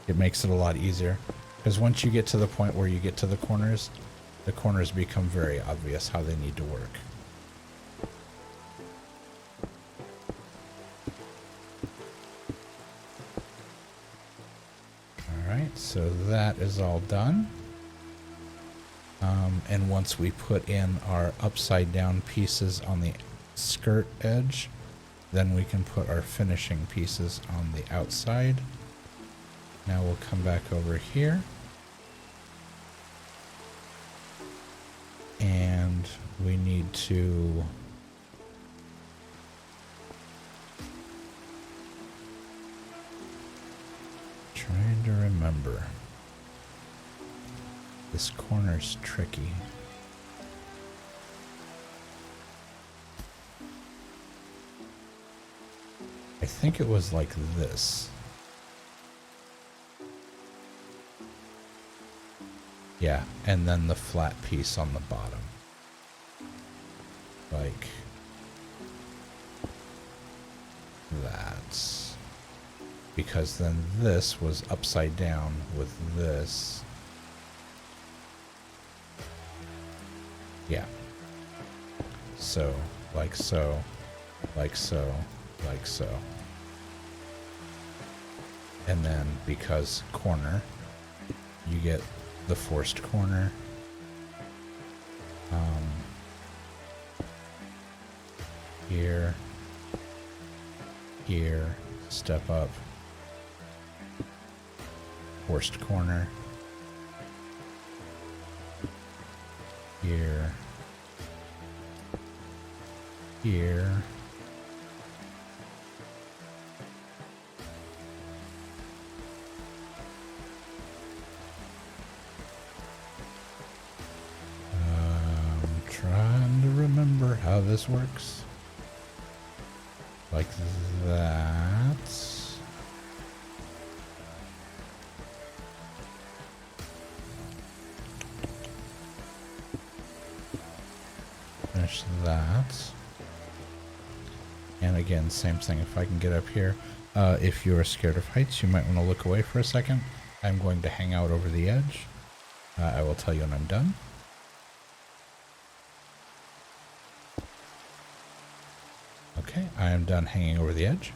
It makes it a lot easier, because once you get to the point where you get to the corners become very obvious how they need to work. So that is all done. And once we put in our upside down pieces on the skirt edge, then we can put our finishing pieces on the outside. Now we'll come back over here. And we need to trying to remember. This corner's tricky. I think it was like this. Yeah, and then the flat piece on the bottom. Like that. Because then this was upside down with this. Yeah. So, like so, like so, like so. And then because corner, you get the forced corner. Here, here, step up, forced corner, here, here. Trying to remember how this works. Like that. Finish that. And again, same thing. If I can get up here. If you're scared of heights, you might want to look away for a second. I'm going to hang out over the edge. I will tell you when I'm done. Okay, I am done hanging over the edge.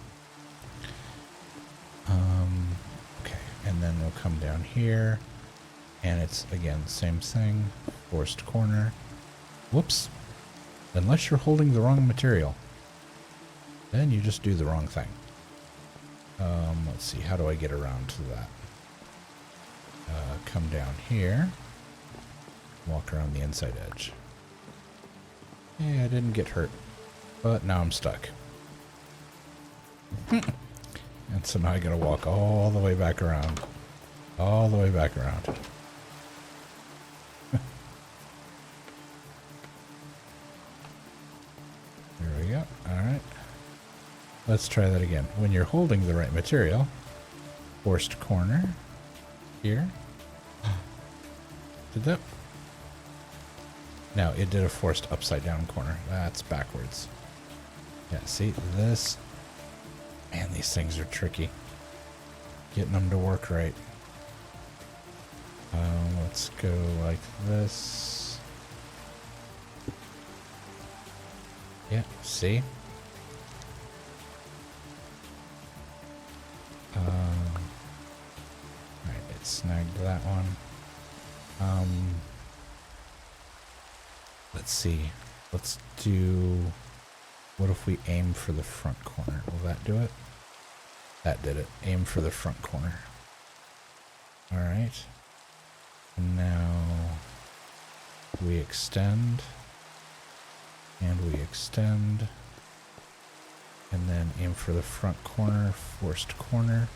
Okay, and then we'll come down here. And it's, again, same thing. Forced corner. Whoops. Unless you're holding the wrong material, then you just do the wrong thing. Let's see, how do I get around to that? Come down here. Walk around the inside edge. Yeah, I didn't get hurt. But now I'm stuck. And so now I gotta walk all the way back around. All the way back around. There we go. Alright. Let's try that again. When you're holding the right material, forced corner here. Did that? No, it did a forced upside down corner. That's backwards. Yeah, see this? Man, these things are tricky. Getting them to work right. Let's go like this. Yeah, see? Alright, it snagged that one. Let's see. Let's do... What if we aim for the front corner? Will that do it? That did it. Aim for the front corner. Alright. And now we extend. And we extend. And then aim for the front corner, forced corner.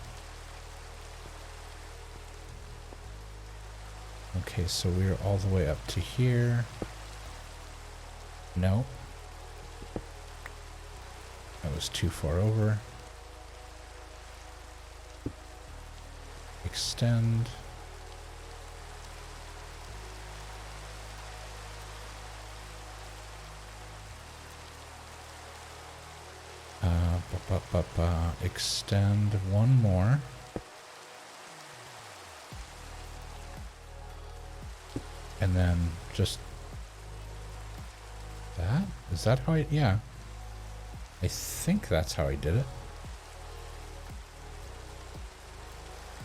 Okay, so we're all the way up to here. No. That was too far over. Extend. Extend one more. And then just that? Is that how I... Yeah. I think that's how I did it.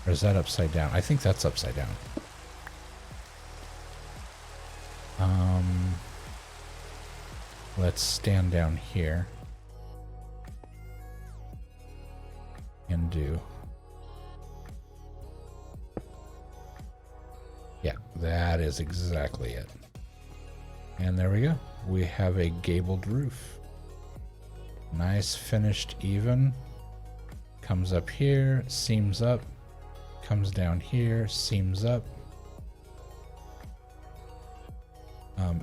Or is that upside down? I think that's upside down. Let's stand down here. And do... Yeah, that is exactly it. And there we go. We have a gabled roof. Nice, finished, even. Comes up here, seams up. Comes down here, seams up.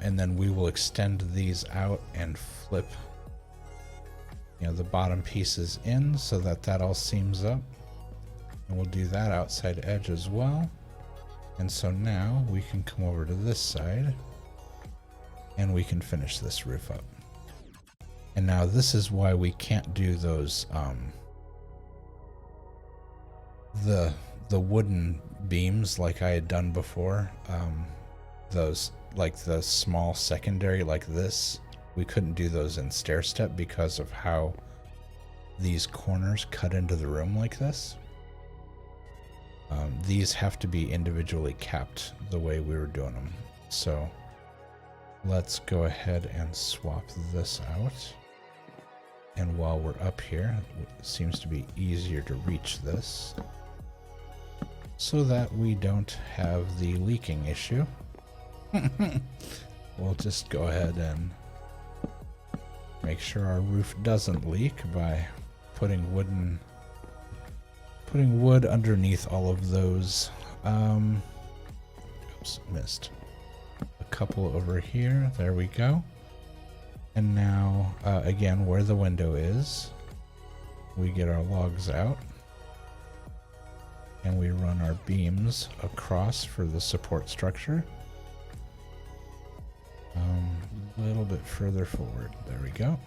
And then we will extend these out and flip, you know, the bottom pieces in so that that all seams up. And we'll do that outside edge as well. And so now we can come over to this side and we can finish this roof up. And now this is why we can't do those, the wooden beams like I had done before. Those, like the small secondary like this, we couldn't do those in stair step because of how these corners cut into the room like this. These have to be individually capped the way we were doing them. So let's go ahead and swap this out. And while we're up here, it seems to be easier to reach this so that we don't have the leaking issue. We'll just go ahead and make sure our roof doesn't leak by putting wood underneath all of those. Oops, missed. A couple over here. There we go. And now, again, where the window is, we get our logs out. And we run our beams across for the support structure. A little bit further forward. There we go.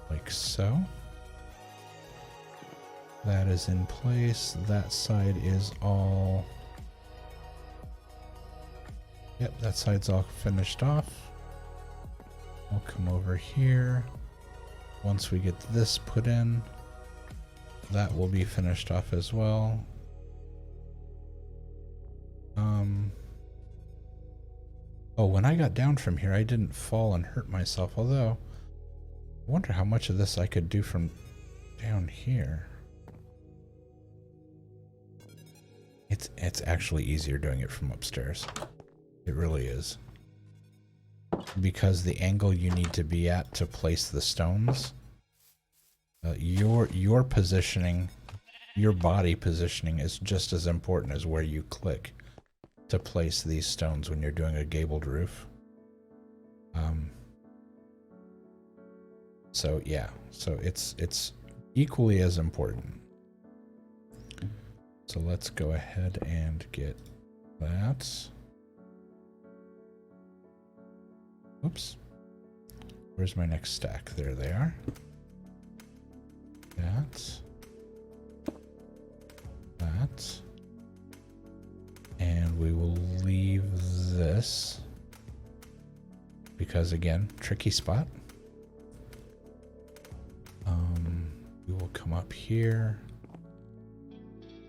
Like so. That is in place. That side is all... Yep, that side's all finished off. We'll come over here. Once we get this put in, that will be finished off as well. Oh, when I got down from here, I didn't fall and hurt myself, although I wonder how much of this I could do from down here. It's actually easier doing it from upstairs. It really is. Because the angle you need to be at to place the stones, your positioning, your body positioning is just as important as where you click to place these stones when you're doing a gabled roof. So yeah, so it's equally as important. So let's go ahead and get that. Oops. Where's my next stack? There they are. That. And we will leave this because, again, tricky spot. We will come up here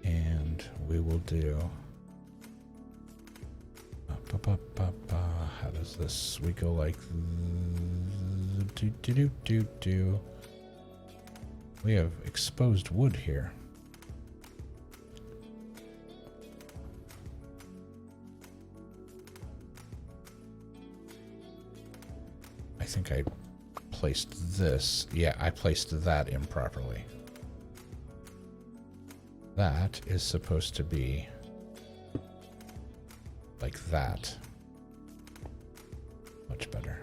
and we will do how does this? We go like do. We have exposed wood here. I think I placed this. Yeah, I placed that improperly. That is supposed to be like that. Much better.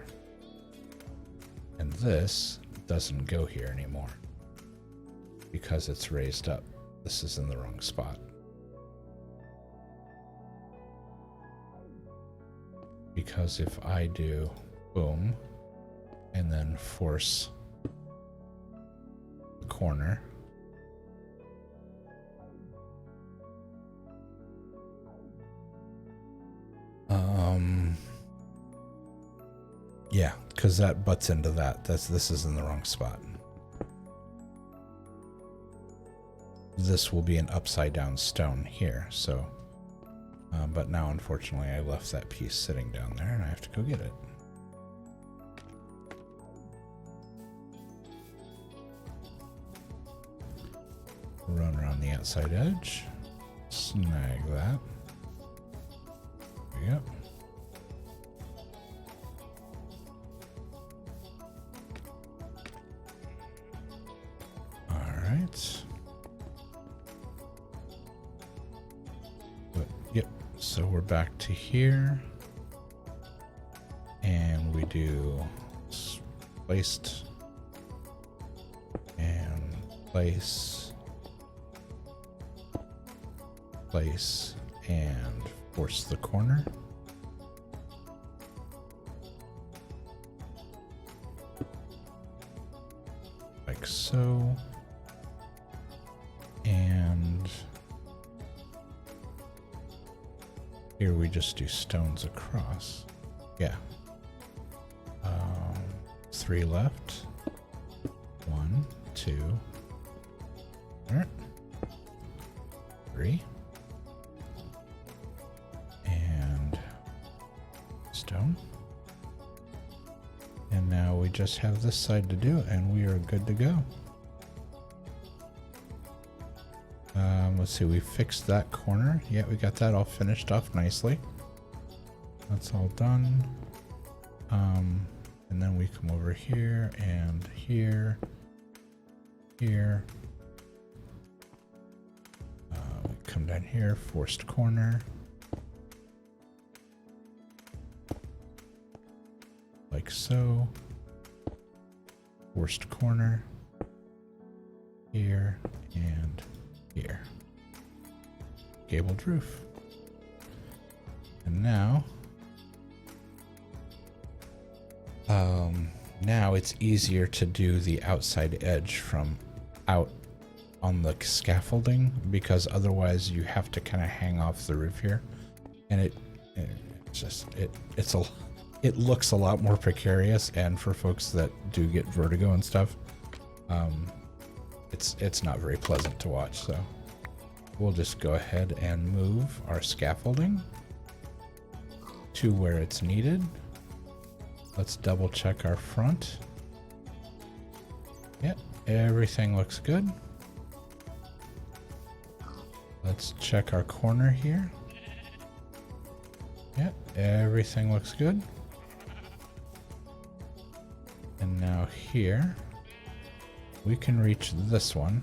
And this doesn't go here anymore because it's raised up. This is in the wrong spot. Because if I do boom and then force the corner, yeah, because that butts into that. This is in the wrong spot. This will be an upside down stone here, so but now unfortunately I left that piece sitting down there and I have to go get it. Run around the outside edge, snag that. There we go. Alright. Yep, so we're back to here. And we do placed and place and force the corner. Like so. And here we just do stones across. Yeah. 3 left. 1, 2. Alright. 3. And stone. And now we just have this side to do, and we are good to go. Let's see, we fixed that corner. Yeah, we got that all finished off nicely. That's all done. And then we come over here and here, here. We come down here, forced corner. Like so. Forced corner. Here and here. Gabled roof. And now it's easier to do the outside edge from out on the scaffolding, because otherwise you have to kind of hang off the roof here, and it looks a lot more precarious, and for folks that do get vertigo and stuff, it's not very pleasant to watch. So we'll just go ahead and move our scaffolding to where it's needed. Let's double check our front. Yep, everything looks good. Let's check our corner here. Yep, everything looks good. And now here, we can reach this one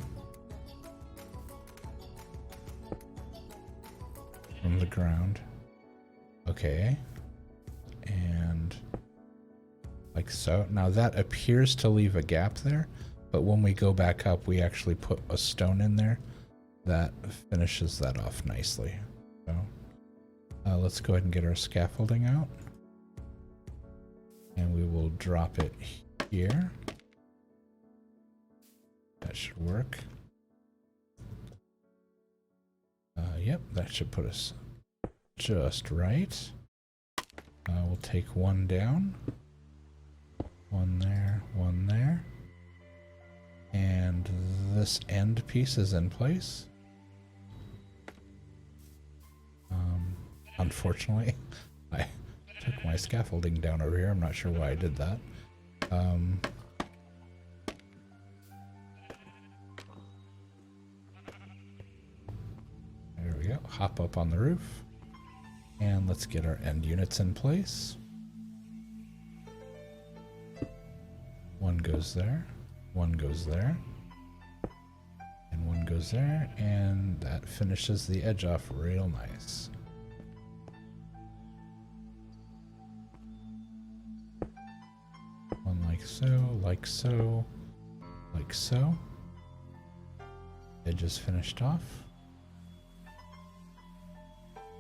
from the ground. Okay. And like so. Now that appears to leave a gap there, but when we go back up, we actually put a stone in there that finishes that off nicely. So let's go ahead and get our scaffolding out, and we will drop it here. That should work. Yep, that should put us just right. We'll take one down. One there. And this end piece is in place. Unfortunately, I took my scaffolding down over here. I'm not sure why I did that. There we go. Hop up on the roof. And let's get our end units in place. One goes there. One goes there. And one goes there. And that finishes the edge off real nice. One like so, like so, like so. Edge is finished off.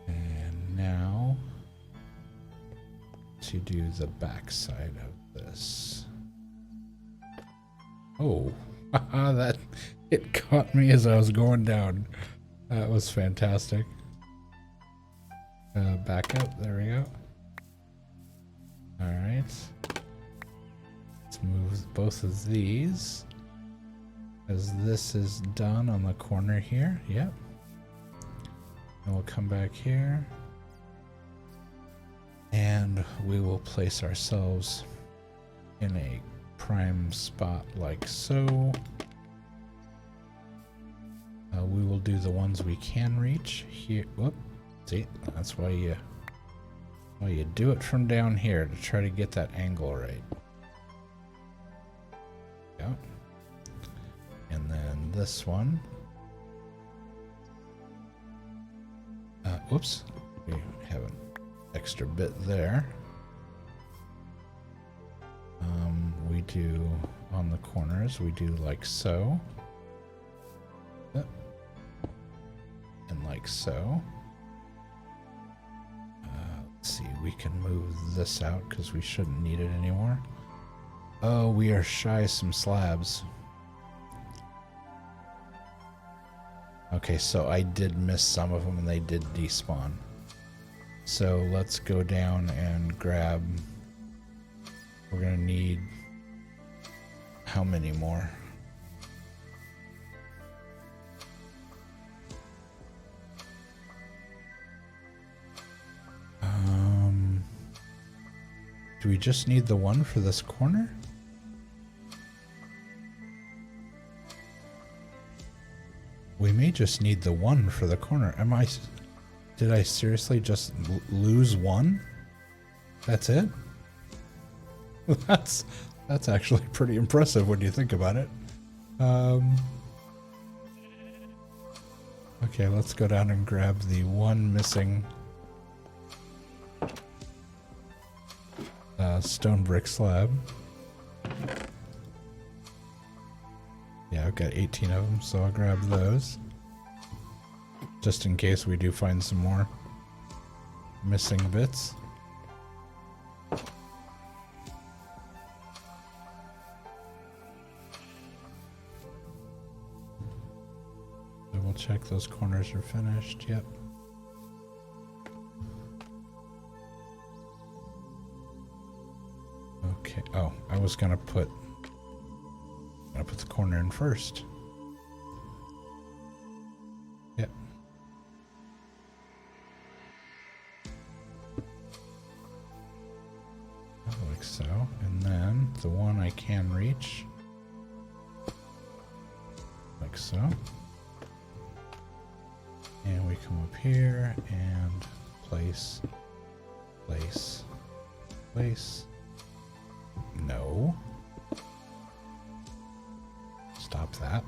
And now to do the back side of this. Oh, that it caught me as I was going down. That was fantastic. Back up, there we go. All right. Let's move both of these, as this is done on the corner here. Yep. And we'll come back here, and we will place ourselves in a prime spot like so. We will do the ones we can reach here. Whoop. See, that's why you do it from down here, to try to get that angle right. Yeah. And then this one. Whoops. We have an extra bit there. We do on the corners, we do like so. Yep. And like so. Let's see, we can move this out because we shouldn't need it anymore. Oh, we are shy some slabs. Okay, so I did miss some of them and they did despawn. So let's go down and grab. We're gonna need how many more? Do we just need the one for this corner? We may just need the one for the corner. Did I seriously just lose one? That's it? That's actually pretty impressive when you think about it. Okay, let's go down and grab the one missing stone brick slab. Yeah, I've got 18 of them, so I'll grab those. Just in case we do find some more missing bits. Double check those corners are finished. Yep. Okay. Oh, I was gonna put the corner in first. Yep. Like so. And then the one I can reach. Like so. And we come up here and place. No. Stop that.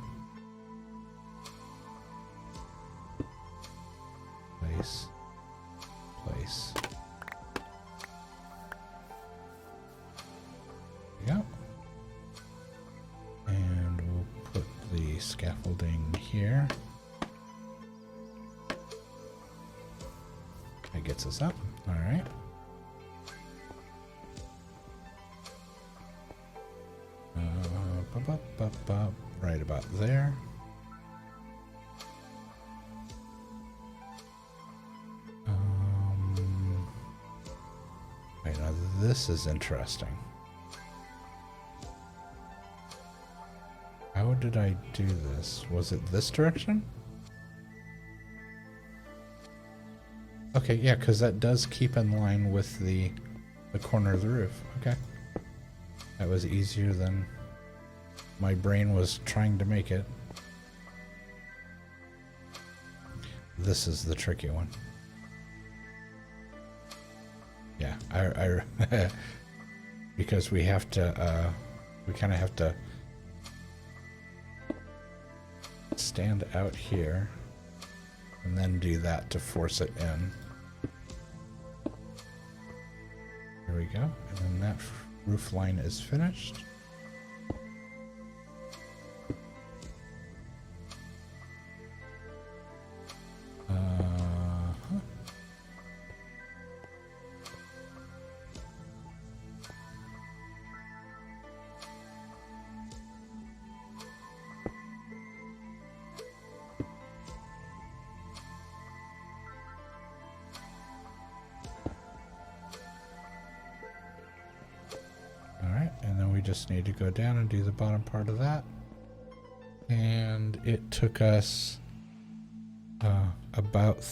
Place. There we go. And we'll put the scaffolding here. That gets us up. All right. Right about there. Right, now this is interesting. How did I do this? Was it this direction? Okay, yeah, because that does keep in line with the corner of the roof. Okay. That was easier than my brain was trying to make it. This is the tricky one. Yeah, I because we have to, we kind of have to stand out here and then do that to force it in. There we go. And then that roof line is finished. Just need to go down and do the bottom part of that, and it took us about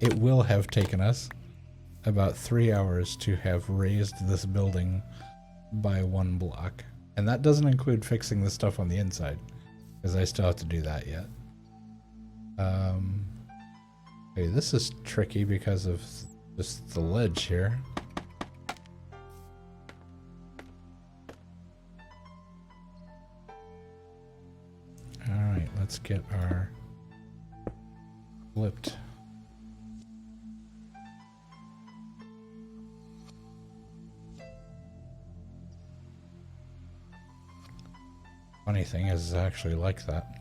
it will have taken us about 3 hours to have raised this building by 1 block, and that doesn't include fixing the stuff on the inside because I still have to do that yet. Okay, this is tricky because of just the ledge here. Alright, let's get our flipped. Funny thing is, it's actually like that.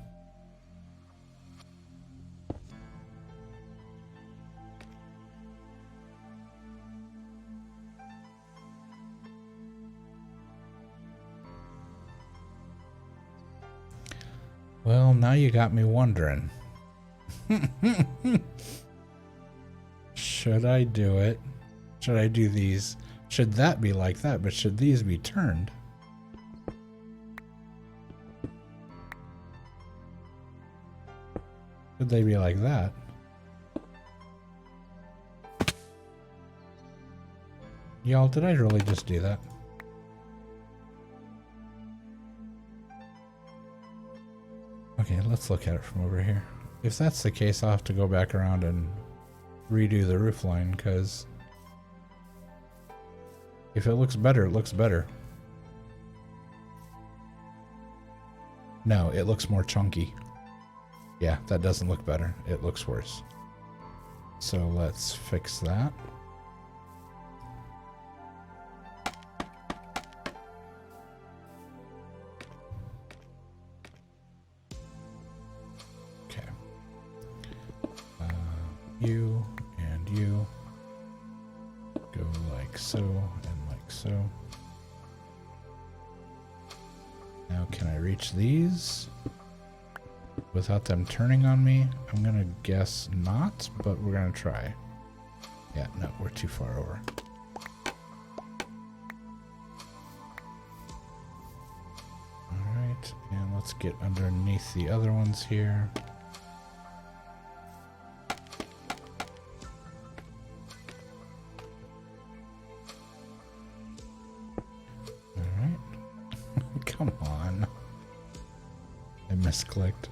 Well, now you got me wondering. Should I do it? Should I do these? Should that be like that, but should these be turned? Should they be like that? Y'all, did I really just do that? Okay, let's look at it from over here. If that's the case, I'll have to go back around and redo the roof line, because if it looks better, it looks better. No, it looks more chunky. Yeah, that doesn't look better. It looks worse. So let's fix that. Okay. You and you go like so and like so. Now can I reach these without them turning on me? I'm gonna guess not, but we're gonna try. Yeah, no, we're too far over. Alright, and let's get underneath the other ones here. Alright. Come on. I misclicked.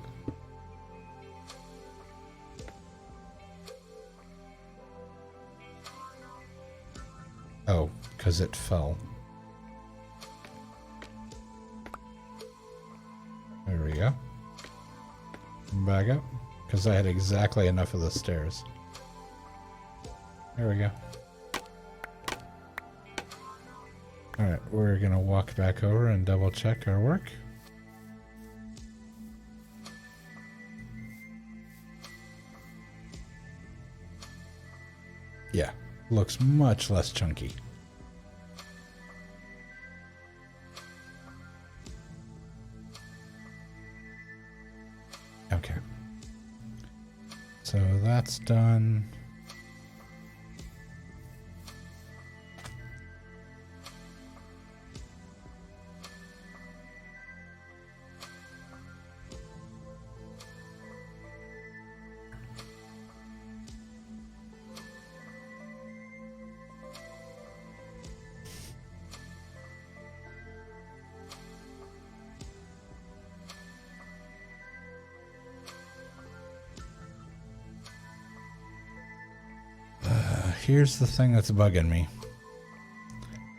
Oh, because it fell. There we go. Back up. Because I had exactly enough of the stairs. There we go. Alright, we're going to walk back over and double check our work. Yeah, looks much less chunky. Okay. So that's done. Here's the thing that's bugging me.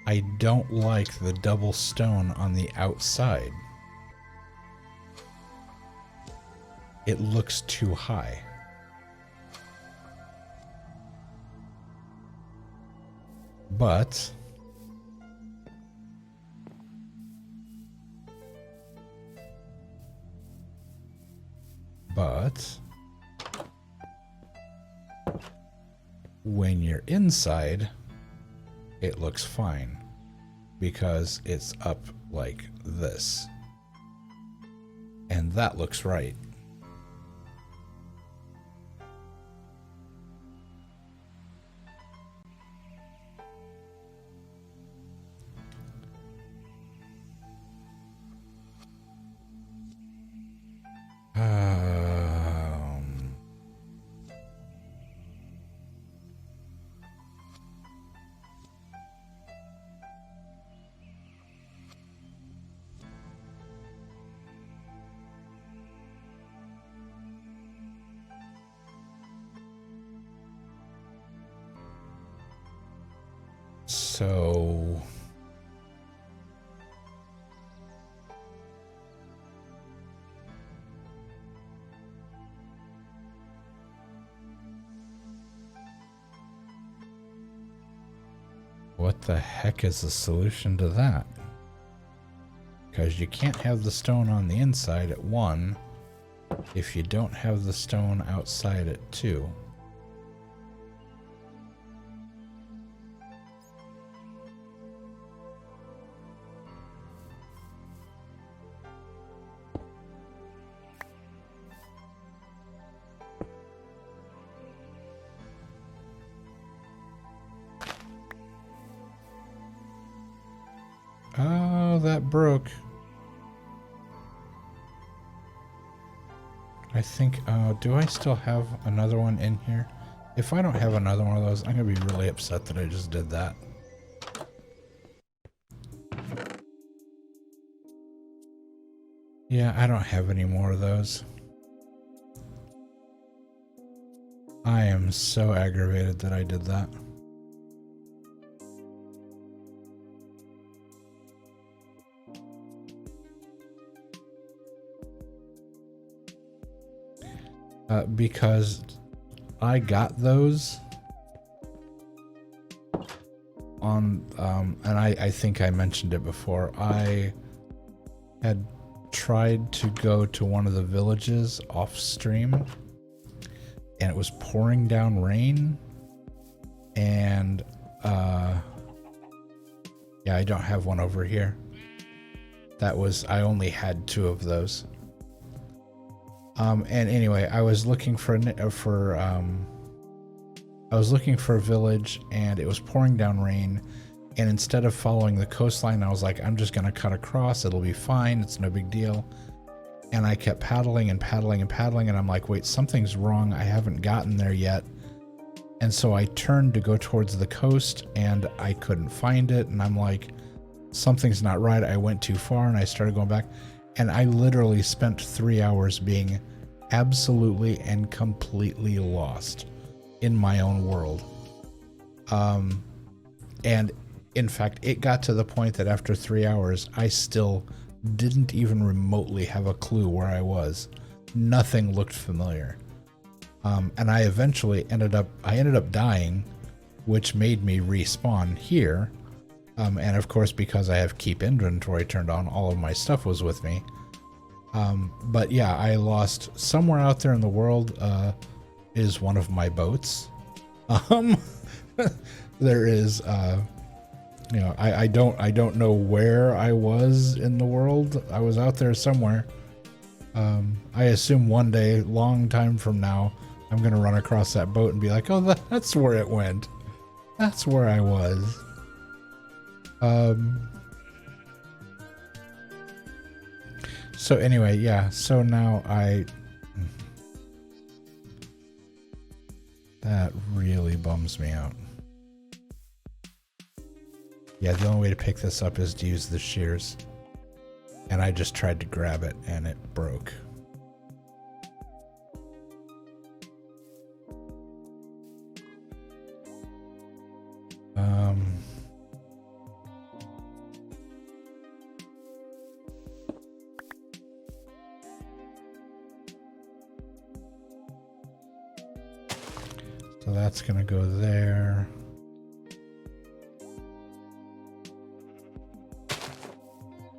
I don't like the double stone on the outside. It looks too high. But when you're inside, it looks fine because it's up like this. And that looks right. So what the heck is the solution to that? Because you can't have the stone on the inside at 1 if you don't have the stone outside at 2. Oh, that broke. I think, do I still have another one in here? If I don't have another one of those, I'm going to be really upset that I just did that. Yeah, I don't have any more of those. I am so aggravated that I did that. Because I got those on, and I think I mentioned it before. I had tried to go to one of the villages off stream, and it was pouring down rain, and yeah, I don't have one over here. I only had 2 of those. And anyway, I was looking for a village, and it was pouring down rain, and instead of following the coastline, I was like, I'm just gonna cut across, it'll be fine, it's no big deal. And I kept paddling and paddling and paddling, and I'm like, wait, something's wrong, I haven't gotten there yet. And so I turned to go towards the coast, and I couldn't find it, and I'm like, something's not right, I went too far, and I started going back, and I literally spent 3 hours being absolutely and completely lost in my own world. And in fact, it got to the point that after 3 hours, I still didn't even remotely have a clue where I was. Nothing looked familiar. And I eventually ended up dying, which made me respawn here. And of course, because I have keep inventory turned on, all of my stuff was with me. But yeah, I lost somewhere out there in the world, is one of my boats. There is, you know, I don't know where I was in the world. I was out there somewhere. I assume one day, long time from now, I'm gonna run across that boat and be like, oh, that's where it went. That's where I was. So anyway, yeah, so now that really bums me out. Yeah, the only way to pick this up is to use the shears. And I just tried to grab it and it broke. So that's gonna go there.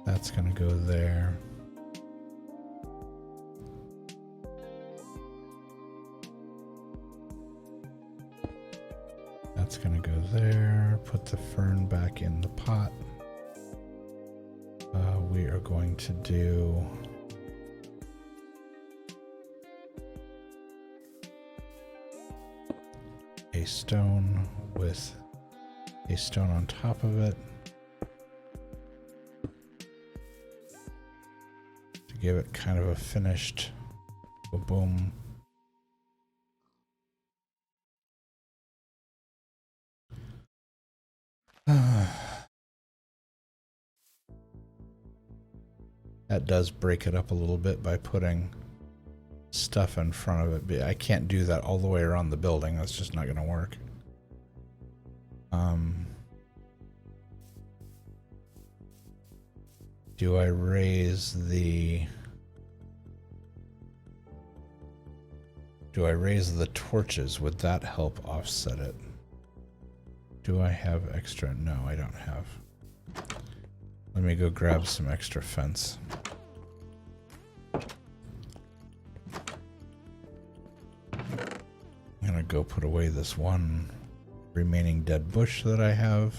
That's gonna go there. That's gonna go there. Put the fern back in the pot. We are going to do a stone with a stone on top of it to give it kind of a finished boom. That does break it up a little bit by putting stuff in front of it, but I can't do that all the way around the building. That's just not going to work. Do I raise the torches? Would that help offset it? Do I have extra? No, I don't have. Let me go grab some extra fence. I'm gonna go put away this one remaining dead bush that I have.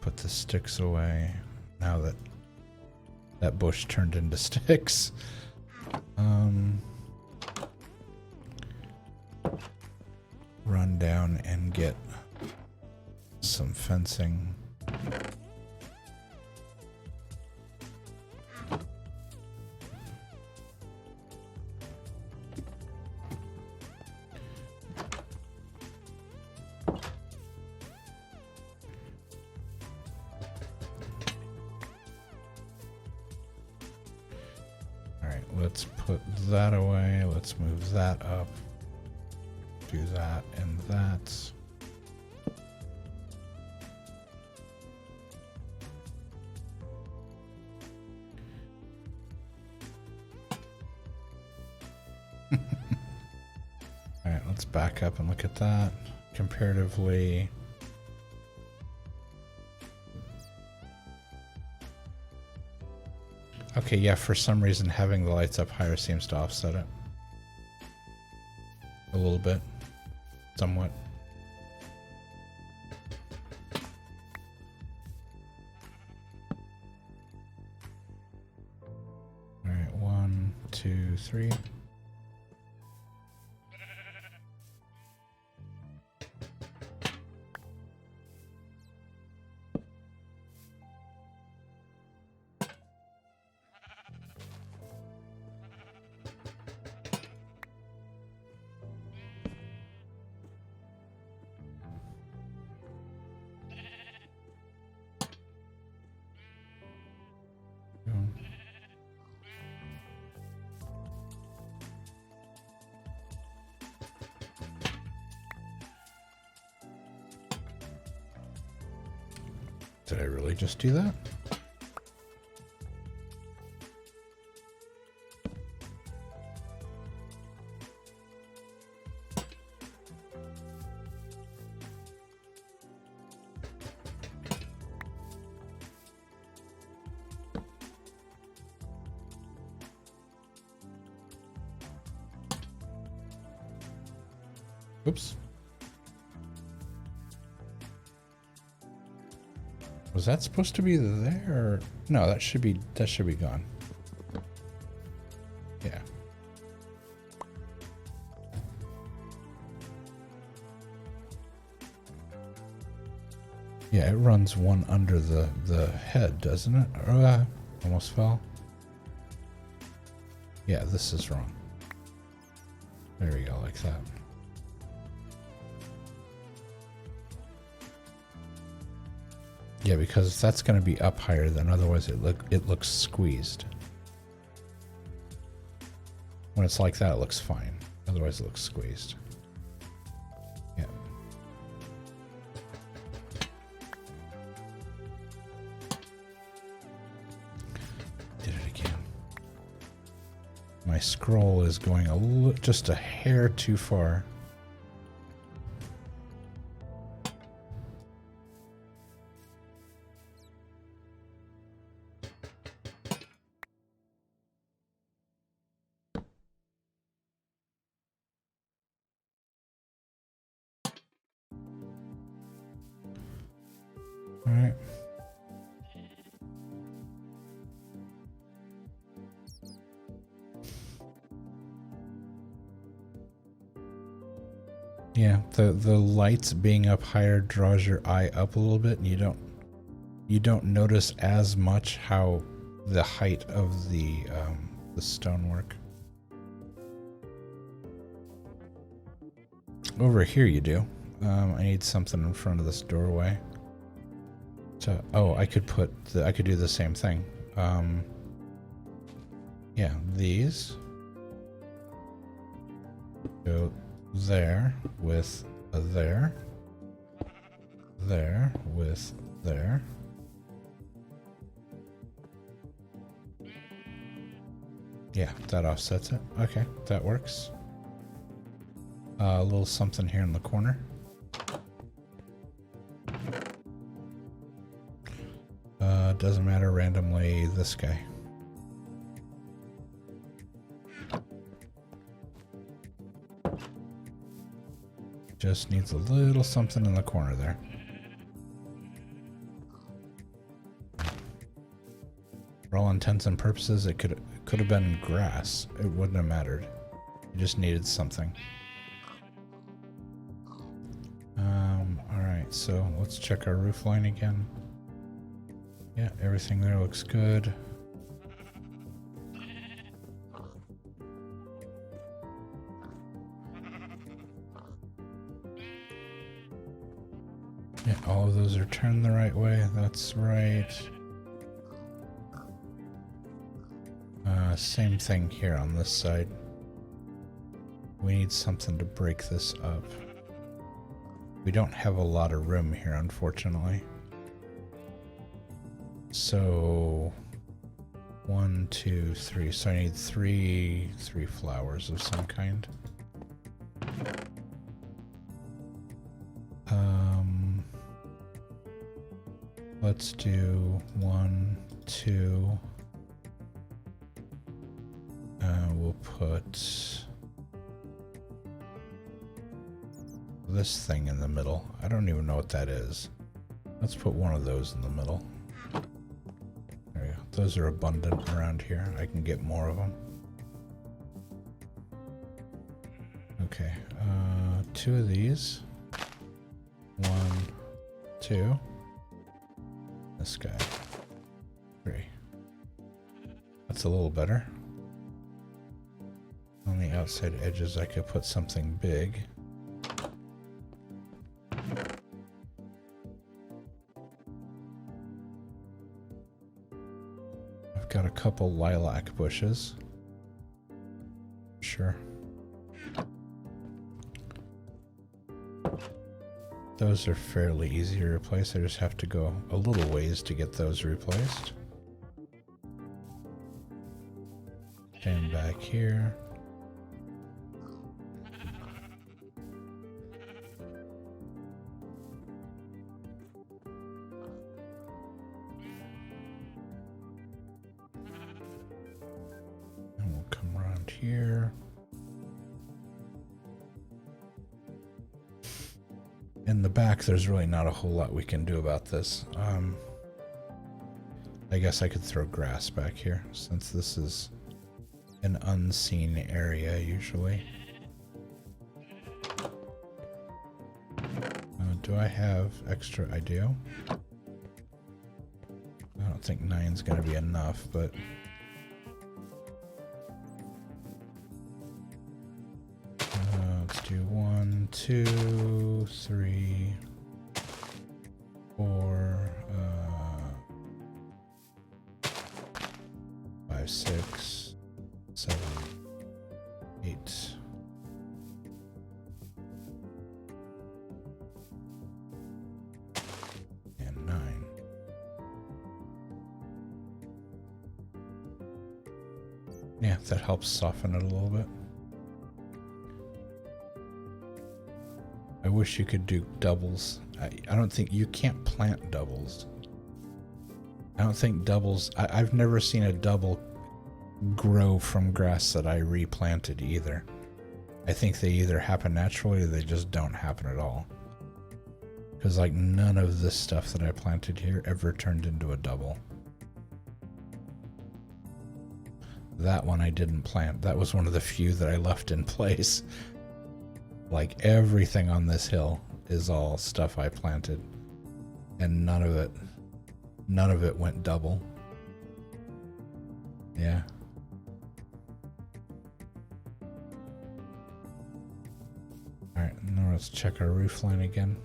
Put the sticks away now that that bush turned into sticks. Run down and get some fencing. let's put that away. Let's move that up. Do that and that. Alright, let's back up and look at that. Comparatively. Okay, yeah, for some reason having the lights up higher seems to offset it. A little bit. Somewhat. Alright, 1, 2, 3. Did I really just do that? Oops. Was that supposed to be there? No, that should be gone. Yeah. Yeah, it runs one under the head, doesn't it? Almost fell. Yeah, this is wrong. There we go, like that. Yeah, because that's going to be up higher than otherwise it looks squeezed. When it's like that, it looks fine. Otherwise, it looks squeezed. Yeah. Did it again. My scroll is going just a hair too far. All right. Yeah, the lights being up higher draws your eye up a little bit, and you don't notice as much how the height of the stonework. Over here you do. I need something in front of this doorway. So, oh, I could do the same thing. Yeah, these go there with a there with there. Yeah, that offsets it. Okay, that works. A little something here in the corner. Doesn't matter, randomly this guy. Just needs a little something in the corner there. For all intents and purposes, it could have been grass. It wouldn't have mattered. You just needed something. Alright, so let's check our roof line again. Yeah, everything there looks good. Yeah, all of those are turned the right way. That's right. Same thing here on this side. We need something to break this up. We don't have a lot of room here, unfortunately. So 1, 2, 3. So I need three flowers of some kind. Let's do 1, 2. We'll put this thing in the middle. I don't even know what that is. Let's put one of those in the middle. There we go. Those are abundant around here. I can get more of them. Okay, 2 of these. 1, 2. This guy. 3. That's a little better. On the outside edges, I could put something big. I've got a couple lilac bushes. Sure. Those are fairly easy to replace. I just have to go a little ways to get those replaced. Stand back here. And we'll come around here. In the back, there's really not a whole lot we can do about this. I guess I could throw grass back here, since this is an unseen area, usually. Do I have extra? I do. I don't think 9's gonna be enough, but... let's do 1, 2, 3, 4, 5, 6, 7, 8. And 9. Yeah, that helps soften it a little bit. I wish you could do doubles. I don't think you can't plant doubles. I don't think doubles. I've never seen a double grow from grass that I replanted either. I think they either happen naturally or they just don't happen at all. Because like none of this stuff that I planted here ever turned into a double. That one I didn't plant. That was one of the few that I left in place. Like everything on this hill is all stuff I planted, and none of it went double. Yeah. All right, now let's check our roof line again.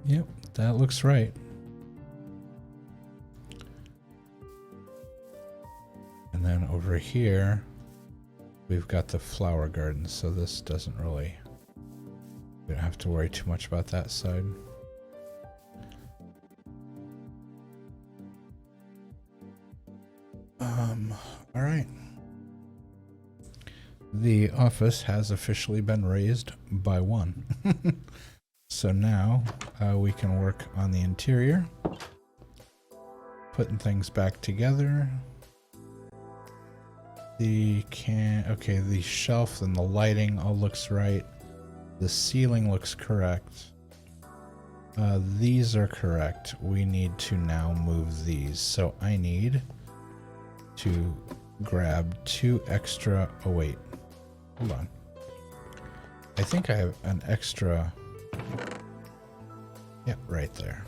Yep, that looks right. And then over here, we've got the flower garden, so this doesn't really... We don't have to worry too much about that side. Alright. The office has officially been raised by 1. So now we can work on the interior. Putting things back together. Okay, the shelf and the lighting all looks right. The ceiling looks correct. These are correct. We need to now move these. So I need to grab 2 extra... Oh, wait. Hold on. I think I have an extra... Yeah, right there.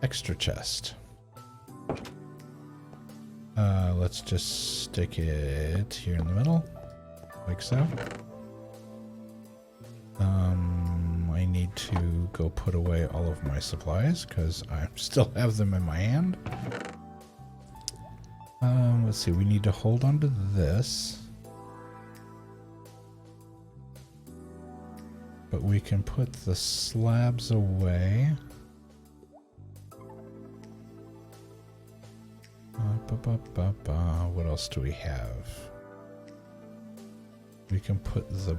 Extra chest. Let's just stick it here in the middle, like so. I need to go put away all of my supplies because I still have them in my hand. Let's see, we need to hold on to this. But we can put the slabs away. What else do we have? We can put the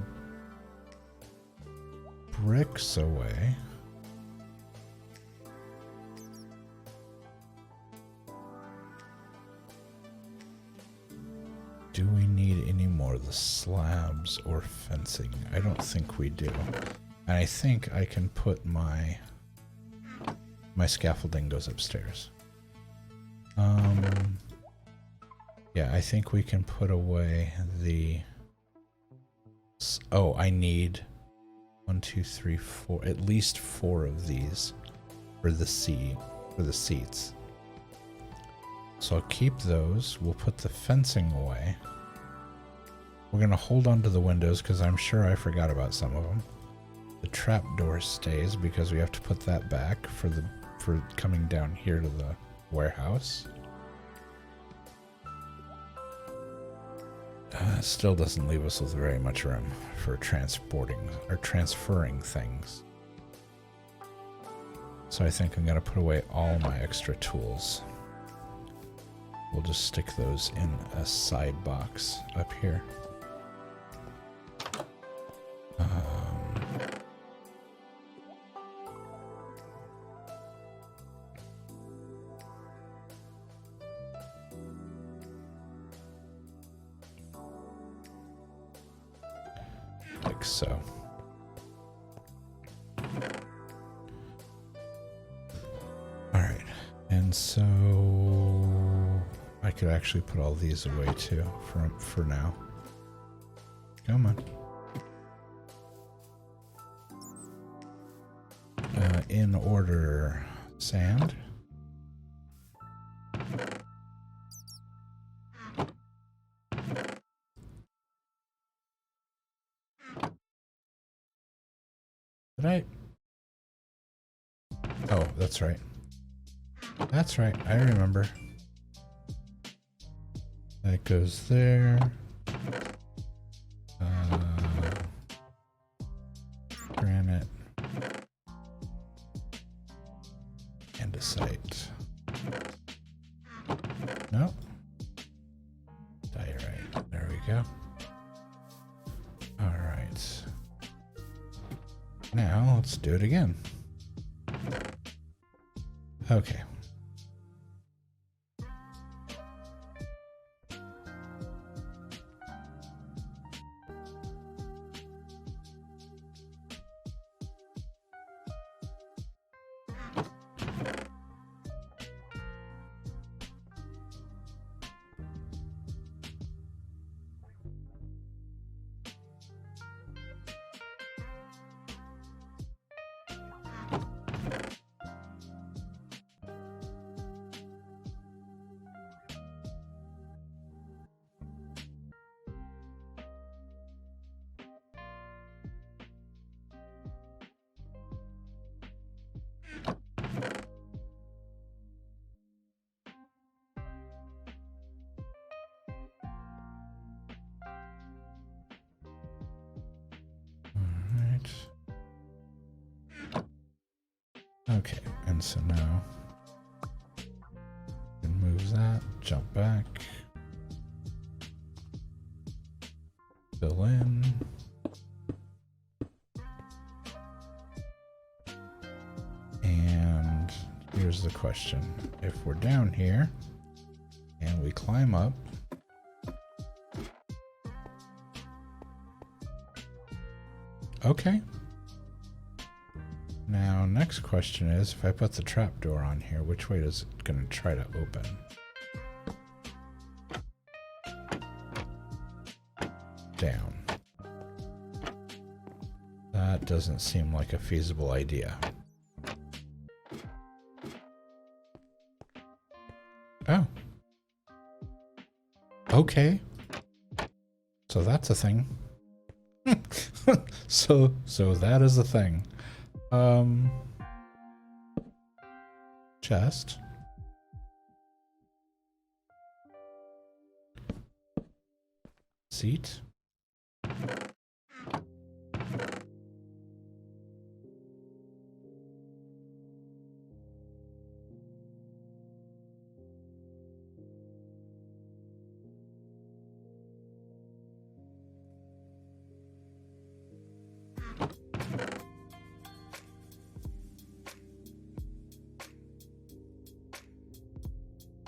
bricks away. Do we need any more of the slabs or fencing? I don't think we do. And I think I can put my scaffolding goes upstairs. Yeah, I think we can put away the... Oh, I need 1, 2, 3, 4, at least 4 of these for the seats. So I'll keep those. We'll put the fencing away. We're going to hold on to the windows because I'm sure I forgot about some of them. The trapdoor stays because we have to put that back for coming down here to the warehouse. Still doesn't leave us with very much room for transporting or transferring things. So I think I'm going to put away all my extra tools. We'll just stick those in a side box up here. Like so. Alright, and so I could actually put all these away too for now. Come on. In order, sand. Did I? Oh, that's right. That's right, I remember. That goes there. Granite. Andesite. No. Diorite. There we go. Alright. Now, let's do it again. Okay. Okay, and so now move that, jump back, fill in, and here's the question. If we're down here and we climb up, okay. Now, next question is, if I put the trapdoor on here, which way is it going to try to open? Down. That doesn't seem like a feasible idea. Oh. Okay. So that's a thing. So that is a thing. Chest. Seat.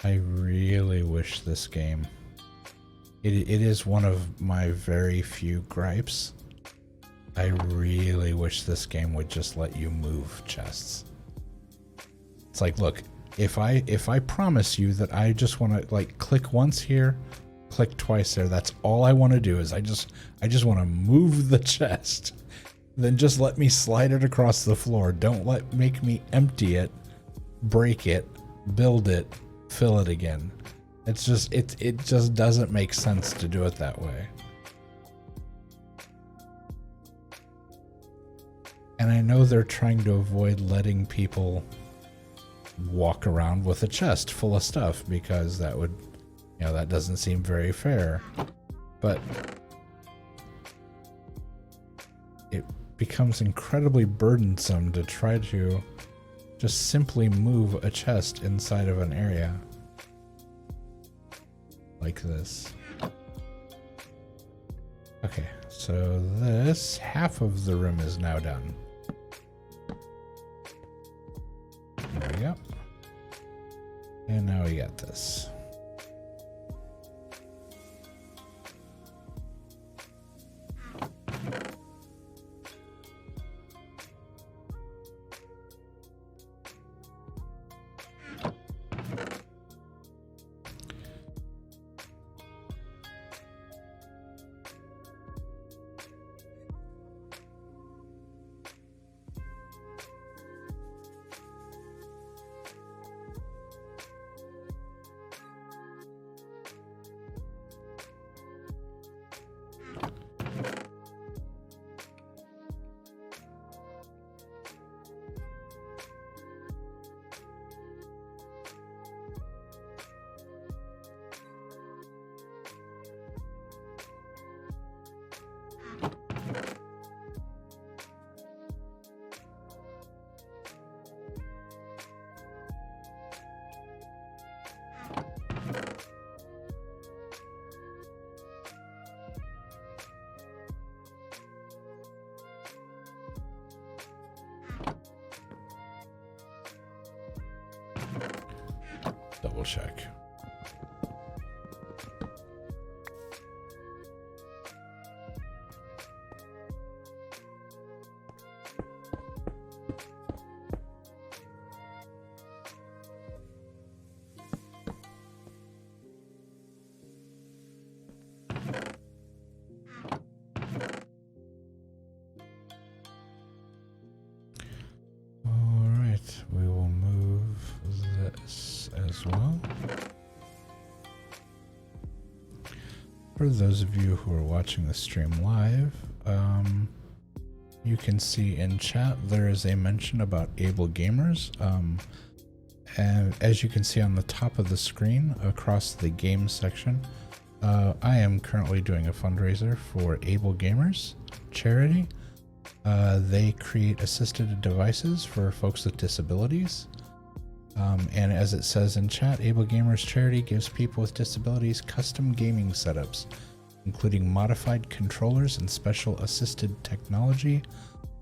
I really wish this game. It is one of my very few gripes. I really wish this game would just let you move chests. It's like, look, if I promise you that I just want to like click once here, click twice there, that's all I want to do is I just want to move the chest. Then just let me slide it across the floor. Don't make me empty it, break it, build it, fill it again. It's just it just doesn't make sense to do it that way. And I know they're trying to avoid letting people walk around with a chest full of stuff because that would, you know, that doesn't seem very fair. But it becomes incredibly burdensome to try to just simply move a chest inside of an area like this. Okay, so this half of the room is now done. There we go. And now we got this. Double check. We will move this as well. For those of you who are watching the stream live, you can see in chat there is a mention about able gamers. And as you can see on the top of the screen across the game section, I am currently doing a fundraiser for Able Gamers charity. They create assisted devices for folks with disabilities. And as it says in chat, Able Gamers Charity gives people with disabilities custom gaming setups, including modified controllers and special assisted technology,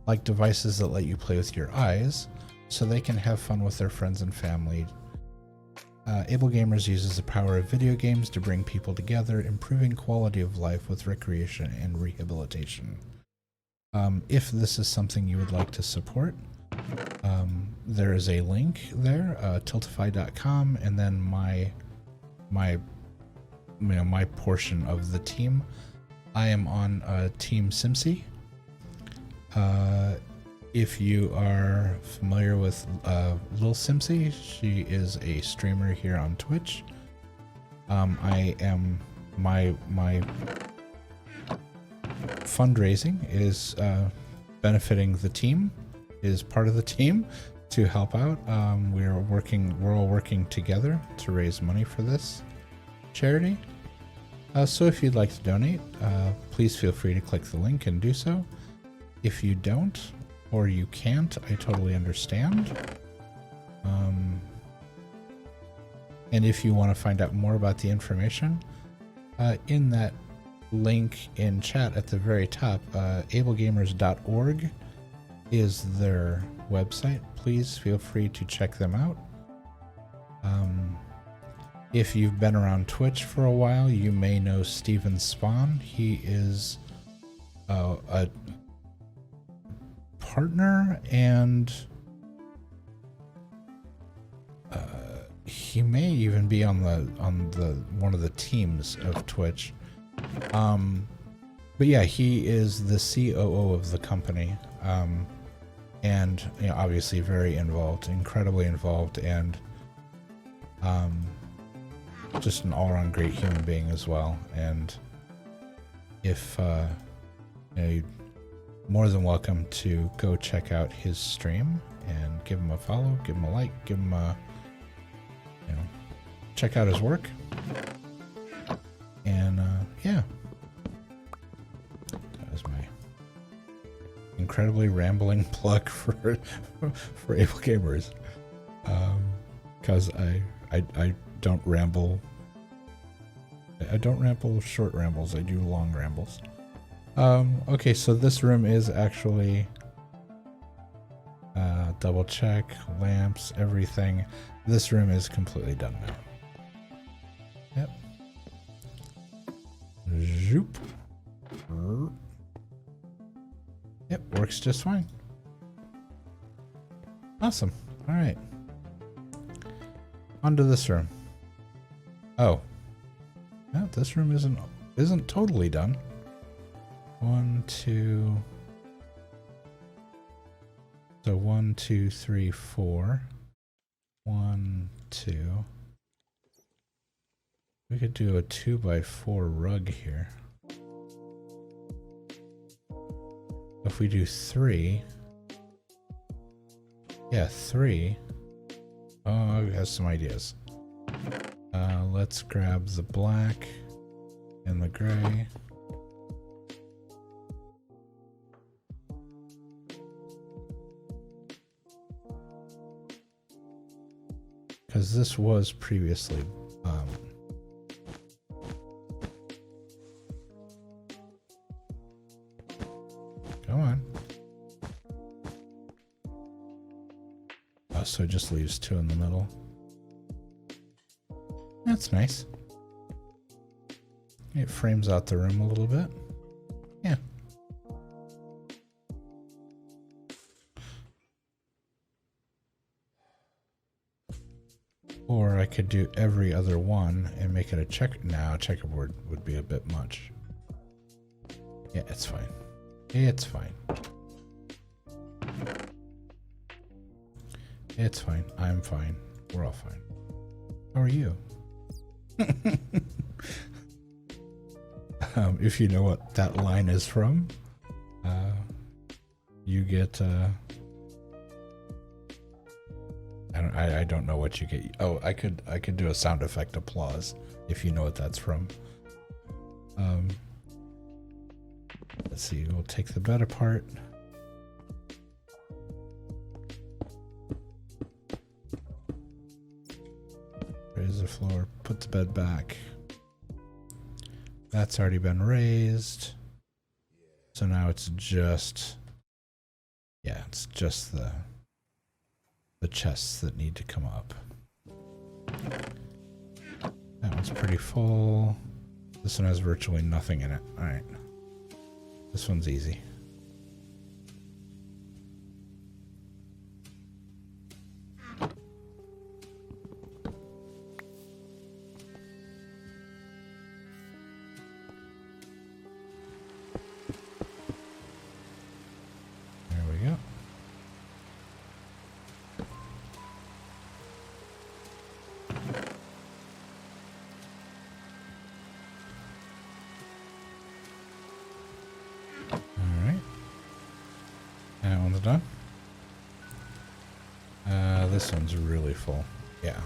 like devices that let you play with your eyes, so they can have fun with their friends and family. Able Gamers uses the power of video games to bring people together, improving quality of life with recreation and rehabilitation. If this is something you would like to support, there is a link there, tiltify.com, and then my portion of the team. I am on Team Simsy. If you are familiar with Lil Simsy, she is a streamer here on Twitch. I am my fundraising is benefiting the team. is part of the team to help out. We're all working together to raise money for this charity. So if you'd like to donate, please feel free to click the link and do so. If you don't, or you can't, I totally understand. And if you want to find out more about the information, in that link in chat at the very top, ablegamers.org is their website. Please feel free to check them out. If you've been around Twitch for a while, you may know Steven Spawn. He is a partner, and he may even be on the one of the teams of Twitch. But yeah, he is the COO of the company, and you know, obviously very involved, incredibly involved, and just an all-around great human being as well. And if you know, you're more than welcome to go check out his stream and give him a follow, give him a like, give him a, you know, check out his work. And yeah, that was my incredibly rambling plug for Able Gamers, because I don't ramble. I don't ramble short rambles. I do long rambles. Okay, so this room is actually double check lamps, everything. This room is completely done now. Yep. Zoop. Yep, works just fine. Awesome. All right. On to this room. Oh. No, this room isn't totally done. 1, 2. So 1, 2, 3, 4. 1, 2. We could do a 2x4 rug here. If we do 3. Yeah, 3. Oh, I have some ideas. Let's grab the black and the gray. Because this was previously come on. Oh, so it just leaves 2 in the middle. That's nice. It frames out the room a little bit. Yeah. Or I could do every other one and make it a check. Now checkerboard would be a bit much. Yeah, it's fine. It's fine. It's fine. I'm fine. We're all fine. How are you? If you know what that line is from, you get I don't know what you get. Oh, I could do a sound effect applause if you know what that's from. Let's see, we'll take the bed apart. Raise the floor, put the bed back. That's already been raised. So now it's just, yeah, it's just the chests that need to come up. That one's pretty full. This one has virtually nothing in it. All right. This one's easy. There we go. All right. That one's done. this one's really full. Yeah.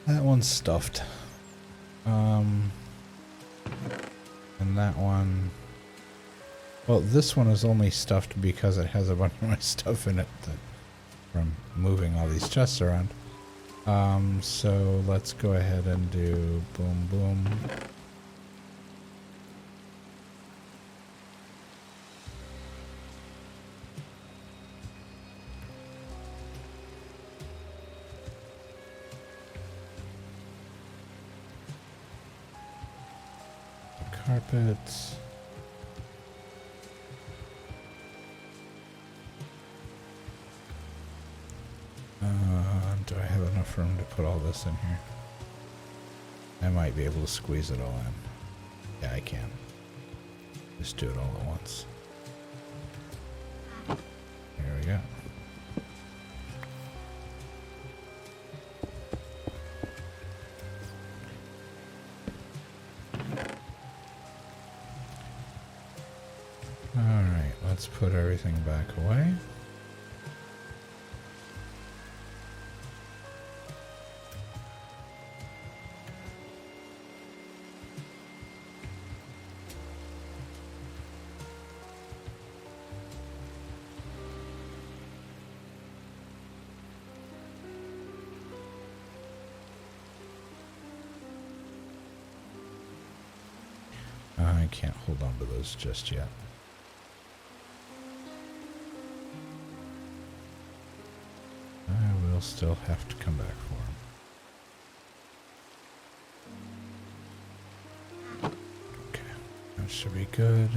That one's stuffed. And that one... Well, this one is only stuffed because it has a bunch of my stuff in it from moving all these chests around. So let's go ahead and do boom, boom. Carpets. Do I have enough room to put all this in here? I might be able to squeeze it all in. Yeah, I can. Just do it all at once. There we go. Alright, let's put everything back away. I can't hold on to those just yet. I will still have to come back for them. Okay, that should be good.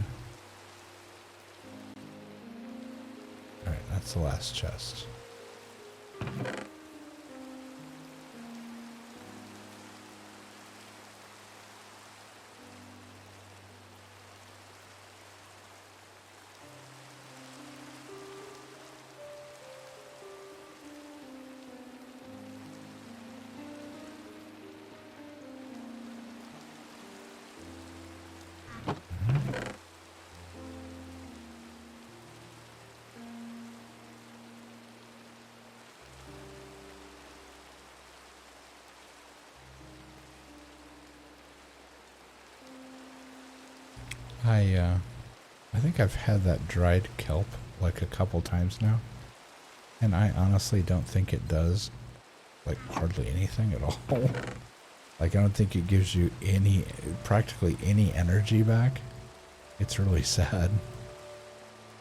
Alright, that's the last chest. I think I've had that dried kelp like a couple times now, and I honestly don't think it does like hardly anything at all. Like I don't think it gives you practically any energy back. It's really sad.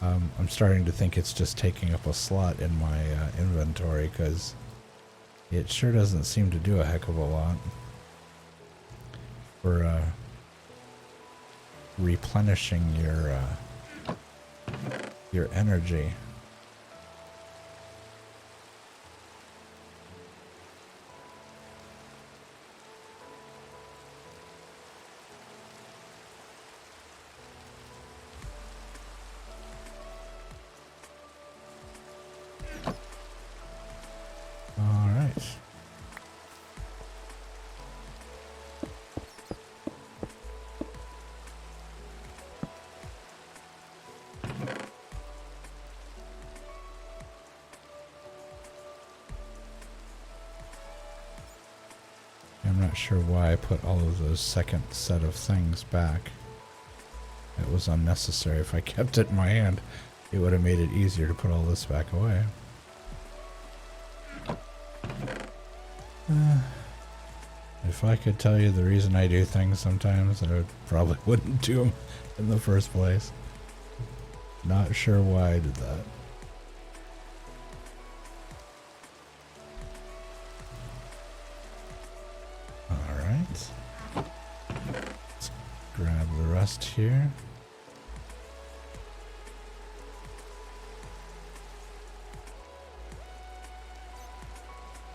I'm starting to think it's just taking up a slot in my inventory because it sure doesn't seem to do a heck of a lot for replenishing your energy. All right. I'm not sure why I put all of those second set of things back. It was unnecessary. If I kept it in my hand, it would have made it easier to put all this back away. If I could tell you the reason I do things sometimes, I probably wouldn't do them in the first place. Not sure why I did that. Alright. Let's grab the rest here.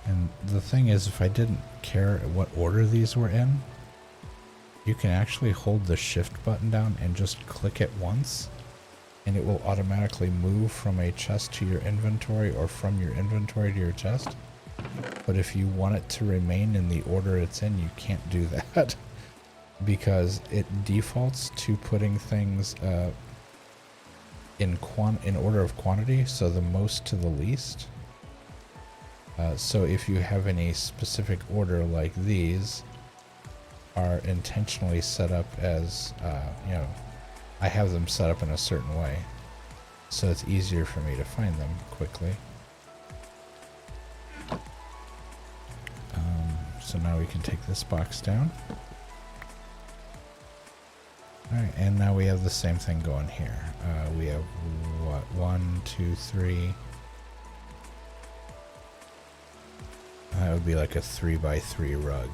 And the thing is, if I didn't care what order these were in, you can actually hold the shift button down and just click it once, and it will automatically move from a chest to your inventory or from your inventory to your chest. But if you want it to remain in the order it's in, you can't do that because it defaults to putting things in order of quantity, so the most to the least. So if you have any specific order like these are intentionally set up as, you know, I have them set up in a certain way. So it's easier for me to find them quickly. So now we can take this box down. Alright, and now we have the same thing going here. We have, what, 1, 2, 3. That would be like a 3x3 rug.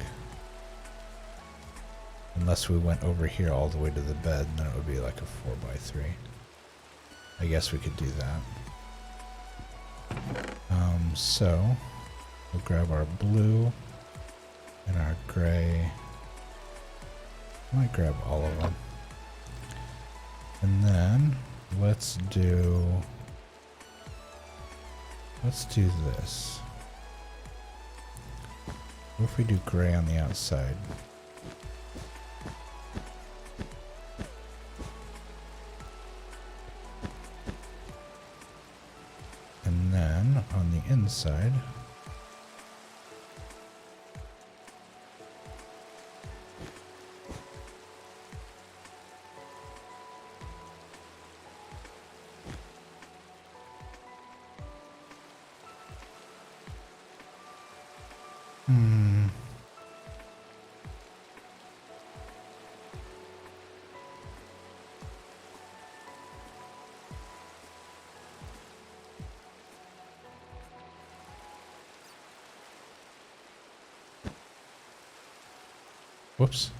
Unless we went over here all the way to the bed, then it would be like a 4x3. I guess we could do that. So we'll grab our blue and our gray. I might grab all of them. And then let's do this. What if we do gray on the outside? And then on the inside, whoops.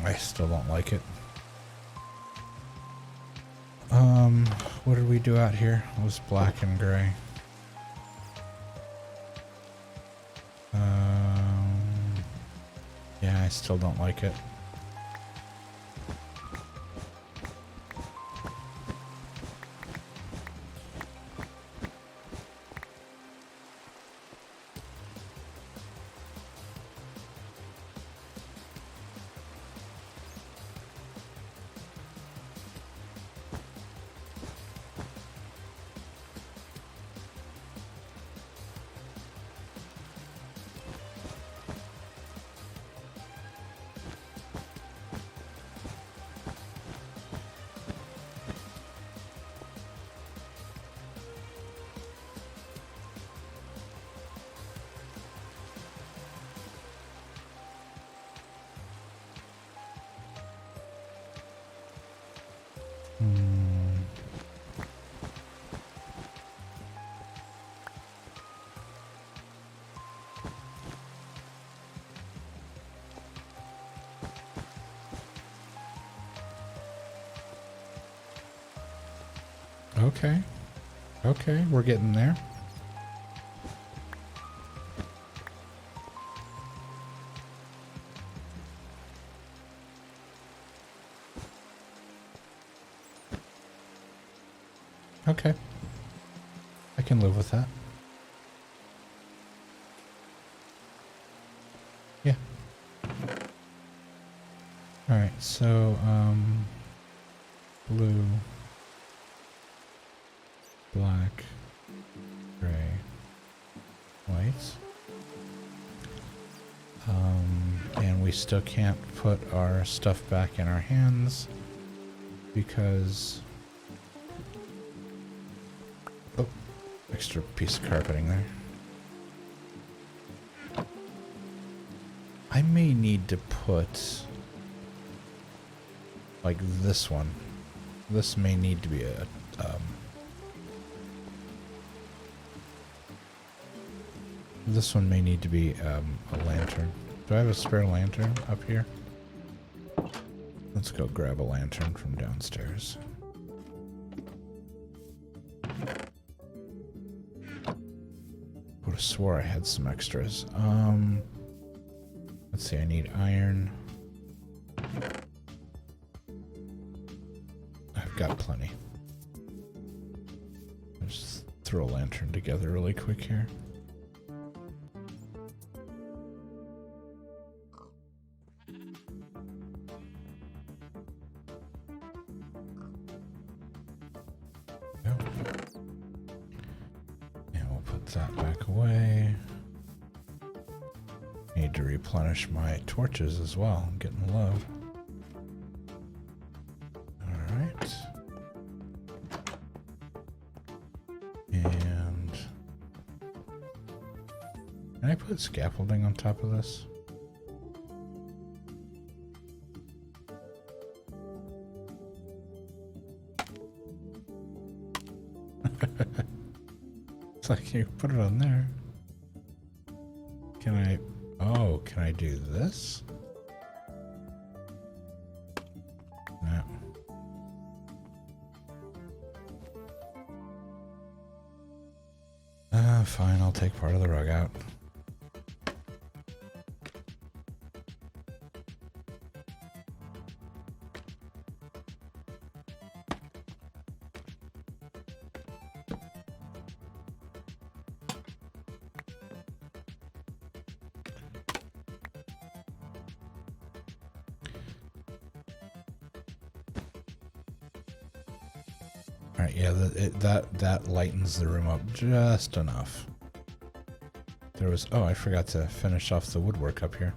I still don't like it. What did we do out here? It was black and gray. Yeah, I still don't like it. Okay. Okay, we're getting there. Okay. I can live with that. Yeah. Alright, so, blue, black, gray, white. And we still can't put our stuff back in our hands because... Oh, extra piece of carpeting there. I may need to put like this one. This may need to be a this one may need to be a lantern. Do I have a spare lantern up here? Let's go grab a lantern from downstairs. Would have swore I had some extras. Let's see, I need iron. I've got plenty. I'll just throw a lantern together really quick here. That back away. Need to replenish my torches as well. I'm getting low. Alright. And can I put scaffolding on top of this? It's like you put it on there. Can I? Oh, can I do this? No. Fine, I'll take part of the rug out. Alright, yeah, that lightens the room up just enough. There was... Oh, I forgot to finish off the woodwork up here.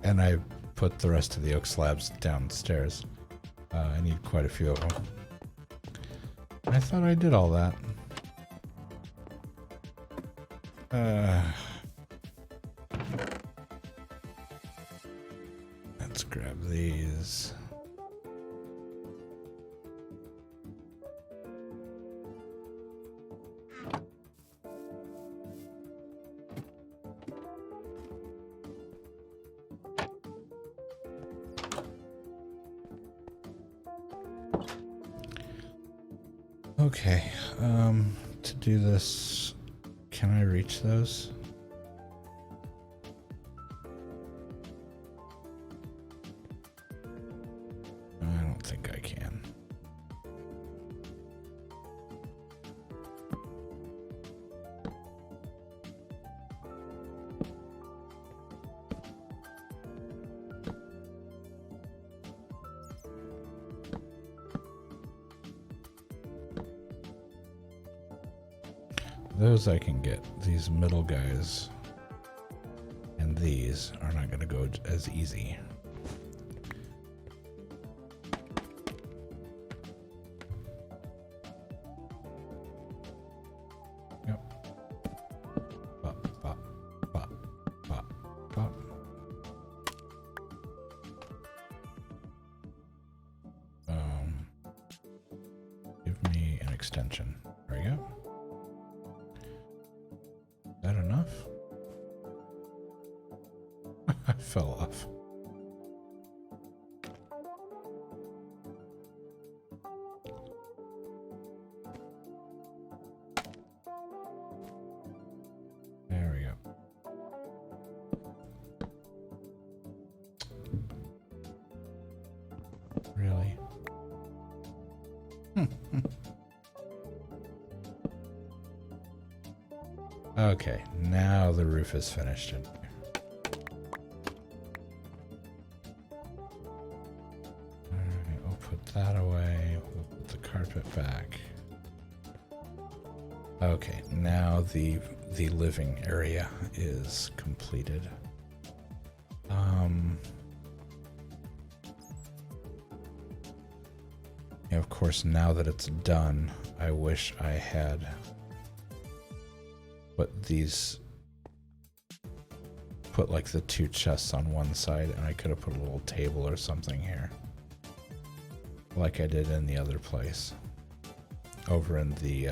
And I put the rest of the oak slabs downstairs. I need quite a few of them. I thought I did all that. Let's grab these. Okay, to do this, can I reach those? I don't think I can. Those I can get. These middle guys and these are not going to go as easy. Yep. Bop, bop, bop, bop, bop. Give me an extension. There we go. That enough? I fell off. There we go. Really? Okay, now the roof is finished. Alright, we'll put that away. We'll put the carpet back. Okay, now the living area is completed. Yeah, of course, now that it's done, I wish I had put these put like the 2 chests on one side, and I could have put a little table or something here. Like I did in the other place. Over in the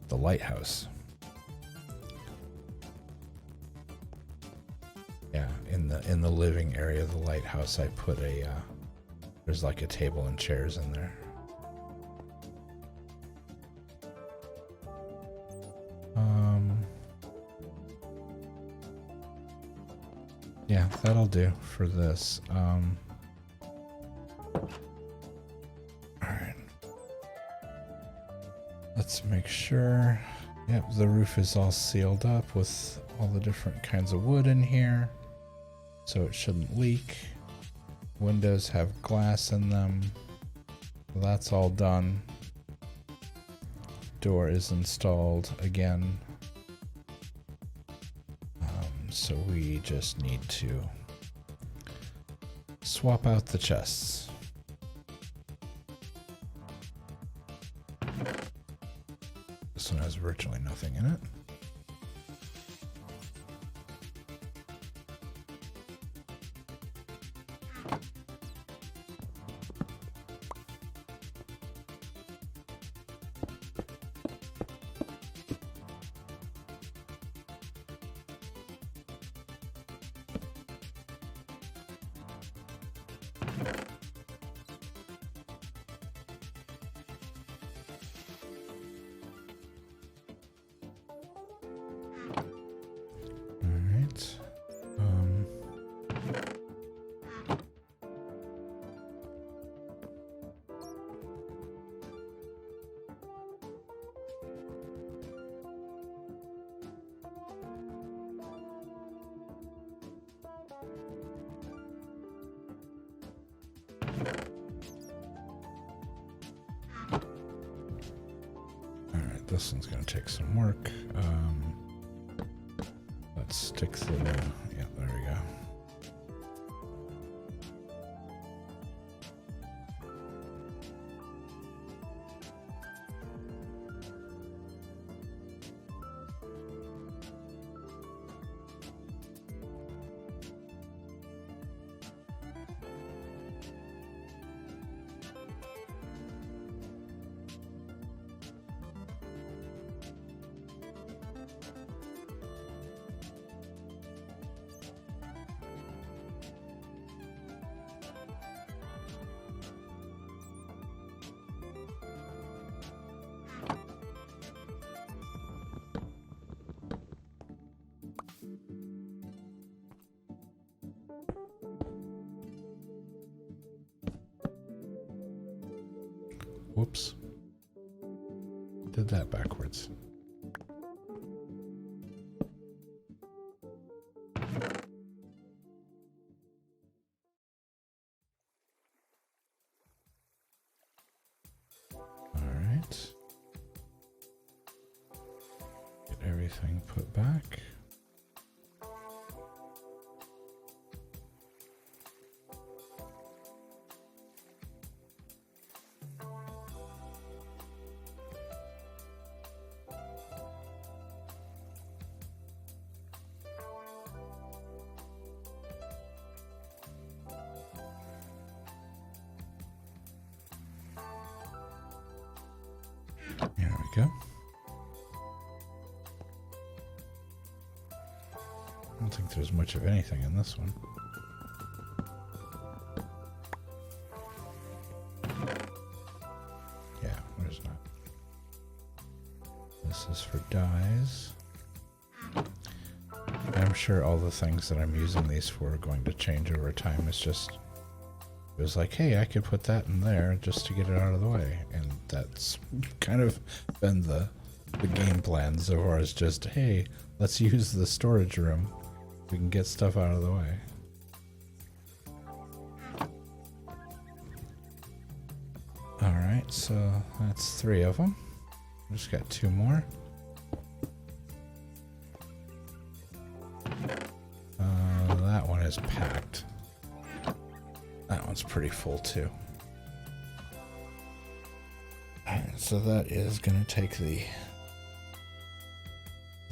lighthouse. Yeah, in the living area of the lighthouse, I put a there's like a table and chairs in there. Yeah, that'll do for this. Alright. Let's make sure. Yep, the roof is all sealed up with all the different kinds of wood in here, so it shouldn't leak. Windows have glass in them. That's all done. Door is installed again. So we just need to swap out the chests. This one has virtually nothing in it. This one's going to take some work. Let's stick the... Yeah, there we go. Whoops. Did that backwards. All right. Get everything put back. There we go. I don't think there's much of anything in this one. Yeah, there's not. This is for dyes. I'm sure all the things that I'm using these for are going to change over time. It's just, it was like, hey, I could put that in there just to get it out of the way. And that's kind of been the game plan so far, as just, hey, let's use the storage room. We can get stuff out of the way. Alright, so that's 3 of them. We just got 2 more. That one is packed. That one's pretty full too. Alright, so that is gonna take the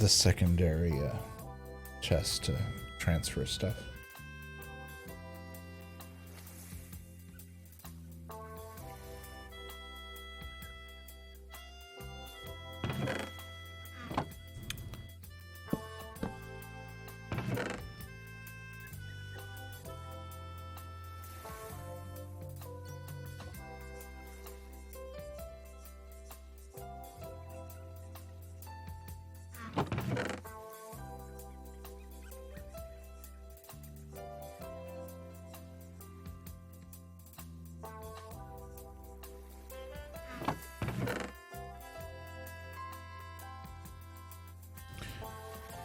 secondary chest to transfer stuff.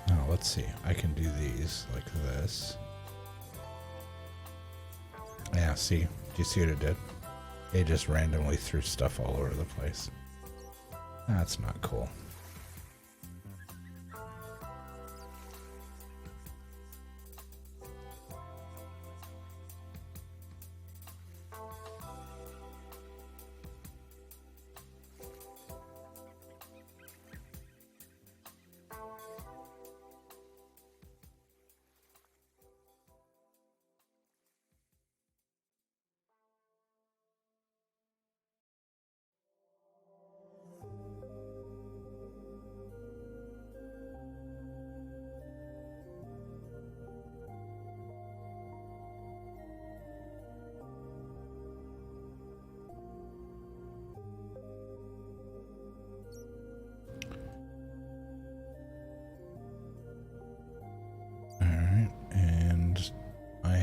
Now let's see, I can do these like this. Yeah, see? Do you see what it did? It just randomly threw stuff all over the place. That's not cool.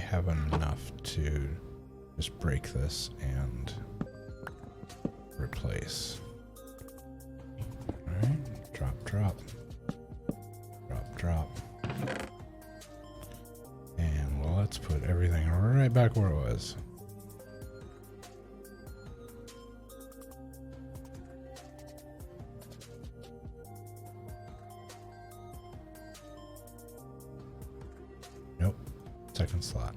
Have enough to just break this and replace. Alright, drop, drop. Drop, drop. And well, let's put everything right back where it was. Nope. Second slot.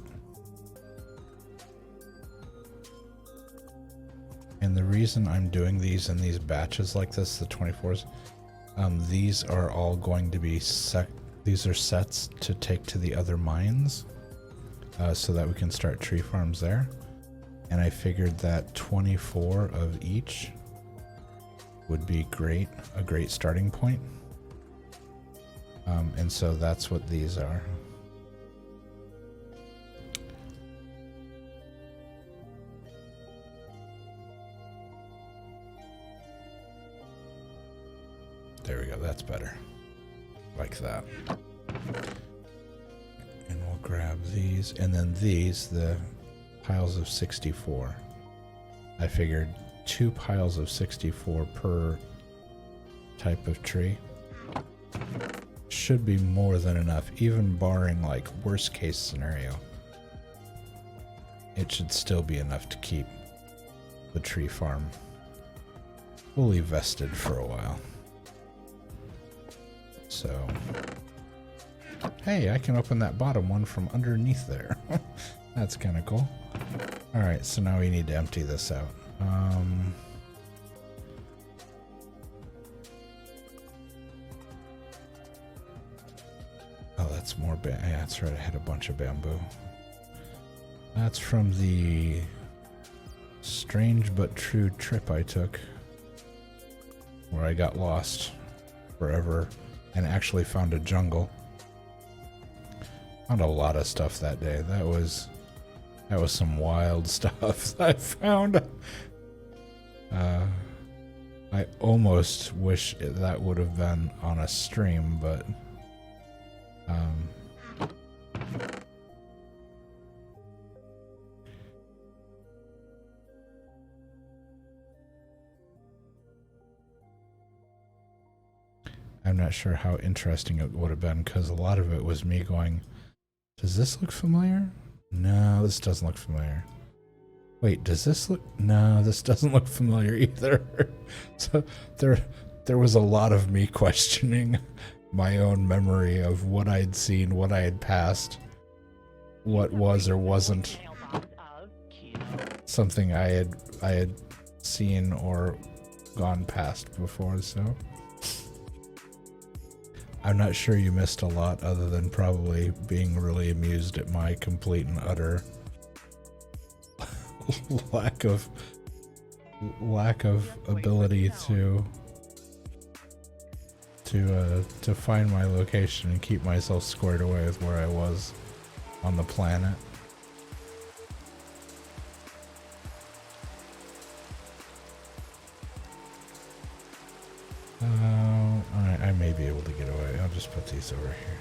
And the reason I'm doing these in these batches like this, the 24s, these are all going to be these are sets to take to the other mines, so that we can start tree farms there. And I figured that 24 of each would be a great starting point. And so that's what these are. There we go, that's better. Like that. And we'll grab these, and then these, the piles of 64. I figured 2 piles of 64 per type of tree should be more than enough, even barring like worst case scenario. It should still be enough to keep the tree farm fully vested for a while. So, hey, I can open that bottom one from underneath there. That's kind of cool. All right, so now we need to empty this out. Oh, that's more yeah, that's right, I had a bunch of bamboo. That's from the strange but true trip I took, where I got lost forever and actually found a jungle. Found a lot of stuff that day. That was some wild stuff that I found. I almost wish that would have been on a stream, but I'm not sure how interesting it would have been, because a lot of it was me going, does this look familiar? No, this doesn't look familiar. Wait, does this look? No, this doesn't look familiar either. So there was a lot of me questioning my own memory of what I'd seen, what I had passed, what was or wasn't something I had seen or gone past before, so I'm not sure you missed a lot other than probably being really amused at my complete and utter lack of ability to find my location and keep myself squared away with where I was on the planet. I may be able to get away. I'll just put these over here.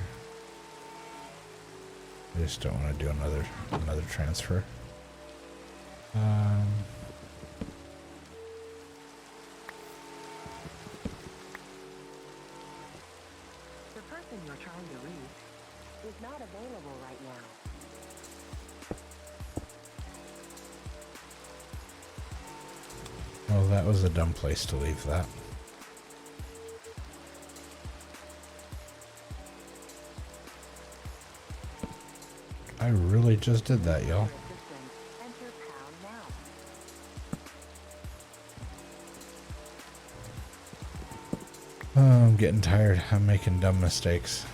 I just don't want to do another transfer. The person you're trying to reach is not available right now. Well, that was a dumb place to leave that. I really just did that, y'all. Enter pound now. Oh, I'm getting tired. I'm making dumb mistakes.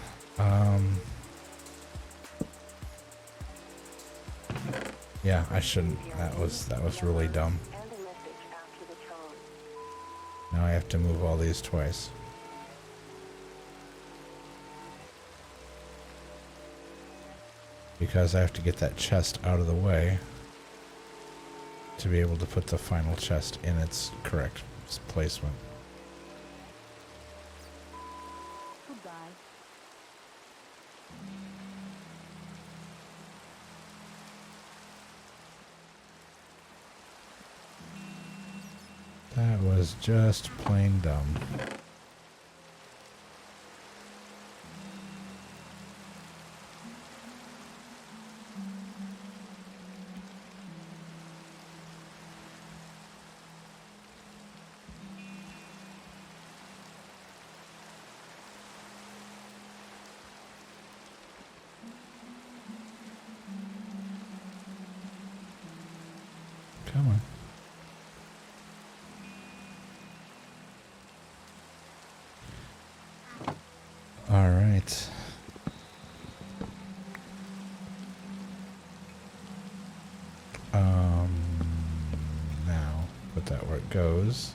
Yeah, I shouldn't. That was really dumb. And a message after the tone. Now I have to move all these twice. Because I have to get that chest out of the way to be able to put the final chest in its correct placement. Goodbye. That was just plain dumb. Come on. All right. Now put that where it goes.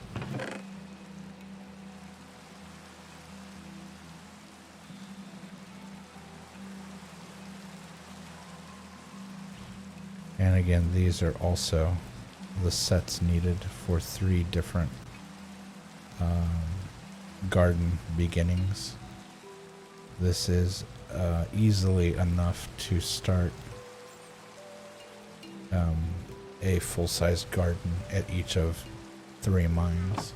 And again, these are also the sets needed for 3 different garden beginnings. This is easily enough to start a full-sized garden at each of 3 mines.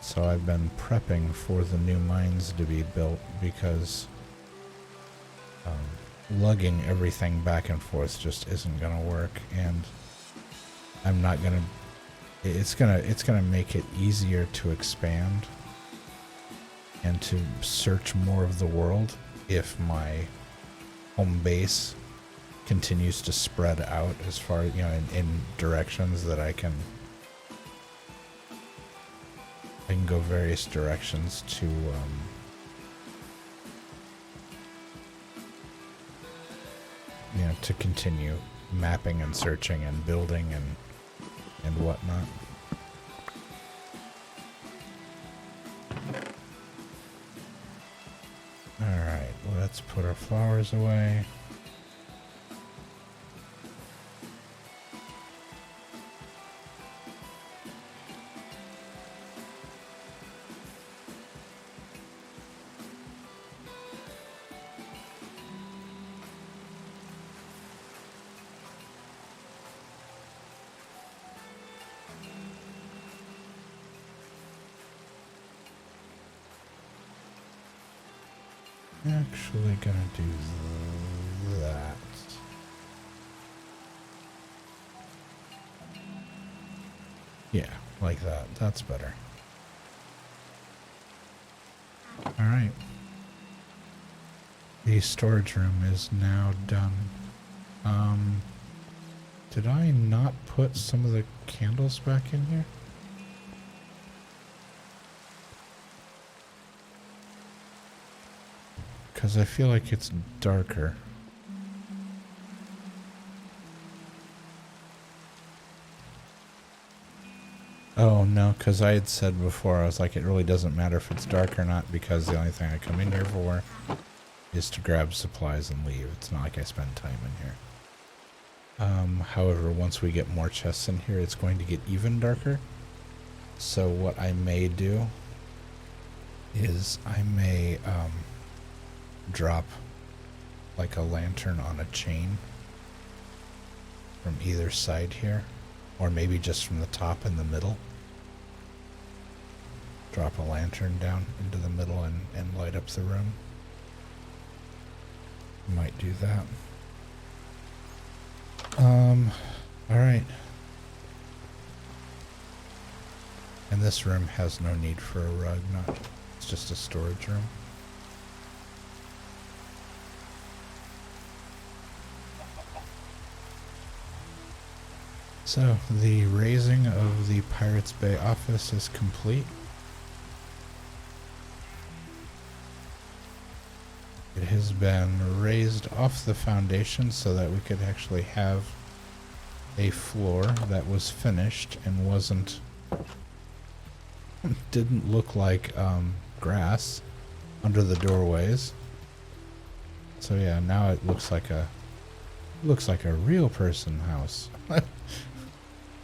So I've been prepping for the new mines to be built because lugging everything back and forth just isn't going to work, and I'm not going to. It's gonna make it easier to expand and to search more of the world if my home base continues to spread out as far, you know, in directions that I can go various directions to you know, to continue mapping and searching and building and whatnot. Alright, let's put our flowers away. Actually gonna do that. Yeah, like that. That's better. Alright. The storage room is now done. Did I not put some of the candles back in here? Because I feel like it's darker. Oh no, because I had said before, I was like, it really doesn't matter if it's dark or not, because the only thing I come in here for is to grab supplies and leave. It's not like I spend time in here. However, once we get more chests in here, it's going to get even darker. So what I may do is I may drop like a lantern on a chain from either side here, or maybe just from the top in the middle. Drop a lantern down into the middle and light up the room. Might do that. Alright. And this room has no need for a rug, it's just a storage room. So, the raising of the Pirates Bay office is complete. It has been raised off the foundation so that we could actually have a floor that was finished and didn't look like grass under the doorways. So yeah, now it looks like a real person house.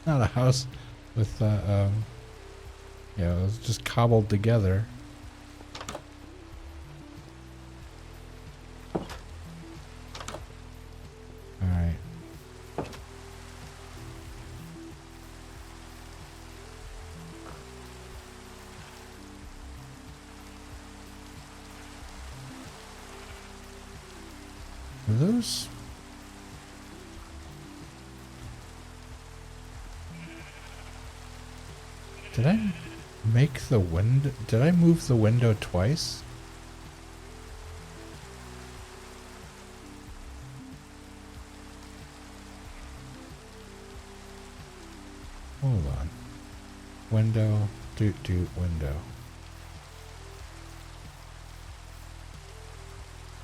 Not a house with it was just cobbled together. Alright. Are those? Did I make the window? Did I move the window twice? Hold on. Window, window.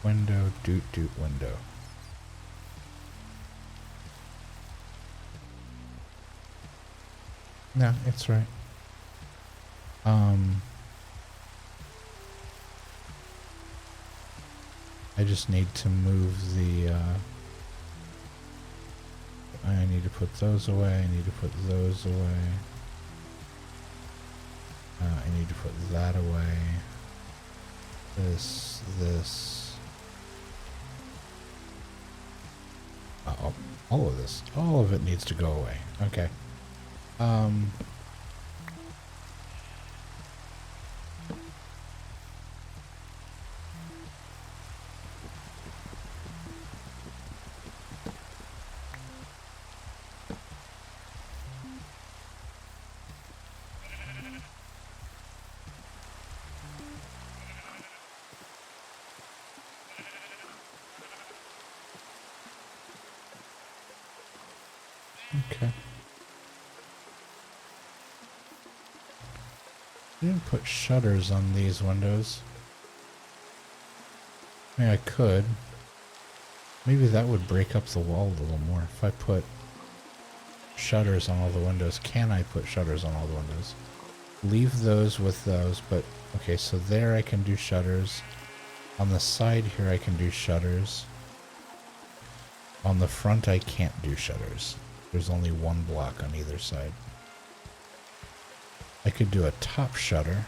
Window, window. No, it's right. I just need to move the, I need to put those away, I need to put those away. I need to put that away. This. All of this. All of it needs to go away. Okay. Okay. I didn't put shutters on these windows. I mean, I could. Maybe that would break up the wall a little more. If I put shutters on all the windows. Can I put shutters on all the windows? Leave those with those, but... Okay, so there I can do shutters. On the side here I can do shutters. On the front I can't do shutters. There's only one block on either side. I could do a top shutter.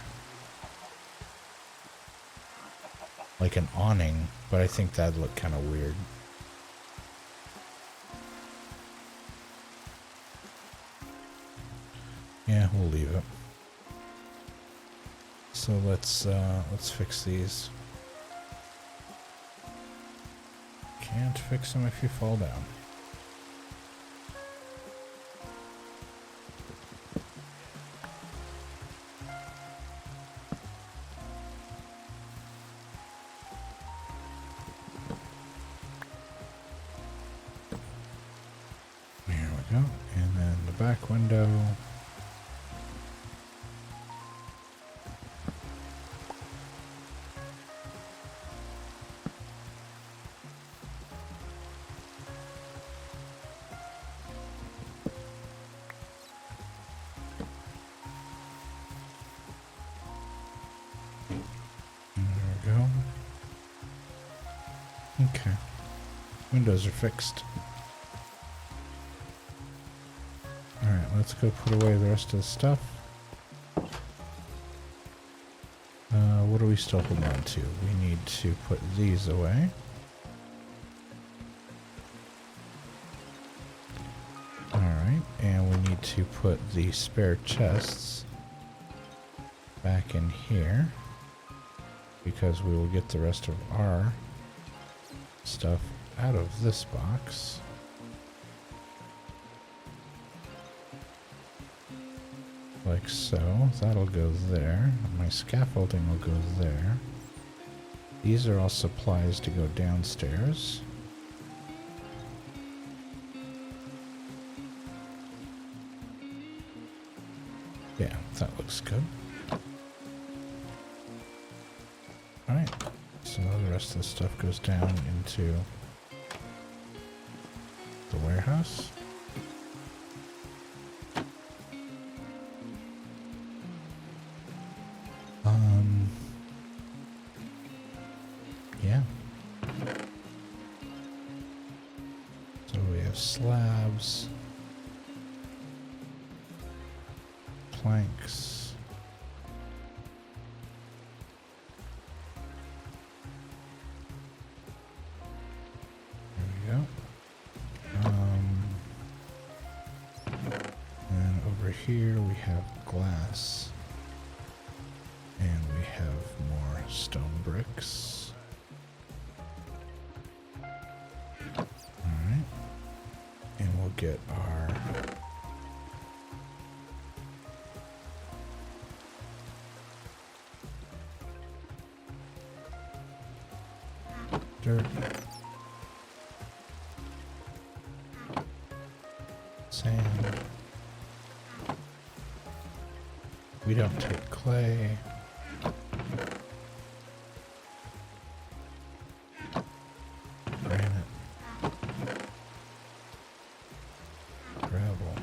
Like an awning, but I think that'd look kind of weird. Yeah, we'll leave it. So let's fix these. Can't fix them if you fall down. back window. Okay. Windows are fixed. Alright, let's go put away the rest of the stuff. What do we still hold on to? We need to put these away. Alright, and we need to put the spare chests back in here, because we will get the rest of our stuff out of this box. Like so. That'll go there. My scaffolding will go there. These are all supplies to go downstairs. Yeah, that looks good. Alright, so the rest of the stuff goes down into the warehouse. Yeah. So we have slabs, planks, there we go. And over here we have glass, and we have more stone bricks. Alright, and we'll get our dirt, sand. We don't take clay. Granite. Gravel.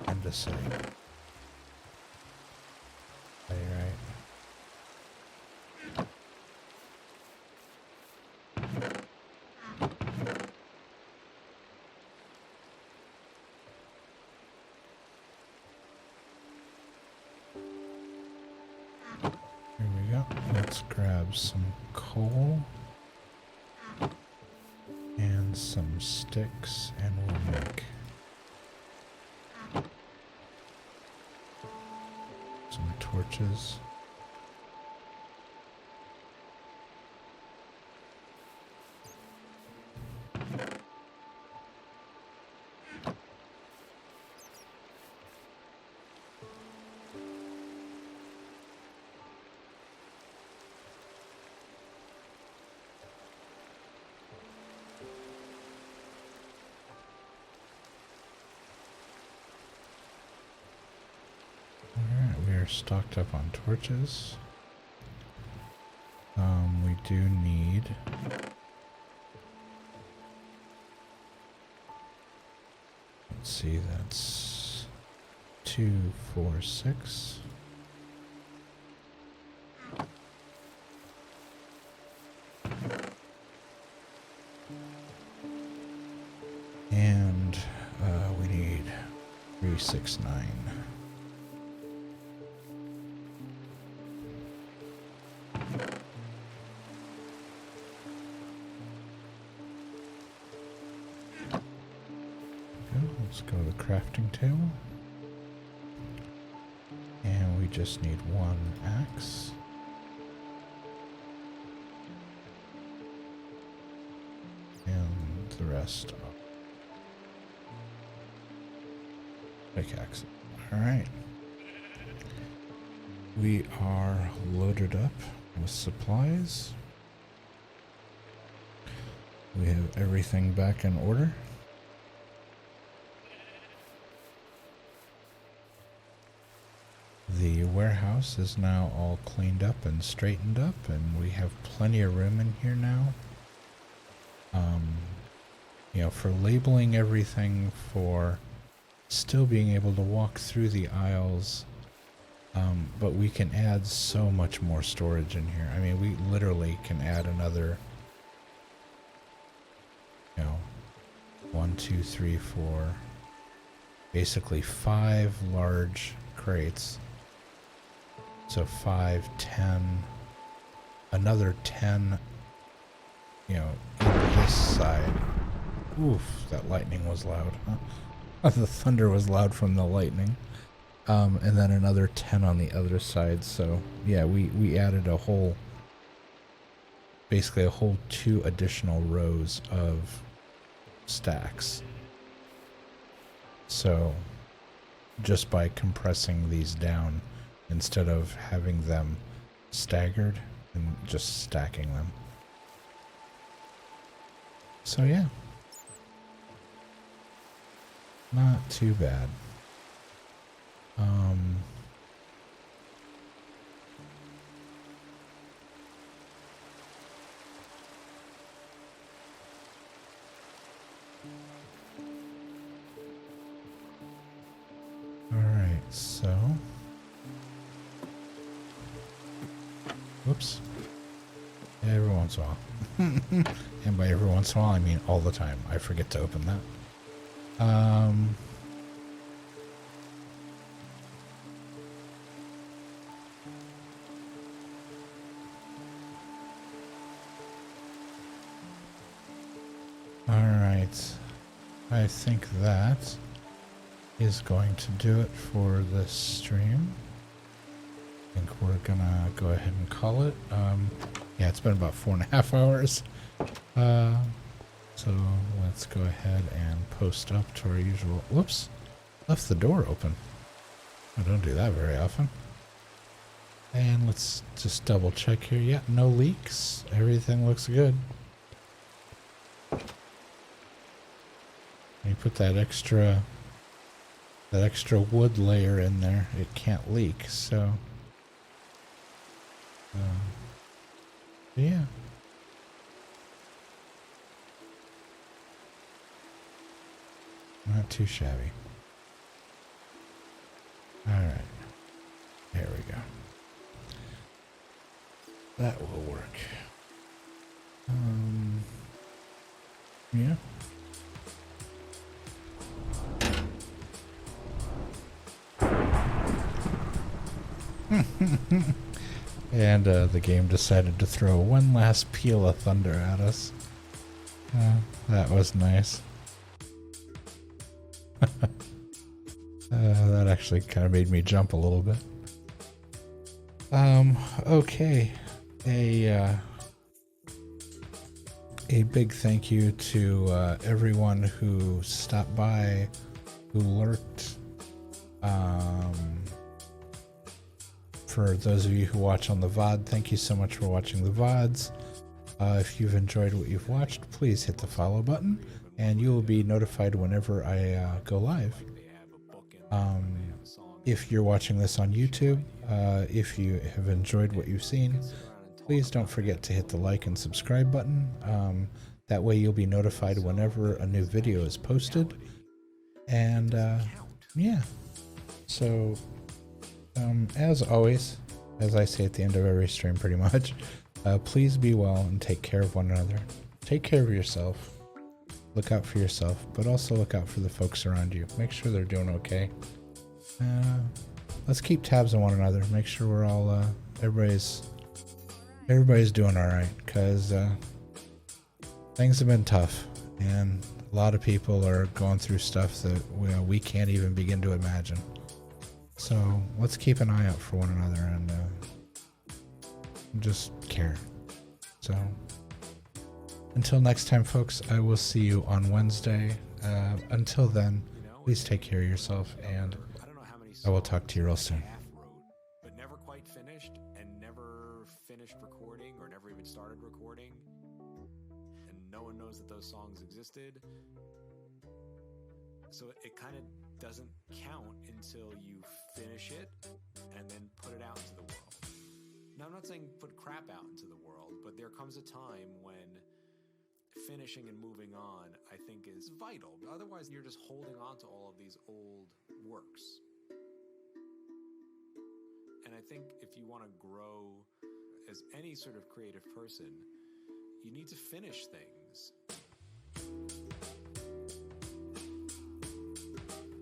Andesite. Right. Here we go. Let's grab some coal and some sticks, and we'll make some torches. Alright, we are stocked up on torches. We do need let's see, that's 2, 4, 6. And we need 3, 6, 9. Let's go to the crafting table. And we just need 1 axe. And the rest of pickaxe. Alright. We are loaded up with supplies. We have everything back in order. The warehouse is now all cleaned up and straightened up, and we have plenty of room in here now. You know, for labeling everything, for still being able to walk through the aisles, but we can add so much more storage in here. I mean, we literally can add another, you know, 1, 2, 3, 4, basically 5 large crates. So 5, 10, another 10, you know, in this side. Oof, that lightning was loud. Huh? The thunder was loud from the lightning. And then another 10 on the other side. So yeah, we added a whole, basically a whole 2 additional rows of stacks. So just by compressing these down instead of having them staggered and just stacking them. So yeah. Not too bad. All right, so whoops. Every once in a while. And by every once in a while I mean all the time. I forget to open that. Alright, I think that is going to do it for this stream. I think we're gonna go ahead and call it. Yeah, it's been about 4.5 hours. So let's go ahead and post up to our usual. Whoops, left the door open. I don't do that very often. And let's just double check here. Yeah, no leaks. Everything looks good. You put that extra wood layer in there, it can't leak. So yeah. Not too shabby. Alright. There we go. That will work. Yeah. And the game decided to throw one last peal of thunder at us. That was nice. That actually kind of made me jump a little bit. Okay. A big thank you to everyone who stopped by, who lurked. For those of you who watch on the VOD, thank you so much for watching the VODs. If you've enjoyed what you've watched, please hit the follow button, and you will be notified whenever I go live. If you're watching this on YouTube, if you have enjoyed what you've seen, please don't forget to hit the like and subscribe button. That way you'll be notified whenever a new video is posted. And yeah, so as always, as I say at the end of every stream pretty much, please be well and take care of one another. Take care of yourself. Look out for yourself, but also look out for the folks around you. Make sure they're doing okay. Let's keep tabs on one another. Make sure we're all, everybody's doing all right, because things have been tough, and a lot of people are going through stuff that we can't even begin to imagine. So let's keep an eye out for one another and just care. So until next time, folks, I will see you on Wednesday. Until then, please take care of yourself, and I will talk to you real soon. But never quite finished, and never finished recording, or never even started recording, and no one knows that those songs existed. So it kind of doesn't count until you finish it, and Now, I'm not saying put crap out into the world, but there comes a time when finishing and moving on, I think, is vital. Otherwise, you're just holding on to all of these old works. And I think if you want to grow as any sort of creative person, you need to finish things.